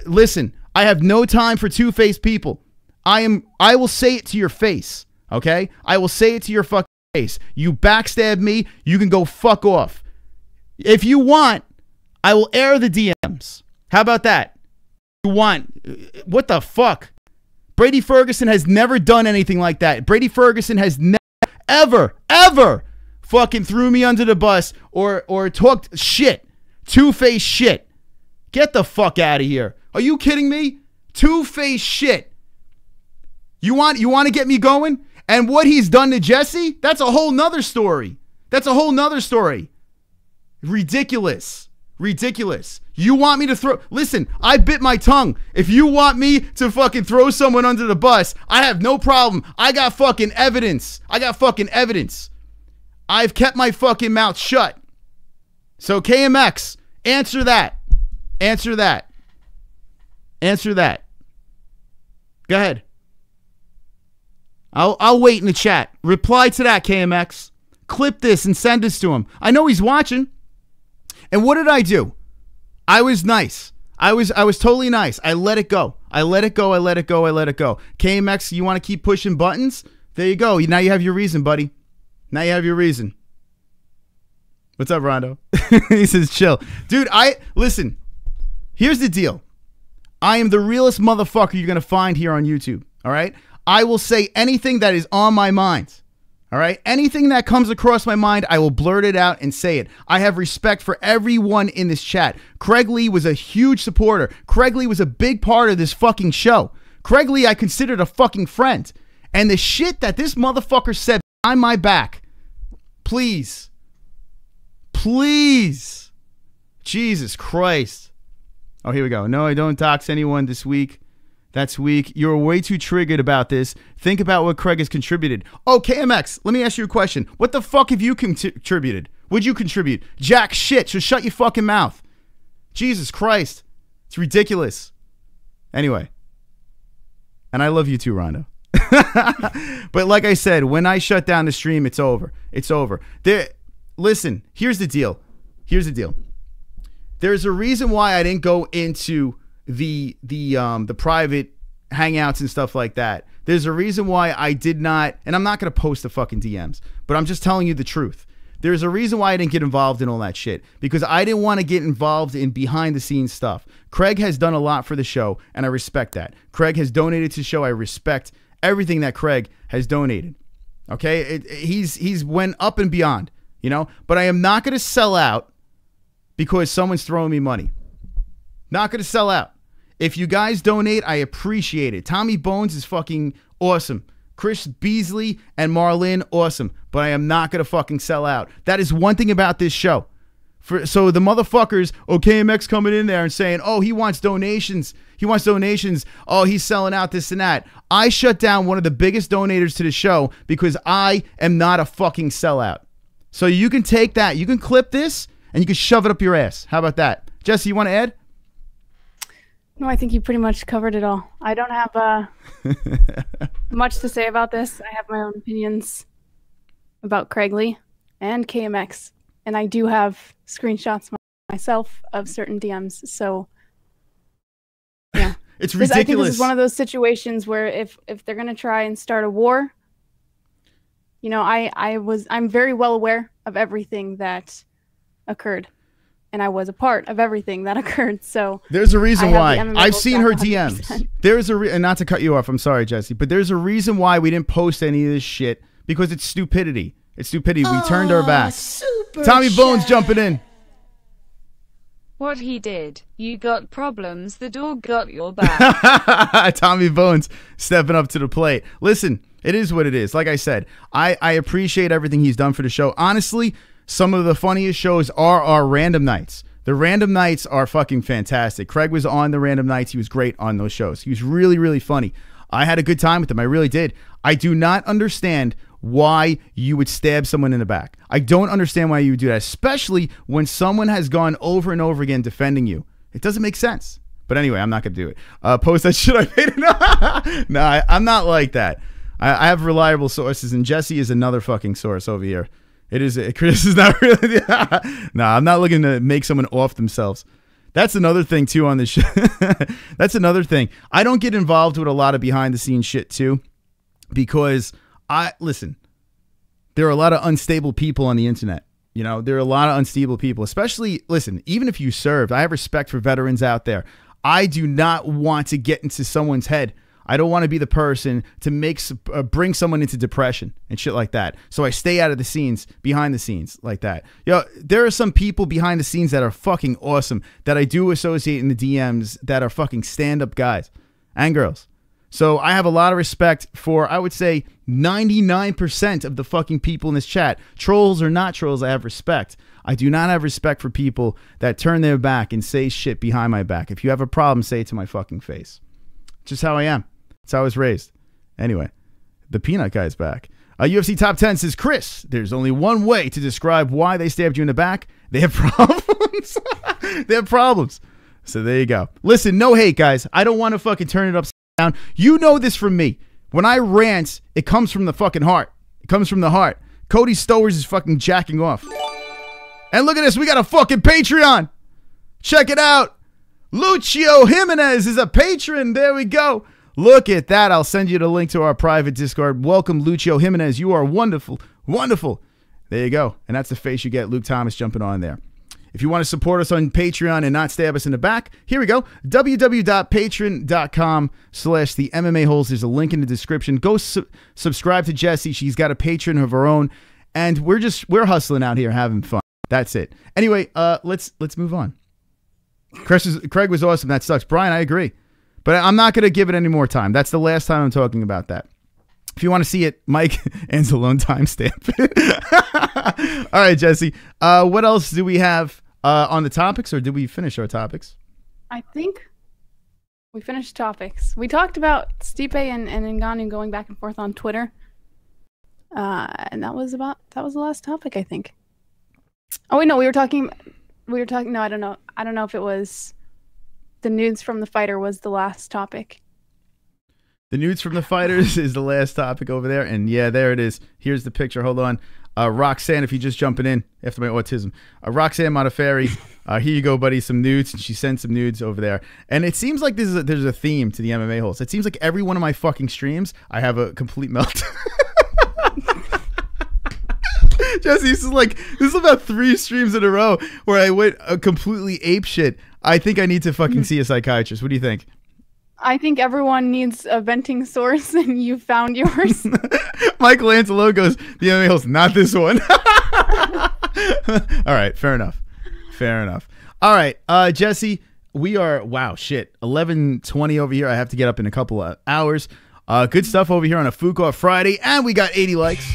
Listen, I have no time for two-faced people. I will say it to your face, okay? I will say it to your fucking face. You backstab me, you can go fuck off. If you want, I will air the DMs. How about that? You want? What the fuck? Brady Ferguson has never done anything like that. Brady Ferguson has never, ever fucking threw me under the bus or talked shit. Two-faced shit. Get the fuck out of here. Are you kidding me? Two-faced shit. You want to get me going? And what he's done to Jessie? That's a whole nother story. That's a whole nother story. Ridiculous. Ridiculous. You want me to throw... Listen, I bit my tongue. If you want me to fucking throw someone under the bus, I have no problem. I got fucking evidence. I've kept my fucking mouth shut. So KMX, answer that. Answer that. Go ahead. I'll wait in the chat. Reply to that, KMX. Clip this and send this to him. I know he's watching. And what did I do? I was nice. I was totally nice. I let it go. KMX, you want to keep pushing buttons? There you go. Now you have your reason, buddy. Now you have your reason. What's up, Rondo? He says, chill. Dude, listen. Here's the deal. I am the realest motherfucker you're going to find here on YouTube. All right? I will say anything that is on my mind. All right? Anything that comes across my mind, I will blurt it out and say it. I have respect for everyone in this chat. Craig Lee was a huge supporter. Craig Lee was a big part of this fucking show. Craig Lee I considered a fucking friend. And the shit that this motherfucker said behind my back, please. Jesus Christ. Oh, here we go. No, I don't dox anyone this week. That's weak. You're way too triggered about this. Think about what Craig has contributed. Oh, KMX, let me ask you a question. What the fuck have you contributed? What'd you contribute? Jack shit. So shut your fucking mouth. Jesus Christ. It's ridiculous. Anyway. And I love you too, Rondo. But like I said, when I shut down the stream, it's over. It's over. Listen, here's the deal. Here's the deal. There's a reason why I didn't go into the private hangouts and stuff like that. There's a reason why I did not, and I'm not going to post the fucking DMs, but I'm just telling you the truth. There's a reason why I didn't get involved in all that shit, because I didn't want to get involved in behind the scenes stuff. Craig has done a lot for the show, and I respect that. Craig has donated to the show. I respect everything that Craig has donated. Okay? He's went up and beyond, you know? But I am not going to sell out because someone's throwing me money. Not going to sell out. If you guys donate, I appreciate it. Tommy Bones is fucking awesome. Chris Beasley and MARLYNN, awesome. But I am not going to fucking sell out. That is one thing about this show. So the motherfuckers, KMX coming in there and saying, oh, he wants donations. He wants donations. Oh, he's selling out this and that. I shut down one of the biggest donators to the show because I am not a fucking sellout. So you can take that. You can clip this and you can shove it up your ass. How about that? Jessie, you want to add? No, I think you pretty much covered it all. I don't have much to say about this. I have my own opinions about Craig Lee and KMX. And I do have screenshots myself of certain DMs. So, yeah. It's ridiculous. I think this is one of those situations where if they're going to try and start a war, you know, I'm very well aware of everything that occurred. And I was a part of everything that occurred. So there's a reason why. I've seen her DMs. There's and not to cut you off, I'm sorry, Jessie, but there's a reason why we didn't post any of this shit, because it's stupidity. It's stupidity. We turned our back. Tommy Bones jumping in. What he did. You got problems. The dog got your back. Tommy Bones stepping up to the plate. Listen, it is what it is. Like I said, I appreciate everything he's done for the show. Honestly, some of the funniest shows are our random nights. The random nights are fucking fantastic. Craig was on the random nights. He was great on those shows. He was really, really funny. I had a good time with him. I really did. I do not understand why you would stab someone in the back. I don't understand why you would do that, especially when someone has gone over and over again defending you. It doesn't make sense. But anyway, I'm not going to do it. Post that shit I made. No, I'm not like that. I have reliable sources, and Jessie is another fucking source over here. It is. Chris is not really. No, I'm not looking to make someone off themselves. That's another thing, too, on this show. That's another thing. I don't get involved with a lot of behind-the-scenes shit, too, because listen, there are a lot of unstable people on the internet. You know, there are a lot of unstable people, especially, listen, even if you served, I have respect for veterans out there. I do not want to get into someone's head. I don't want to be the person to bring someone into depression and shit like that. So I stay out of the scenes, behind the scenes like that. Yo, there are some people behind the scenes that are fucking awesome that I do associate in the DMs that are fucking stand-up guys and girls. So I have a lot of respect for, I would say, 99% of the fucking people in this chat. Trolls or not trolls, I have respect. I do not have respect for people that turn their back and say shit behind my back. If you have a problem, say it to my fucking face. Just how I am. That's how I was raised. Anyway, the peanut guy's back. UFC Top 10 says, Chris, there's only one way to describe why they stabbed you in the back. They have problems. They have problems. So there you go. Listen, no hate, guys. I don't want to fucking turn it upside down. You know this from me. When I rant, it comes from the fucking heart. It comes from the heart. Cody Stowers is fucking jacking off. And look at this. We got a fucking Patreon. Check it out. Lucio Jimenez is a patron. There we go. Look at that. I'll send you the link to our private Discord. Welcome, Lucio Jimenez. You are wonderful. Wonderful. There you go. And that's the face you get. Luke Thomas jumping on there. If you want to support us on Patreon and not stab us in the back, here we go. www.patreon.com/the MMA-Holes. There's a link in the description. Go subscribe to Jessie. She's got a Patreon of her own. And we're hustling out here having fun. That's it. Anyway, let's move on. Craig was awesome. That sucks. Brian, I agree. But I'm not going to give it any more time. That's the last time I'm talking about that. If you want to see it, Mike Anzalone timestamp. All right, Jessie. What else do we have on the topics, or did we finish our topics? I think we finished topics. We talked about Stipe and Ngannou going back and forth on Twitter. And that was the last topic, I think. Oh wait, no, we were talking no, I don't know if it was the nudes from the fighter was the last topic. The nudes from the fighters is the last topic over there. And yeah, there it is. Here's the picture. Hold on. Roxanne, if you're just jumping in after my autism. Roxanne Modafferi, here you go, buddy, some nudes. And she sent some nudes over there. And it seems like there's a theme to the MMA holes. It seems like every one of my fucking streams, I have a complete meltdown. Jessie, this is about 3 streams in a row where I went completely ape shit. I think I need to fucking see a psychiatrist. What do you think? I think everyone needs a venting source, and you found yours. Michael Antelo goes, the MMA holes, not this one. All right, fair enough. Fair enough. All right, Jessie, we are, wow, shit, 11:20 over here. I have to get up in a couple of hours. Good stuff over here on a Fook Off Friday, and we got 80 likes.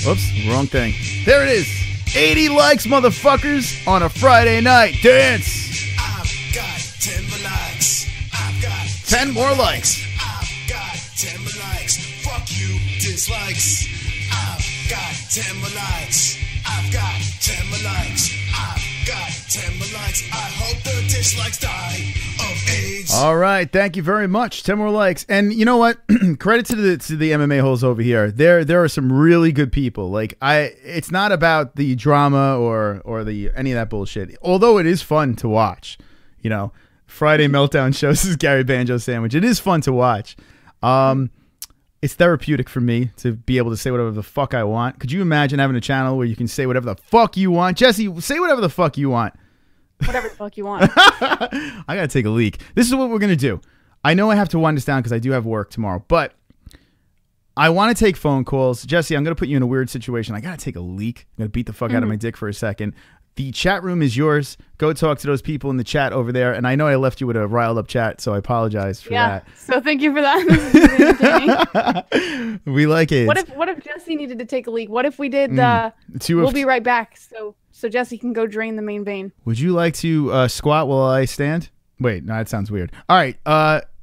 Oops, wrong thing. There it is. 80 likes, motherfuckers, on a Friday night. Dance. I've got 10 more likes. I've got 10 more likes. I've got 10 more likes. Fuck you, dislikes. I've got 10 more likes. I've got 10 more likes. I've got 10 more likes. I hope the dislikes die of AIDS. All right, thank you very much. 10 more likes. And you know what? Credit to the MMA holes over here. There are some really good people. Like it's not about the drama or the any of that bullshit. Although it is fun to watch. You know, Friday Meltdown shows is Gary Banjo Sandwich. It is fun to watch. It's therapeutic for me to be able to say whatever the fuck I want. Could you imagine having a channel where you can say whatever the fuck you want? Jessie, say whatever the fuck you want. Whatever the fuck you want. I gotta take a leak. This is what we're gonna do. I know I have to wind this down because I do have work tomorrow, but I want to take phone calls. Jessie, I'm gonna put you in a weird situation. I gotta take a leak. I'm gonna beat the fuck out of my dick for a second. The chat room is yours. Go talk to those people in the chat over there. And I know I left you with a riled up chat, so I apologize for that. So thank you for that. We like it. What if Jessie needed to take a leak? What if we did we'll be right back so Jessie can go drain the main vein? Would you like to squat while I stand? Wait, no, that sounds weird. All right,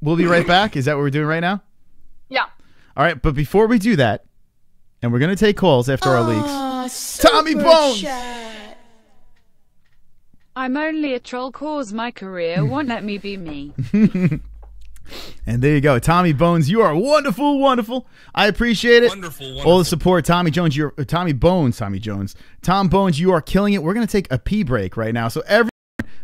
we'll be right back. Is that what we're doing right now? Yeah. All right, but before we do that, and we're going to take calls after our leaks. Tommy Bones! I'm only a troll cause my career won't let me be me. And there you go. Tommy Bones, you are wonderful, wonderful. I appreciate it. Wonderful. All the support. Tom Bones, you are killing it. We're going to take a pee break right now. So everyone,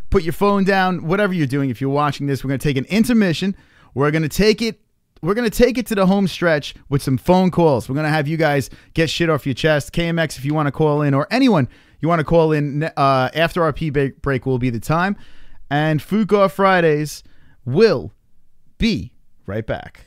put your phone down, whatever you're doing. If you're watching this, we're going to take an intermission. We're going to take it to the home stretch with some phone calls. We're going to have you guys get shit off your chest. KMX, if you want to call in, or anyone you want to call in after our pee break will be the time. And Fook Off Fridays will be right back.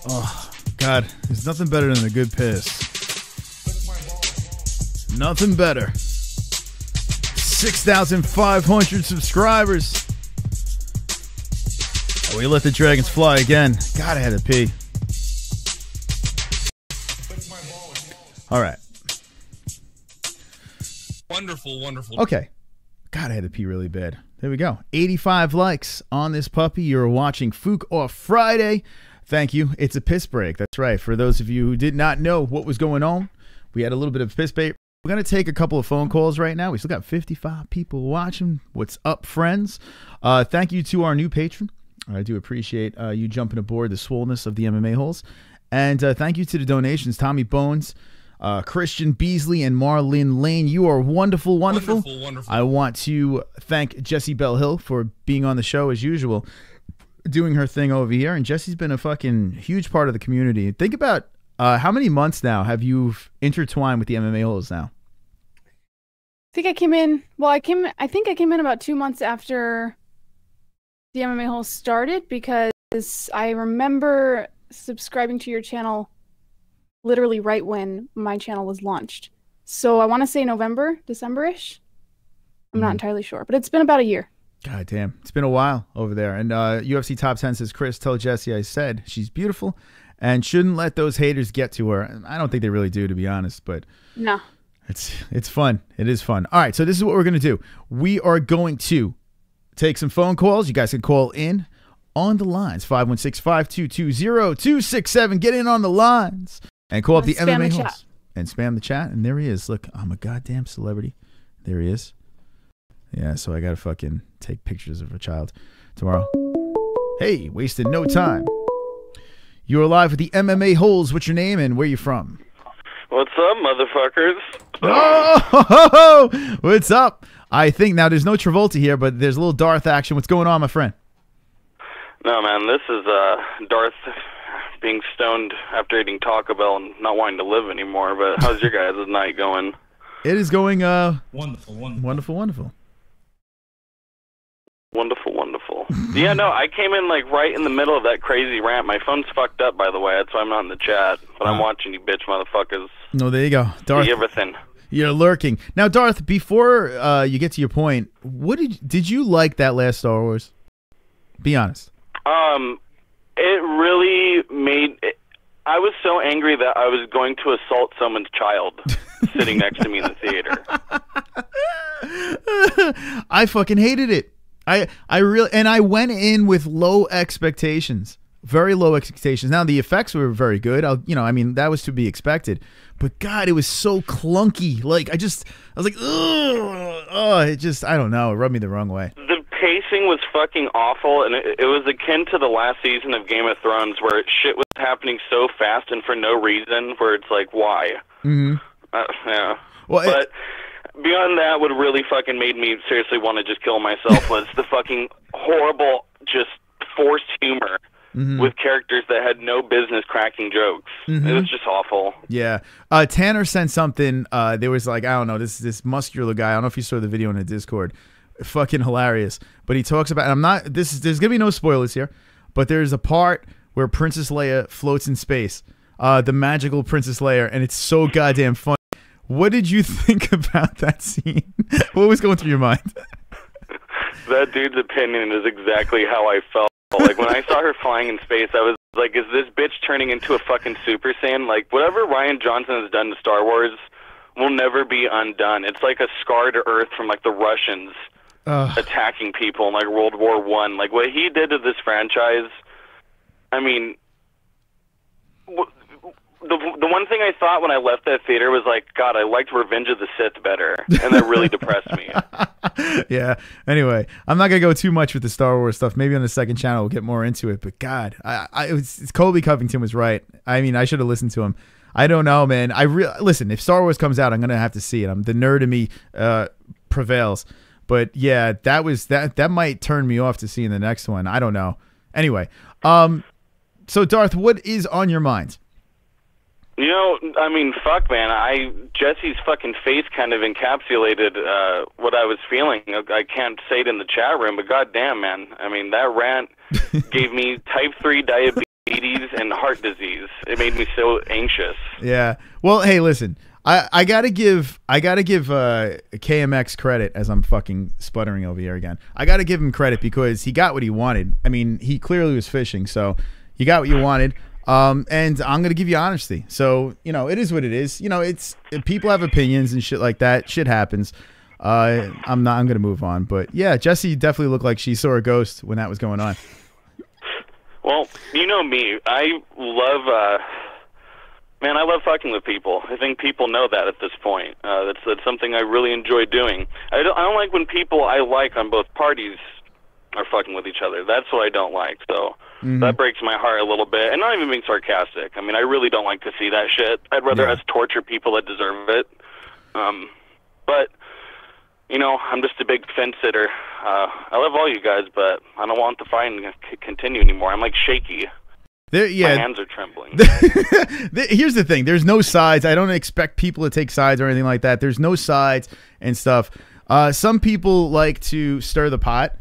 Oh, God. There's nothing better than a good piss. Nothing better. 6,500 subscribers. Oh, we let the dragons fly again. God, I had to pee. All right. Wonderful, wonderful. Okay. God, I had to pee really bad. There we go. 85 likes on this puppy. You're watching Fook Off Friday. Thank you. It's a piss break. That's right. For those of you who did not know what was going on, we had a little bit of piss break. We're going to take a couple of phone calls right now. We still got 55 people watching. What's up, friends? Thank you to our new patron. I do appreciate you jumping aboard the swollenness of the MMA-Holes. And thank you to the donations. Tommy Bones, Christian Beasley, and Marlynn Lane. You are wonderful, wonderful. Wonderful, wonderful. I want to thank Jessie Bell Hill for being on the show as usual, doing her thing over here. And Jessie's been a fucking huge part of the community. Think about how many months now have you intertwined with the MMA-Holes now? I think I came in. Well, I think I came in about 2 months after the MMA-Holes started, because I remember subscribing to your channel literally right when my channel was launched. So I want to say November, December-ish. I'm not entirely sure, but it's been about a year. God damn. It's been a while over there. And UFC Top 10 says, Chris, tell Jessie I said she's beautiful and shouldn't let those haters get to her. And I don't think they really do, to be honest, but no. It's fun. It is fun. All right, so this is what we're going to do. We are going to take some phone calls. You guys can call in on the lines. 516-522-0267. Get in on the lines and call up the MMA-Holes. And spam the chat. And there he is. Look, I'm a goddamn celebrity. There he is. Yeah, so I got to fucking take pictures of a child tomorrow. Hey, wasted no time. You're live with the MMA-Holes. What's your name and where you from? What's up, motherfuckers? Oh, what's up? I think now there's no Travolta here, but there's a little Darth action. What's going on, my friend? No, man, this is Darth being stoned after eating Taco Bell and not wanting to live anymore. But how's your guys' night going? It is going wonderful, wonderful, wonderful, wonderful. Wonderful, wonderful. Yeah, no, I came in like right in the middle of that crazy rant. My phone's fucked up, by the way. That's why I'm not in the chat. But I'm watching you bitch motherfuckers. No, there you go. Darth, everything. You're lurking. Now, Darth, before you get to your point, what did you like that last Star Wars? Be honest. It really made... I was so angry that I was going to assault someone's child sitting next to me in the theater. I fucking hated it. I really, and I went in with low expectations, very low expectations. Now the effects were very good. I mean, that was to be expected, but God, it was so clunky. Like I was like, ugh, it just, I don't know, it rubbed me the wrong way. The pacing was fucking awful, and it was akin to the last season of Game of Thrones, where shit was happening so fast and for no reason, where it's like, why? Mm-hmm. Yeah. Well, but beyond that, what really fucking made me seriously want to just kill myself was the fucking horrible, just forced humor with characters that had no business cracking jokes. It was just awful. Yeah. Tanner sent something. There was like, I don't know, this muscular guy. I don't know if you saw the video in the Discord. Fucking hilarious. But he talks about, and I'm not, there's going to be no spoilers here, but there's a part where Princess Leia floats in space. The magical Princess Leia, and it's so goddamn funny. What did you think about that scene? What was going through your mind? That dude's opinion is exactly how I felt. Like, when I saw her flying in space, I was like, is this bitch turning into a fucking Super Saiyan? Like, whatever Rian Johnson has done to Star Wars will never be undone. It's like a scar to Earth from, like, the Russians attacking people in, like, World War I. Like, what he did to this franchise, I mean... The one thing I thought when I left that theater was like, God, I liked Revenge of the Sith better, and that really depressed me. Yeah. Anyway, I'm not gonna go too much with the Star Wars stuff. Maybe on the second channel we'll get more into it. But God, Colby Covington was right. I mean, I should have listened to him. I don't know, man. Listen. If Star Wars comes out, I'm gonna have to see it. The nerd in me prevails. But yeah, that might turn me off to seeing the next one. I don't know. Anyway, so Darth, what is on your mind? You know, I mean, fuck, man. Jessie's fucking face kind of encapsulated what I was feeling. I can't say it in the chat room, but goddamn, man. I mean, that rant gave me type 3 diabetes diabetes and heart disease. It made me so anxious. Yeah. Well, hey, listen. I gotta give KMX credit, as I'm fucking sputtering over here again. I gotta give him credit because he got what he wanted. I mean, he clearly was fishing, so you got what you wanted. And I'm gonna give you honesty. So it is what it is. It's people have opinions and shit like that. Shit happens. I'm gonna move on. But yeah, Jessie definitely looked like she saw a ghost when that was going on. Well, you know me. I love. Man, I love fucking with people. I think people know that at this point. That's something I really enjoy doing. I don't like when people I like on both parties are fucking with each other. That's what I don't like. So that breaks my heart a little bit. And not even being sarcastic. I mean, I really don't like to see that shit. I'd rather us torture people that deserve it. But, I'm just a big fence sitter. I love all you guys, but I don't want the fight to continue anymore. I'm like shaky. My hands are trembling. Here's the thing. There's no sides. I don't expect people to take sides or anything like that. There's no sides and stuff. Some people like to stir the pot,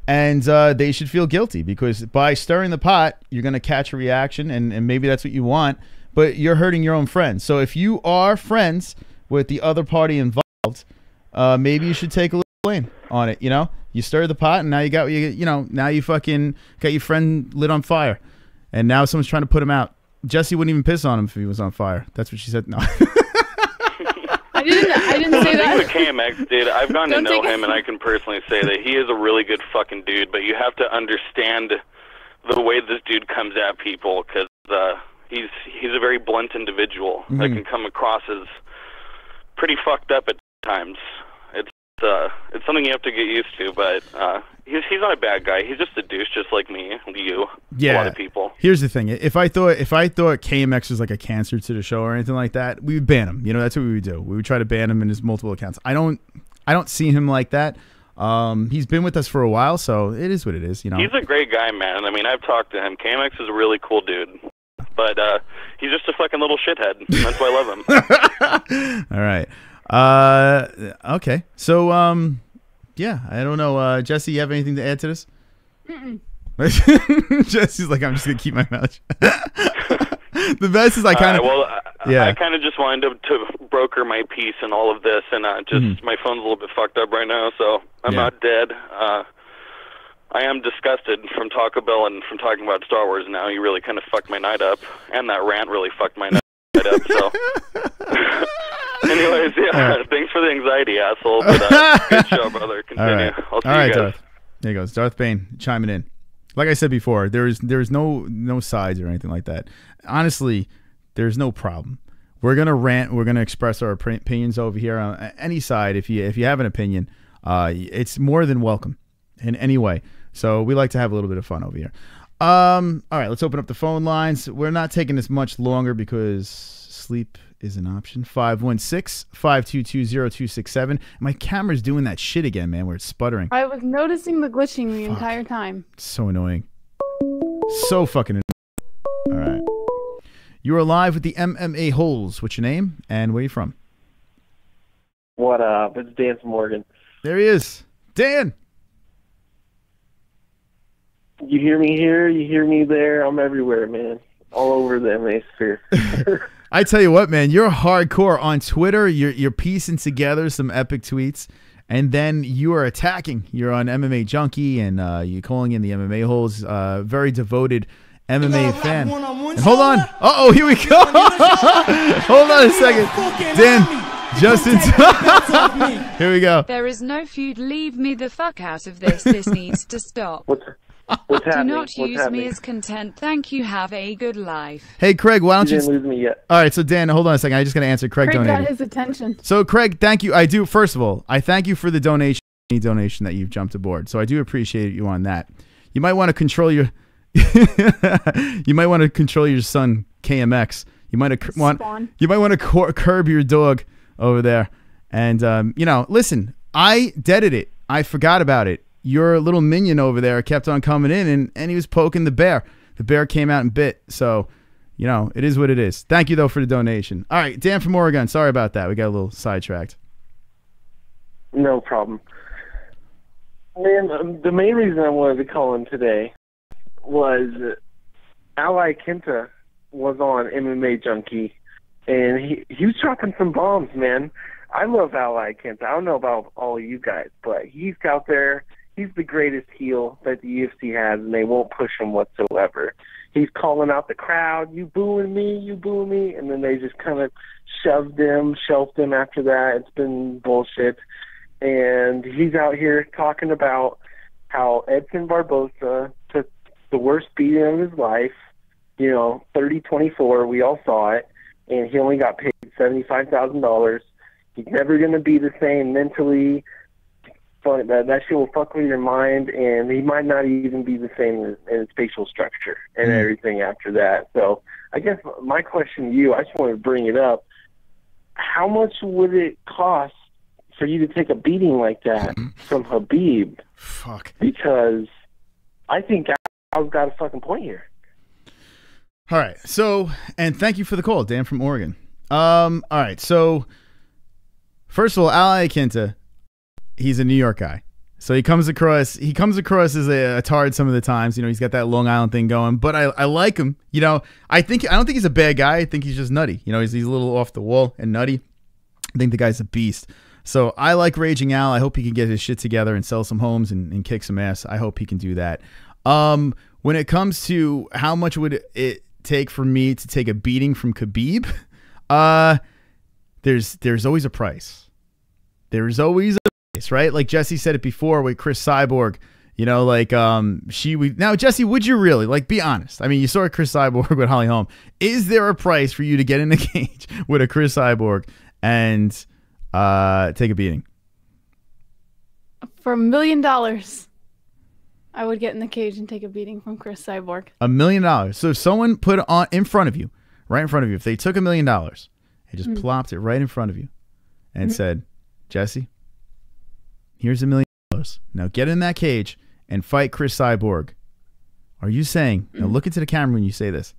and they should feel guilty because by stirring the pot, you're going to catch a reaction, and maybe that's what you want, but you're hurting your own friends. So if you are friends with the other party involved, maybe you should take a little blame on it, You stir the pot, and now you got now you fucking got your friend lit on fire. And now someone's trying to put him out. Jessie wouldn't even piss on him if he was on fire. That's what she said. No. I didn't say that. With KMX, dude, I've gotten to know him, and I can personally say that he is a really good fucking dude. But you have to understand the way this dude comes at people, because he's a very blunt individual that can come across as pretty fucked up at times. It's something you have to get used to, but he's not a bad guy. He's just a douche, just like me, you, a lot of people. Here's the thing: if I thought KMX was like a cancer to the show or anything like that, we would ban him. That's what we would do. We would try to ban him in his multiple accounts. I don't see him like that. He's been with us for a while, so it is what it is. He's a great guy, man. I mean, I've talked to him. KMX is a really cool dude, but he's just a fucking little shithead. That's why I love him. All right. Okay. So, yeah, I don't know. Jessie, you have anything to add to this? Jessie's like, I'm just going to keep my mouth shut. The best is I kind of... I kind of just wanted to broker my peace in all of this, and just my phone's a little bit fucked up right now, so I'm not dead. I am disgusted from Taco Bell and from talking about Star Wars now. You really kind of fucked my night up, and that rant really fucked my night up, so... Anyways, thanks for the anxiety, asshole. But, good show, brother. Continue. All right. I'll see you guys. Darth. There you go. Darth Bane chiming in. Like I said before, there's no sides or anything like that. Honestly, there's no problem. We're gonna rant. We're gonna express our opinions over here on any side. If you have an opinion, it's more than welcome in any way. So we like to have a little bit of fun over here. All right, let's open up the phone lines. We're not taking this much longer because sleep is an option. 516-522-0267. My camera's doing that shit again, man, where it's sputtering. I was noticing the glitching the entire time. So annoying. So fucking annoying. All right. You are live with the MMA-Holes. What's your name and where are you from? What up? It's Dan from Oregon. There he is. Dan! You hear me here, you hear me there. I'm everywhere, man. All over the MMA sphere. I tell you what, man, you're hardcore on Twitter. You're piecing together some epic tweets, and then you are attacking. You're on MMA Junkie, and you're calling in the MMA-Holes. Very devoted MMA fan. And hold on. Uh-oh, here we go. Hold on a second. Dan, Justin. Here we go. There is no feud. Leave me the fuck out of this. This needs to stop. What's Do happening? not use me as content. Thank you. Have a good life. Hey, Craig, why don't you... didn't lose me yet. All right, so Dan, hold on a second. I just got to answer. Craig donated. Got his attention. So, Craig, thank you. I do. First of all, I thank you for the donation that you've jumped aboard. So I do appreciate you on that. You might want to control your... you might want to control your son, KMX. You might want to curb your dog over there. And, listen, I deaded it. I forgot about it. Your little minion over there kept on coming in, and he was poking the bear. The bear came out and bit. So, it is what it is. Thank you, though, for the donation. All right, Dan from Oregon. Sorry about that. We got a little sidetracked. No problem. Man, the main reason I wanted to call in today was Ally Kenta was on MMA Junkie, and he was dropping some bombs, man. I love Ally Kenta. I don't know about all of you guys, but he's out there. He's the greatest heel that the UFC has, and they won't push him whatsoever. He's calling out the crowd, you booing me, and then they just kind of shelved him after that. It's been bullshit. And he's out here talking about how Edson Barboza took the worst beating of his life, 30-24, we all saw it, and he only got paid $75,000. He's never going to be the same mentally. That shit will fuck with your mind, and he might not even be the same in his facial structure and everything after that. So I guess my question to you, I just want to bring it up. How much would it cost for you to take a beating like that from Khabib? Fuck. Because I think I've got a fucking point here. All right. So, and thank you for the call, Dan from Oregon. All right. So, first of all, Ally Kenta, he's a New York guy. So he comes across as a tard some of the times. He's got that Long Island thing going, but I like him. I don't think he's a bad guy. I think he's just nutty. He's a little off the wall and nutty. I think the guy's a beast. So I like Raging Al. I hope he can get his shit together and sell some homes and kick some ass. I hope he can do that. When it comes to how much would it take for me to take a beating from Khabib, there's always a price. There's always a price, right? Like Jessie said it before with Chris Cyborg. Now Jessie, would you really be honest? I mean, you saw Chris Cyborg with Holly Holm. Is there a price for you to get in the cage with a Chris Cyborg and take a beating? For $1 million, I would get in the cage and take a beating from Chris Cyborg. $1 million. So if someone put on in front of you, right in front of you, if they took $1 million and just plopped it right in front of you and said, Jessie, here's $1 million. Now get in that cage and fight Chris Cyborg. Are you saying, now look into the camera when you say this,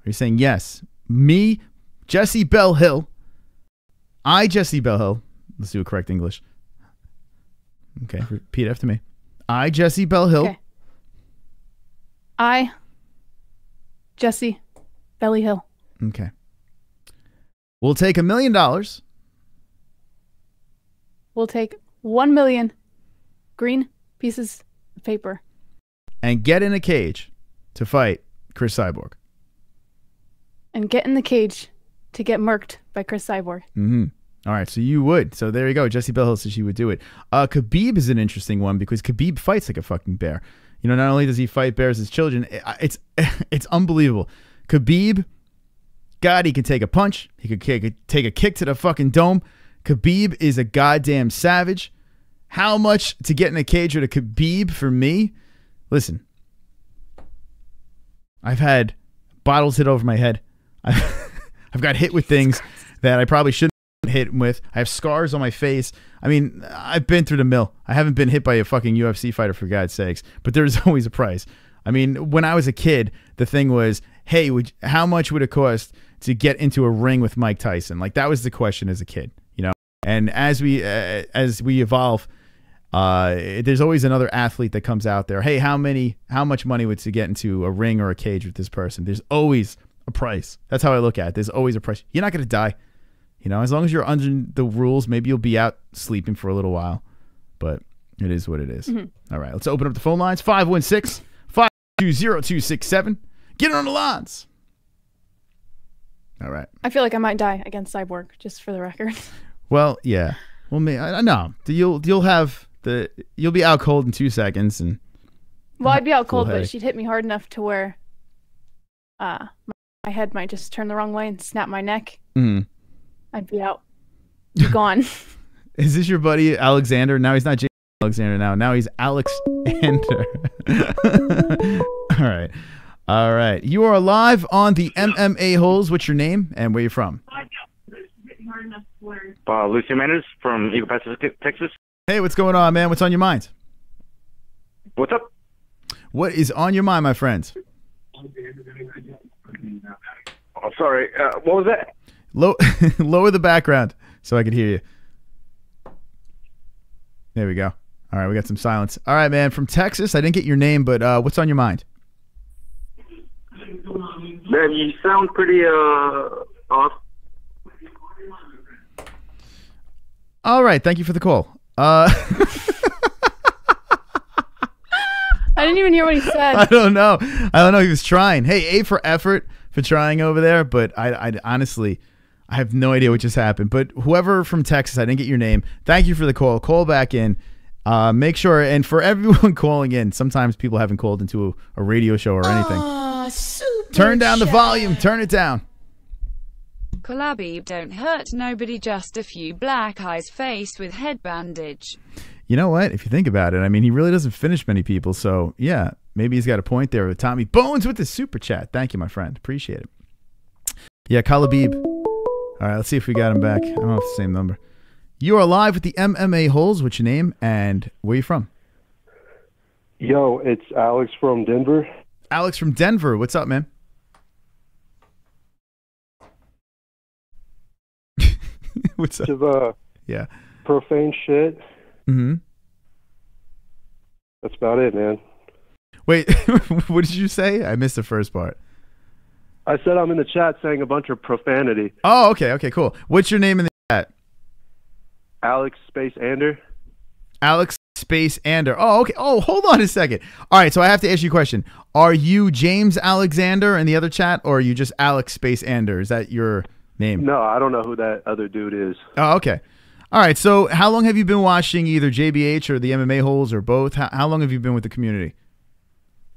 are you saying, yes, me, Jessie Bell Hill, Jessie Bell Hill, let's do a correct English. Okay, repeat after me. Jessie Bell Hill. Okay. Jessie Belly Hill. Okay. We'll take $1 million. We'll take 1 million green pieces of paper. And get in a cage to fight Chris Cyborg. And get in the cage to get murked by Chris Cyborg. Mm-hmm. All right, so you would. So there you go. Jessie Bell Hill says she would do it. Khabib is an interesting one because Khabib fights like a fucking bear. Not only does he fight bears as children, it's unbelievable. Khabib, God, he can take a punch. He could take a kick to the fucking dome. Khabib is a goddamn savage. How much to get in a cage with a Khabib for me? Listen, I've had bottles hit over my head. I've got hit with things that I probably shouldn't hit with. I have scars on my face. I mean, I've been through the mill. I haven't been hit by a fucking UFC fighter, for God's sakes, but there's always a price. I mean, when I was a kid, the thing was, hey, how much would it cost to get into a ring with Mike Tyson? That was the question as a kid, and as we evolve, there's always another athlete that comes out there. Hey, how much money would to get into a ring or a cage with this person? There's always a price. That's how I look at it. There's always a price. You're not going to die. As long as you're under the rules, maybe you'll be out sleeping for a little while, but it is what it is. All right, let's open up the phone lines. 516-522-0267. Get on the lines. All right. I feel like I might die against Cyborg, just for the record. Well, yeah. Well, no. You'll be out cold in 2 seconds, and I'd be out cold, but she'd hit me hard enough to where my head might just turn the wrong way and snap my neck. I'd be out. Be gone. Is this your buddy Alexander? Now he's not James Alexander now he's Alexander. All right. You are live on the MMA-Holes. What's your name and where you from? Lucio Manners from Eagle Pass, Texas. Hey, what's going on, man? What's on your mind? What's up? What is on your mind, my friend? Oh, sorry. What was that? Lower the background so I could hear you. There we go. All right, we got some silence. All right, man, from Texas. I didn't get your name, but what's on your mind? Man, you sound pretty off. All right, thank you for the call. I didn't even hear what he said. I don't know. He was trying. Hey, A for effort for trying over there, but I honestly, I have no idea what just happened. But whoever from Texas, I didn't get your name. Thank you for the call. Call back in. Make sure, and for everyone calling in, sometimes people haven't called into a radio show or anything. Turn down the volume. Turn it down. Collabib don't hurt nobody, just a few black eyes faced with head bandage. You know what? If you think about it, I mean, he really doesn't finish many people. So, yeah, maybe he's got a point there with Tommy Bones with the super chat. Thank you, my friend. Appreciate it. Yeah, Collabib. All right, let's see if we got him back. I don't know if it's the same number. You are live with the MMA-Holes. What's your name and where you from? Yo, it's Alex from Denver. Alex from Denver. What's up, man? What's up? Yeah. Profane shit. Mm-hmm. That's about it, man. Wait, what did you say? I missed the first part. I said I'm in the chat saying a bunch of profanity. Oh, okay. Okay, cool. What's your name in the chat? Alex Space Ander. Alex Space Ander. Oh, okay. Oh, hold on a second. All right, so I have to ask you a question. Are you James Alexander in the other chat, or are you just Alex Space Ander? Is that your name? No, I don't know who that other dude is. Oh, okay. All right, so how long have you been watching either JBH or the MMA-Holes or both? How long have you been with the community?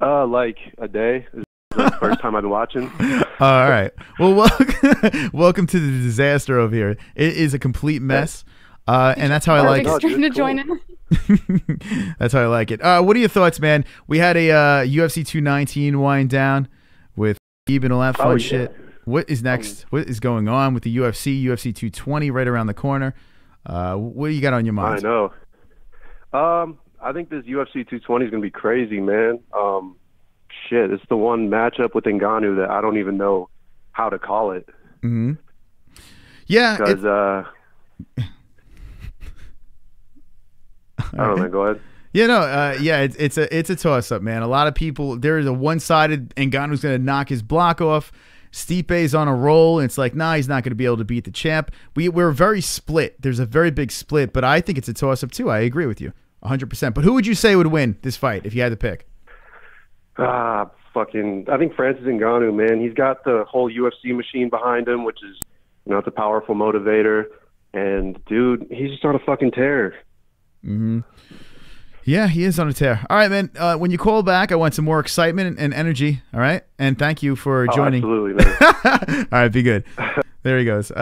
Like a day. This is the first time I've been watching. All right. Well, welcome to the disaster over here. It is a complete mess, and that's how I like it. To join in. That's how I like it. What are your thoughts, man? We had a UFC 219 wind down with Khabib and all that fun shit. What is next? What is going on with the UFC? UFC 220 right around the corner. What do you got on your mind? I know. I think this UFC 220 is going to be crazy, man. Shit, it's the one matchup with Ngannou that I don't even know how to call it. Mm-hmm. Yeah. Because, I don't know, go ahead. Yeah, no, yeah, it's a toss-up, man. A lot of people, there is a one-sided Ngannou's going to knock his block off. Stipe's on a roll, and it's like, nah, he's not going to be able to beat the champ. We're very split. There's a very big split, but I think it's a toss-up, too. I agree with you 100%. But who would you say would win this fight if you had to pick? I think Francis Ngannou, man. He's got the whole UFC machine behind him, which is, it's a powerful motivator. And, dude, he's just on a fucking tear. Mm-hmm. Yeah, he is on a tear. All right, man. When you call back, I want some more excitement and energy. All right, and thank you for joining. Absolutely, man. All right, be good. There he goes.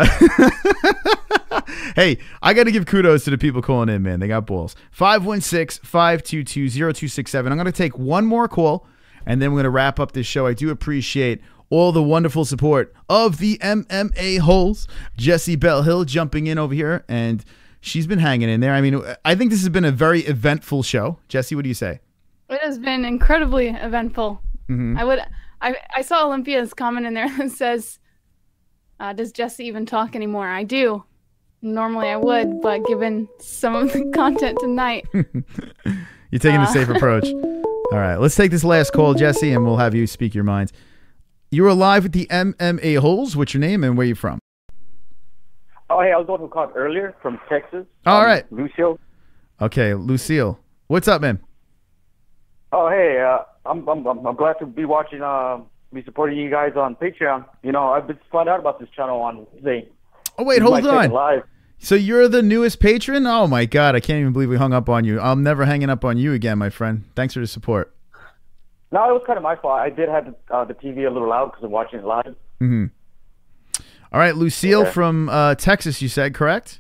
Hey, I got to give kudos to the people calling in, man. They got balls. 516-522-0267. I'm going to take one more call, and then we're going to wrap up this show. I do appreciate all the wonderful support of the MMA-Holes. Jessie Bell Hill jumping in over here, and she's been hanging in there. I mean, I think this has been a very eventful show. Jessie, what do you say? It has been incredibly eventful. Mm-hmm. I saw Olympia's comment in there that says, does Jessie even talk anymore? I do. Normally I would, but given some of the content tonight. You're taking the safe approach. All right, let's take this last call, Jessie, and we'll have you speak your minds. You're live with the MMA-Holes. What's your name and where you from? Oh, hey, I was the one who called earlier from Texas. All right. Lucille. Okay, Lucille. What's up, man? Oh, hey, I'm glad to be watching, be supporting you guys on Patreon. I've been found out about this channel on Zay. Oh, wait, hold on. So you're the newest patron? Oh, my God. I can't even believe we hung up on you. I'm never hanging up on you again, my friend. Thanks for the support. No, it was kind of my fault. I did have the TV a little loud because I'm watching it live. Mm-hmm. All right, Lucille from Texas, you said, correct?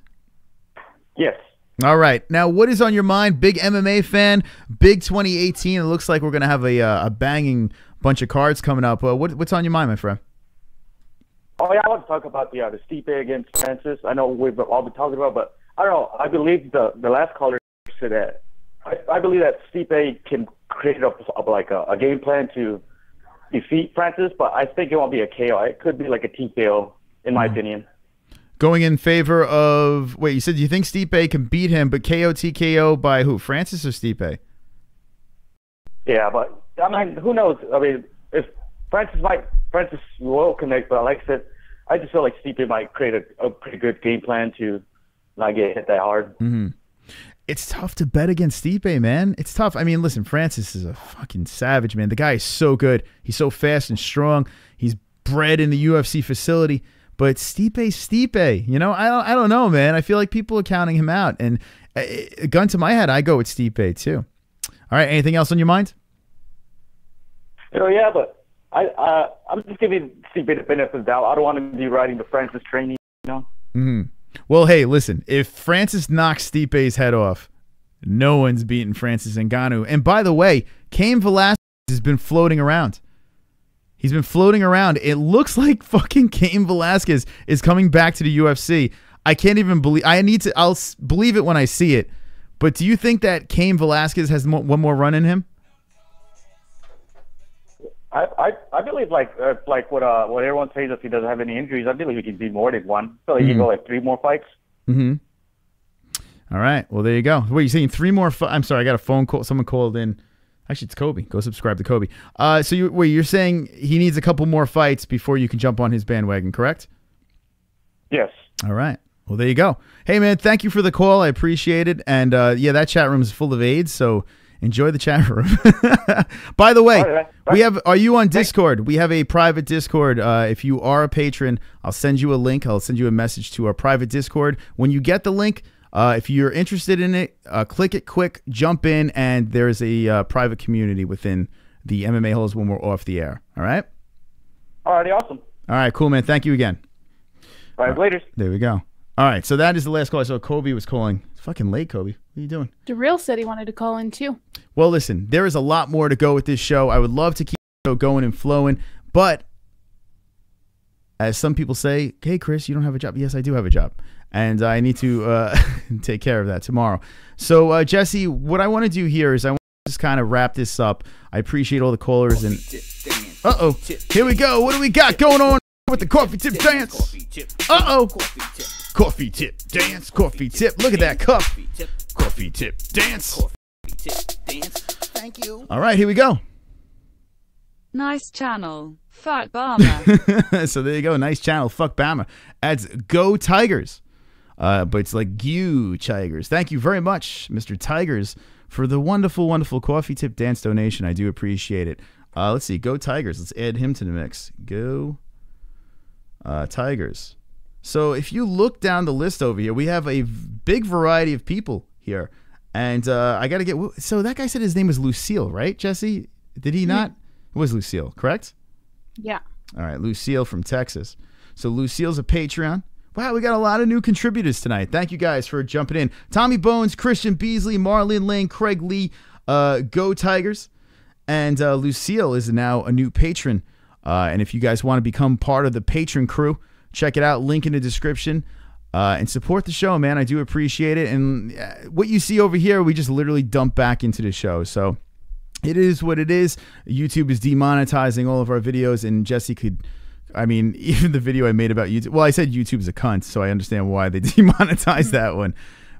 Yes. All right. Now, what is on your mind? Big MMA fan, big 2018. It looks like we're going to have a banging bunch of cards coming up. What's on your mind, my friend? Oh, yeah, I want to talk about the Stipe against Francis. I know we've all been talking about, but I don't know. I believe the last caller said that. I believe that Stipe can create a game plan to defeat Francis, but I think it won't be a KO. It could be like a TKO, in my opinion. Going in favor of... Wait, you said you think Stipe can beat him, but KO, TKO by who? Francis or Stipe? Yeah, but, I mean, who knows? I mean, if Francis might Francis will connect, but like I said, I just feel like Stipe might create a pretty good game plan to not get hit that hard. Mm-hmm. It's tough to bet against Stipe, man. It's tough. I mean, listen, Francis is a fucking savage, man. The guy is so good. He's so fast and strong. He's bred in the UFC facility. But Stipe's Stipe. You know, I don't know, man. I feel like people are counting him out. And gun to my head, I go with Stipe too. All right, anything else on your mind? Yeah, but I'm just giving Stipe the benefit of the doubt. I don't want to be riding the Francis train, you know? Mm-hmm. Well, hey, listen, if Francis knocks Stipe's head off, no one's beating Francis Ngannou. And by the way, Cain Velasquez has been floating around. He's been floating around. It looks like fucking Cain Velasquez is coming back to the UFC. I can't even believe. I'll believe it when I see it. But do you think that Cain Velasquez has one more run in him? I believe like what everyone says, if he doesn't have any injuries, I believe he can do more than one. So he can go like 3 more fights. Mm-hmm. All right. Well, there you go. Wait, you're saying 3 more? I'm sorry, I got a phone call. Someone called in. Actually, it's Kobe. Go subscribe to Kobe. So you're saying he needs a couple more fights before you can jump on his bandwagon, correct? Yes. All right. Well, there you go. Hey, man, thank you for the call. I appreciate it. And yeah, that chat room is full of AIDS, so enjoy the chat room. By the way, are you on Discord? We have a private Discord. If you are a patron, I'll send you a link. I'll send you a message to our private Discord. When you get the link, if you're interested in it, click it quick, jump in, and there's a private community within the MMA-Holes when we're off the air. All right? Alrighty, awesome. All right, cool, man. Thank you again. All right, later. There we go. All right, so that is the last call. I saw Kobe was calling. It's fucking late, Kobe. What are you doing? DeReal said he wanted to call in too. Well, listen, there is a lot more to go with this show. I would love to keep the show going and flowing, but as some people say, hey, Chris, you don't have a job. Yes, I do have a job, and I need to take care of that tomorrow. So, Jesse, what I want to do here is I want to just kind of wrap this up. I appreciate all the callers. And uh-oh, here we go. What do we got going on with the coffee tip dance? Uh-oh. Coffee tip dance, coffee tip. Look at that cup. Coffee tip dance. Thank you. All right, here we go. Nice channel. Fuck Bama. So there you go. Nice channel. Fuck Bama. Adds Go Tigers. But it's like you Tigers. Thank you very much, Mr. Tigers, for the wonderful, wonderful coffee tip dance donation. I do appreciate it. Let's see. Go Tigers. Let's add him to the mix. Go Tigers. So if you look down the list over here, we have a big variety of people here. And I got to get... So that guy said his name was Lucille, right, Jesse? Did he not? It was Lucille, correct? Yeah. All right, Lucille from Texas. So Lucille's a Patreon. Wow, we got a lot of new contributors tonight. Thank you guys for jumping in. Tommy Bones, Christian Beasley, Marlyn Lane, Craig Lee, Go Tigers. And Lucille is now a new patron. And if you guys want to become part of the patron crew, check it out. Link in the description. And support the show, man. I do appreciate it. And what you see over here, we just literally dump back into the show. So it is what it is. YouTube is demonetizing all of our videos. And Jesse could... I mean, even the video I made about YouTube... Well, I said YouTube's a cunt, so I understand why they demonetized that one.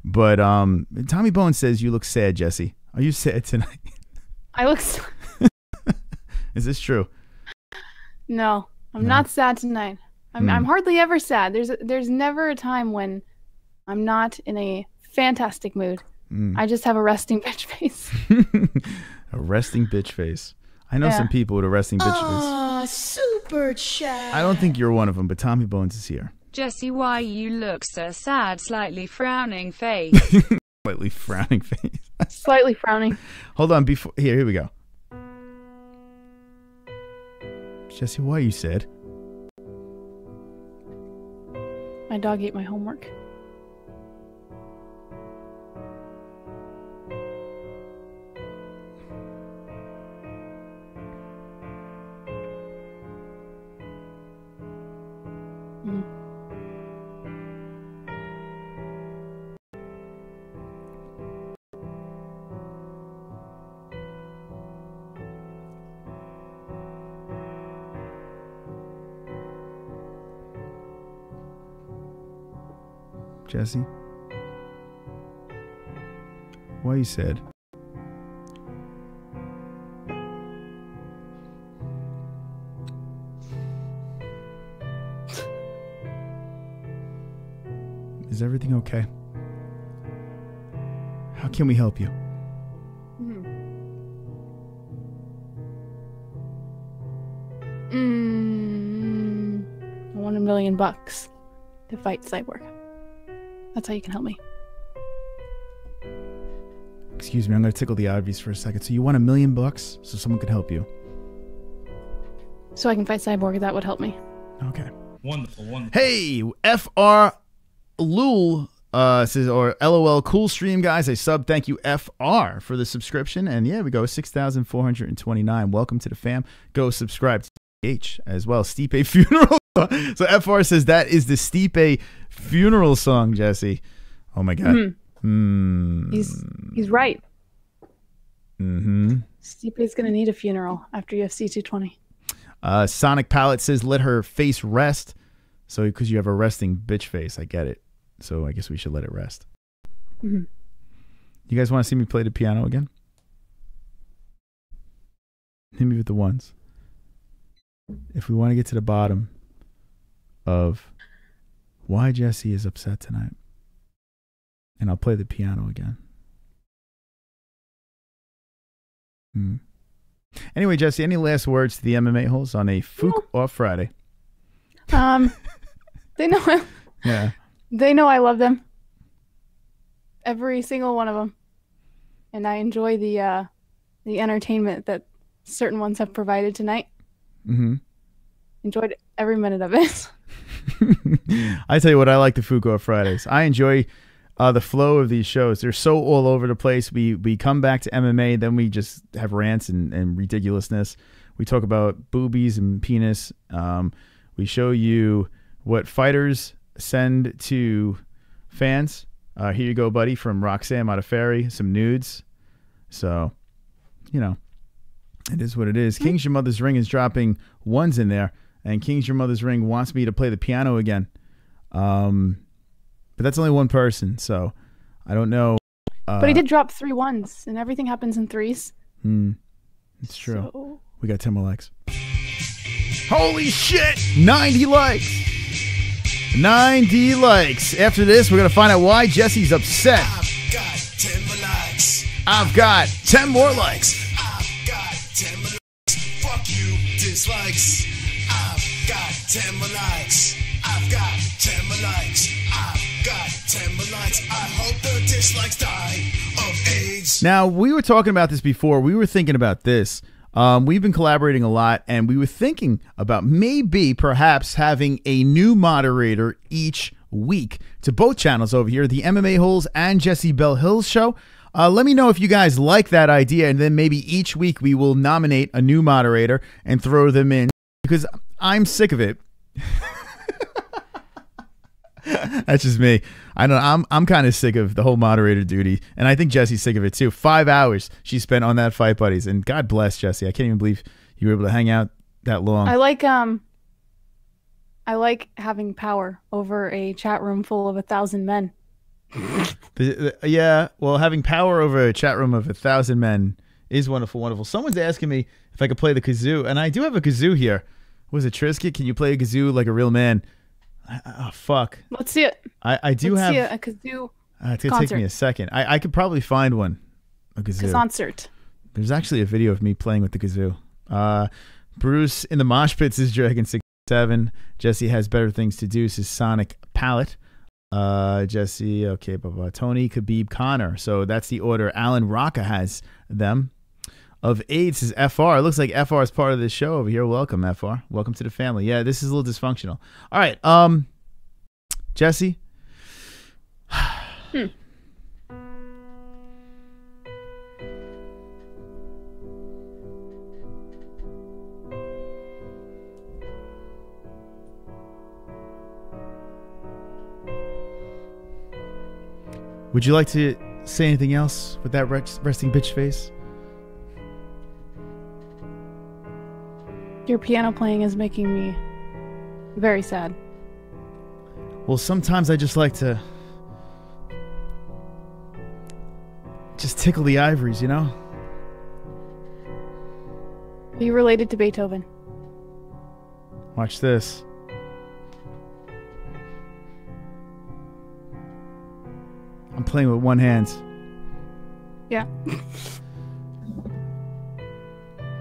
But Tommy Bones says, you look sad, Jesse. Are you sad tonight? I look... Is this true? No, I'm not sad tonight. I'm hardly ever sad. There's never a time when I'm not in a fantastic mood. I just have a resting bitch face. A resting bitch face. I know some people with a resting bitch face. Super chat. I don't think you're one of them, but Tommy Bones is here. Jesse, why you look so sad? Slightly frowning face. Slightly frowning face. Slightly frowning. Hold on. Here we go. Jesse, why are you sad? My dog ate my homework. Jesse? Why are you sad? Is everything okay? How can we help you? I want $1 million to fight Cyborg. That's how you can help me. Excuse me, I'm going to tickle the ivories for a second. So you want $1 million so someone could help you? So I can fight Cyborg, that would help me. Okay. Wonderful, wonderful. Hey, FR Lul says, or LOL, cool stream, guys. I sub. Thank you, FR, for the subscription. And yeah, we go 6,429. Welcome to the fam. Go subscribe to H as well. Stipe funeral. So FR says that is the Stipe funeral song, Jessie. Oh my God. He's right. Mm-hmm. Stipe's gonna need a funeral after UFC 220. Sonic Palette says, let her face rest. So because you have a resting bitch face, I get it. So I guess we should let it rest. You guys want to see me play the piano again? Hit me with the ones. If we want to get to the bottom of why Jessie is upset tonight. And I'll play the piano again. Anyway, Jessie, any last words to the MMA-Holes on a Fook off Friday? They know. Yeah. They know I love them. Every single one of them. And I enjoy the entertainment that certain ones have provided tonight. Enjoyed every minute of it. I tell you what, I like the Fook off Fridays. I enjoy the flow of these shows. They're so all over the place. We come back to MMA, then we just have rants and ridiculousness. We talk about boobies and penis. We show you what fighters send to fans. Here you go, buddy, from Roxanne Modafferi. Some nudes. So, you know, it is what it is. King's Your Mother's Ring is dropping ones in there, and King's Your Mother's Ring wants me to play the piano again. But that's only one person, so I don't know. But he did drop 3 ones, and everything happens in 3s. It's true. So... We got 10 more likes. Holy shit! 90 likes! 90 likes. After this, we're going to find out why Jessie's upset. I've got 10 more likes. I've got 10 more likes. I've got 10 more likes. Fuck you, dislikes. I've got 10 more likes. I've got 10 more likes. I've got 10 more likes. I hope the dislikes die of AIDS. Now, we were talking about this before. We were thinking about this. We've been collaborating a lot, and we were thinking about maybe perhaps having a new moderator each week to both channels over here, the MMA-Holes and Jessie Belle Hill's show. Let me know if you guys like that idea, and then maybe each week we will nominate a new moderator and throw them in, because I'm sick of it. That's just me. I know I'm kind of sick of the whole moderator duty, and I think Jessie's sick of it too. 5 hours she spent on that Fight Buddies, and God bless Jessie. I can't even believe you were able to hang out that long. I like having power over a chat room full of 1,000 men. Yeah, well, having power over a chat room of 1,000 men is wonderful, wonderful. Someone's asking me if I could play the kazoo, and I do have a kazoo here. Was it Trisket? Can you play a kazoo like a real man? Oh, fuck. Let's see it. I do Let's have see a kazoo it's going to take me a second. I could probably find one. A kazoo. Concert. There's actually a video of me playing with the kazoo. Bruce in the Mosh Pits is Dragon 67. Jessie has better things to do, says Sonic Palette. Jessie, okay, blah. Tony, Khabib, Conor. So that's the order. Alan Rocca has them. Of AIDS is FR. It looks like FR is part of this show over here. Welcome, FR. Welcome to the family. Yeah, this is a little dysfunctional. All right, Jessie. Would you like to say anything else with that resting bitch face? Your piano playing is making me very sad. Well, sometimes I just like to just tickle the ivories, you know? Are you related to Beethoven? Watch this. playing with one hand. Yeah.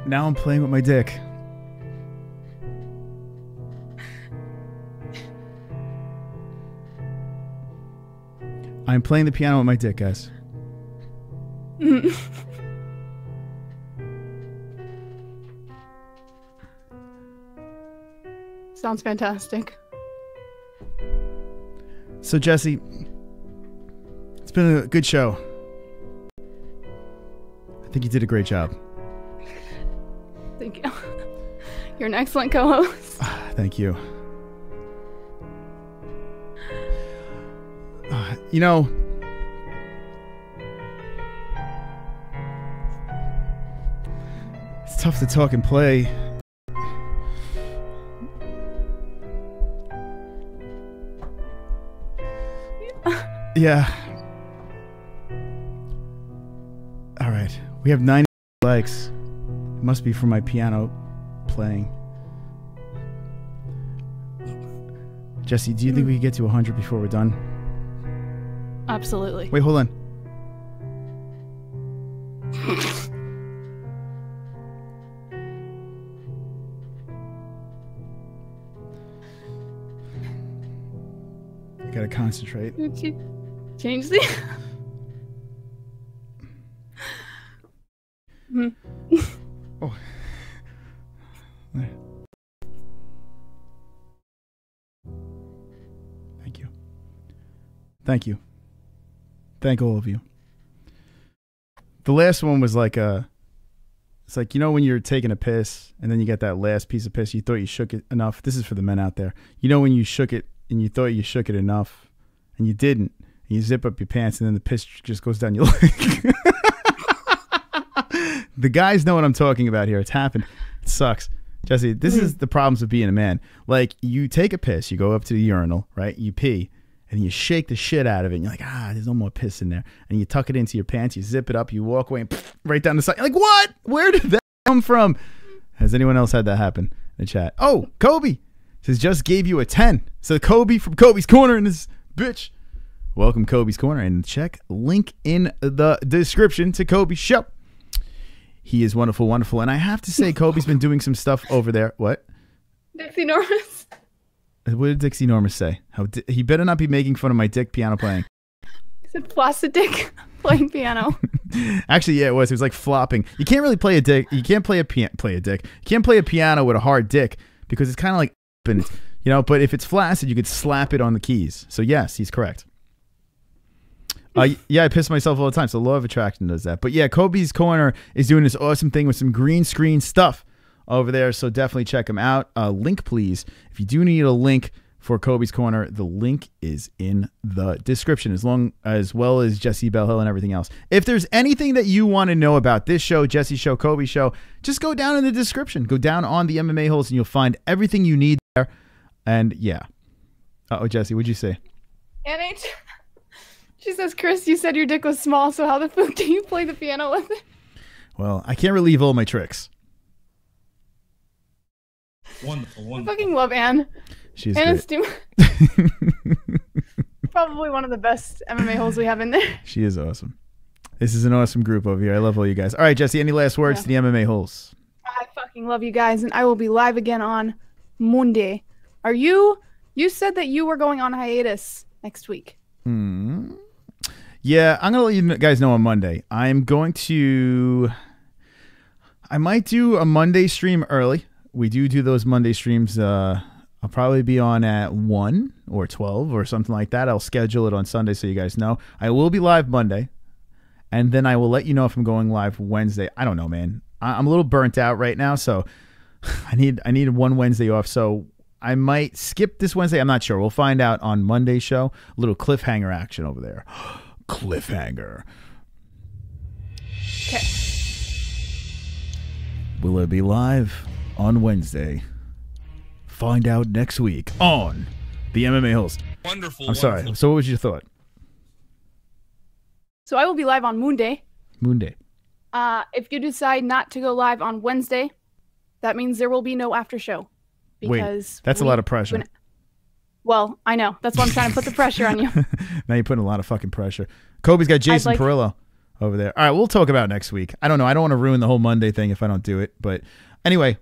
Now I'm playing with my dick. I'm playing the piano with my dick, guys. Sounds fantastic. So, Jessie, it's been a good show. I think you did a great job. Thank you. You're an excellent co-host. Thank you. You know, it's tough to talk and play. Yeah. All right. We have 90 likes. It must be from my piano playing. Jessie, do you think we could get to 100 before we're done? Absolutely. Wait, hold on. I gotta concentrate. Change the. Oh. Thank you. Thank you. Thank all of you. The last one was like it's like, you know when you're taking a piss and then you get that last piece of piss, you thought you shook it enough. This is for the men out there. You know when you shook it and you thought you shook it enough and you didn't. And you zip up your pants and then the piss just goes down your leg. The guys know what I'm talking about here. It's happened. It sucks. Jessie, this is the problems of being a man. Like, you take a piss, you go up to the urinal, right? You pee, and you shake the shit out of it. And you're like, there's no more piss in there. And you tuck it into your pants, you zip it up, you walk away, and right down the side. You're like, what? Where did that come from? Has anyone else had that happen in the chat? Oh, Kobe says, just gave you a 10. So Kobe from Kobe's Corner in this bitch. Welcome, Kobe's Corner. And check link in the description to Kobe's show. He is wonderful, wonderful. And I have to say, Kobe's been doing some stuff over there. What? Dixie Norris. What did Dixie Norris say? He better not be making fun of my dick piano playing. He said flaccid dick playing piano. Actually, yeah, it was. It was like flopping. You can't really play a dick. You can't play a dick. You can't play a piano with a hard dick because it's kind of like, you know. But if it's flaccid, you could slap it on the keys. So yes, he's correct. Yeah, I piss myself all the time, so law of attraction does that. But yeah, Kobe's Corner is doing this awesome thing with some green screen stuff over there, so definitely check him out. Link, please. If you do need a link for Kobe's Corner, the link is in the description, as well as Jessie Bell and everything else. If there's anything that you want to know about this show, Jessie's show, Kobe's show, just go down in the description. Go down on the MMA-Holes, and you'll find everything you need there. And yeah. Uh-oh, Jessie, what'd you say? NH. She says, Chris, you said your dick was small, so how the fuck do you play the piano with it? Well, I can't relieve all my tricks. Wonderful, I wonderful. fucking love Anne. She's Anne great. is probably one of the best MMA holes we have in there. She is awesome. This is an awesome group over here. I love all you guys. All right, Jessie, any last words to the MMA holes? I fucking love you guys, and I will be live again on Monday. You said that you were going on hiatus next week. Yeah, I'm going to let you guys know on Monday. I might do a Monday stream early. We do those Monday streams. I'll probably be on at 1 or 12 or something like that. I'll schedule it on Sunday so you guys know. I will be live Monday, and then I will let you know if I'm going live Wednesday. I don't know, man. I'm a little burnt out right now, so I need one Wednesday off, so I might skip this Wednesday. I'm not sure. We'll find out on Monday's show. A little cliffhanger action over there. Cliffhanger. Okay. Will it be live on Wednesday? Find out next week on the MMA-Holes. Wonderful. I'm sorry. So what was your thought? So I will be live on Monday. Monday. If you decide not to go live on Wednesday, that means there will be no after show. Wait, that's a lot of pressure. Well, I know. That's why I'm trying to put the pressure on you. Now you're putting a lot of fucking pressure. Kobe's got Jason Perillo over there. All right, we'll talk about it next week. I don't know. I don't want to ruin the whole Monday thing if I don't do it. But anyway,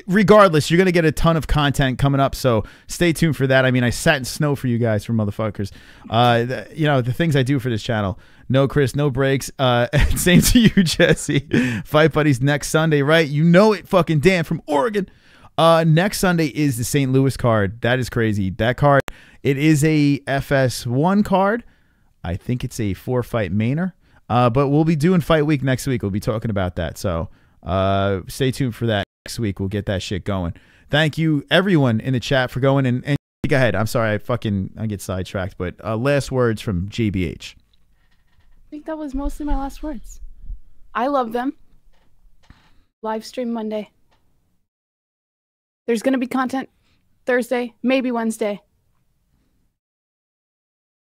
regardless, you're going to get a ton of content coming up, so stay tuned for that. I mean, I sat in snow for you guys, for motherfuckers. You know, the things I do for this channel. No Chris, no breaks. Same to you, Jesse. Fight Buddies next Sunday, right? You know it, fucking Dan from Oregon. Next Sunday is the St. Louis card. That is crazy. That card, it is a FS1 card. I think it's a 4-fight mainer. But we'll be doing Fight Week next week. We'll be talking about that. So stay tuned for that next week. We'll get that shit going. Thank you, everyone in the chat, for going. And go ahead. I'm sorry. I get sidetracked. But last words from JBH. I think that was mostly my last words. I love them. Live stream Monday. There's going to be content Thursday, maybe Wednesday.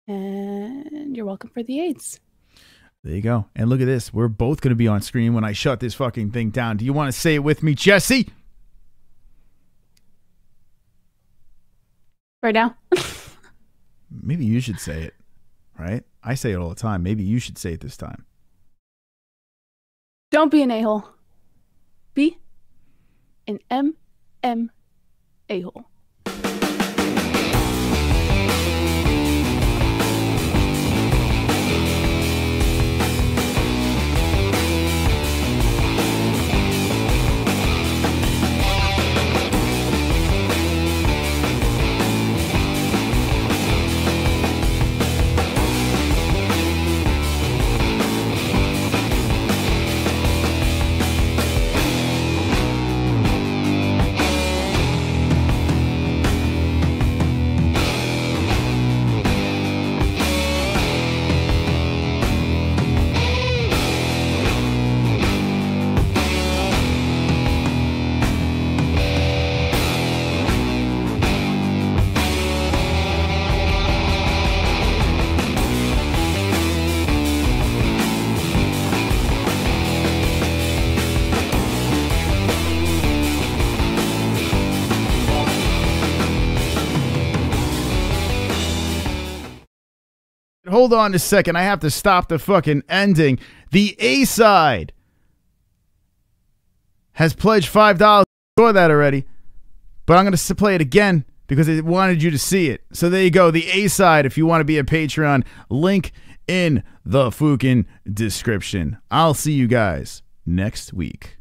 And you're welcome for the AIDS. There you go. And look at this. We're both going to be on screen when I shut this fucking thing down. Do you want to say it with me, Jesse? Right now? Maybe you should say it, right? I say it all the time. Maybe you should say it this time. Don't be an a-hole. Be an a-hole. Hold on a second. I have to stop the fucking ending. The A-side has pledged $5. For that already. But I'm going to play it again because I wanted you to see it. So there you go. The A-side, if you want to be a Patreon, link in the fucking description. I'll see you guys next week.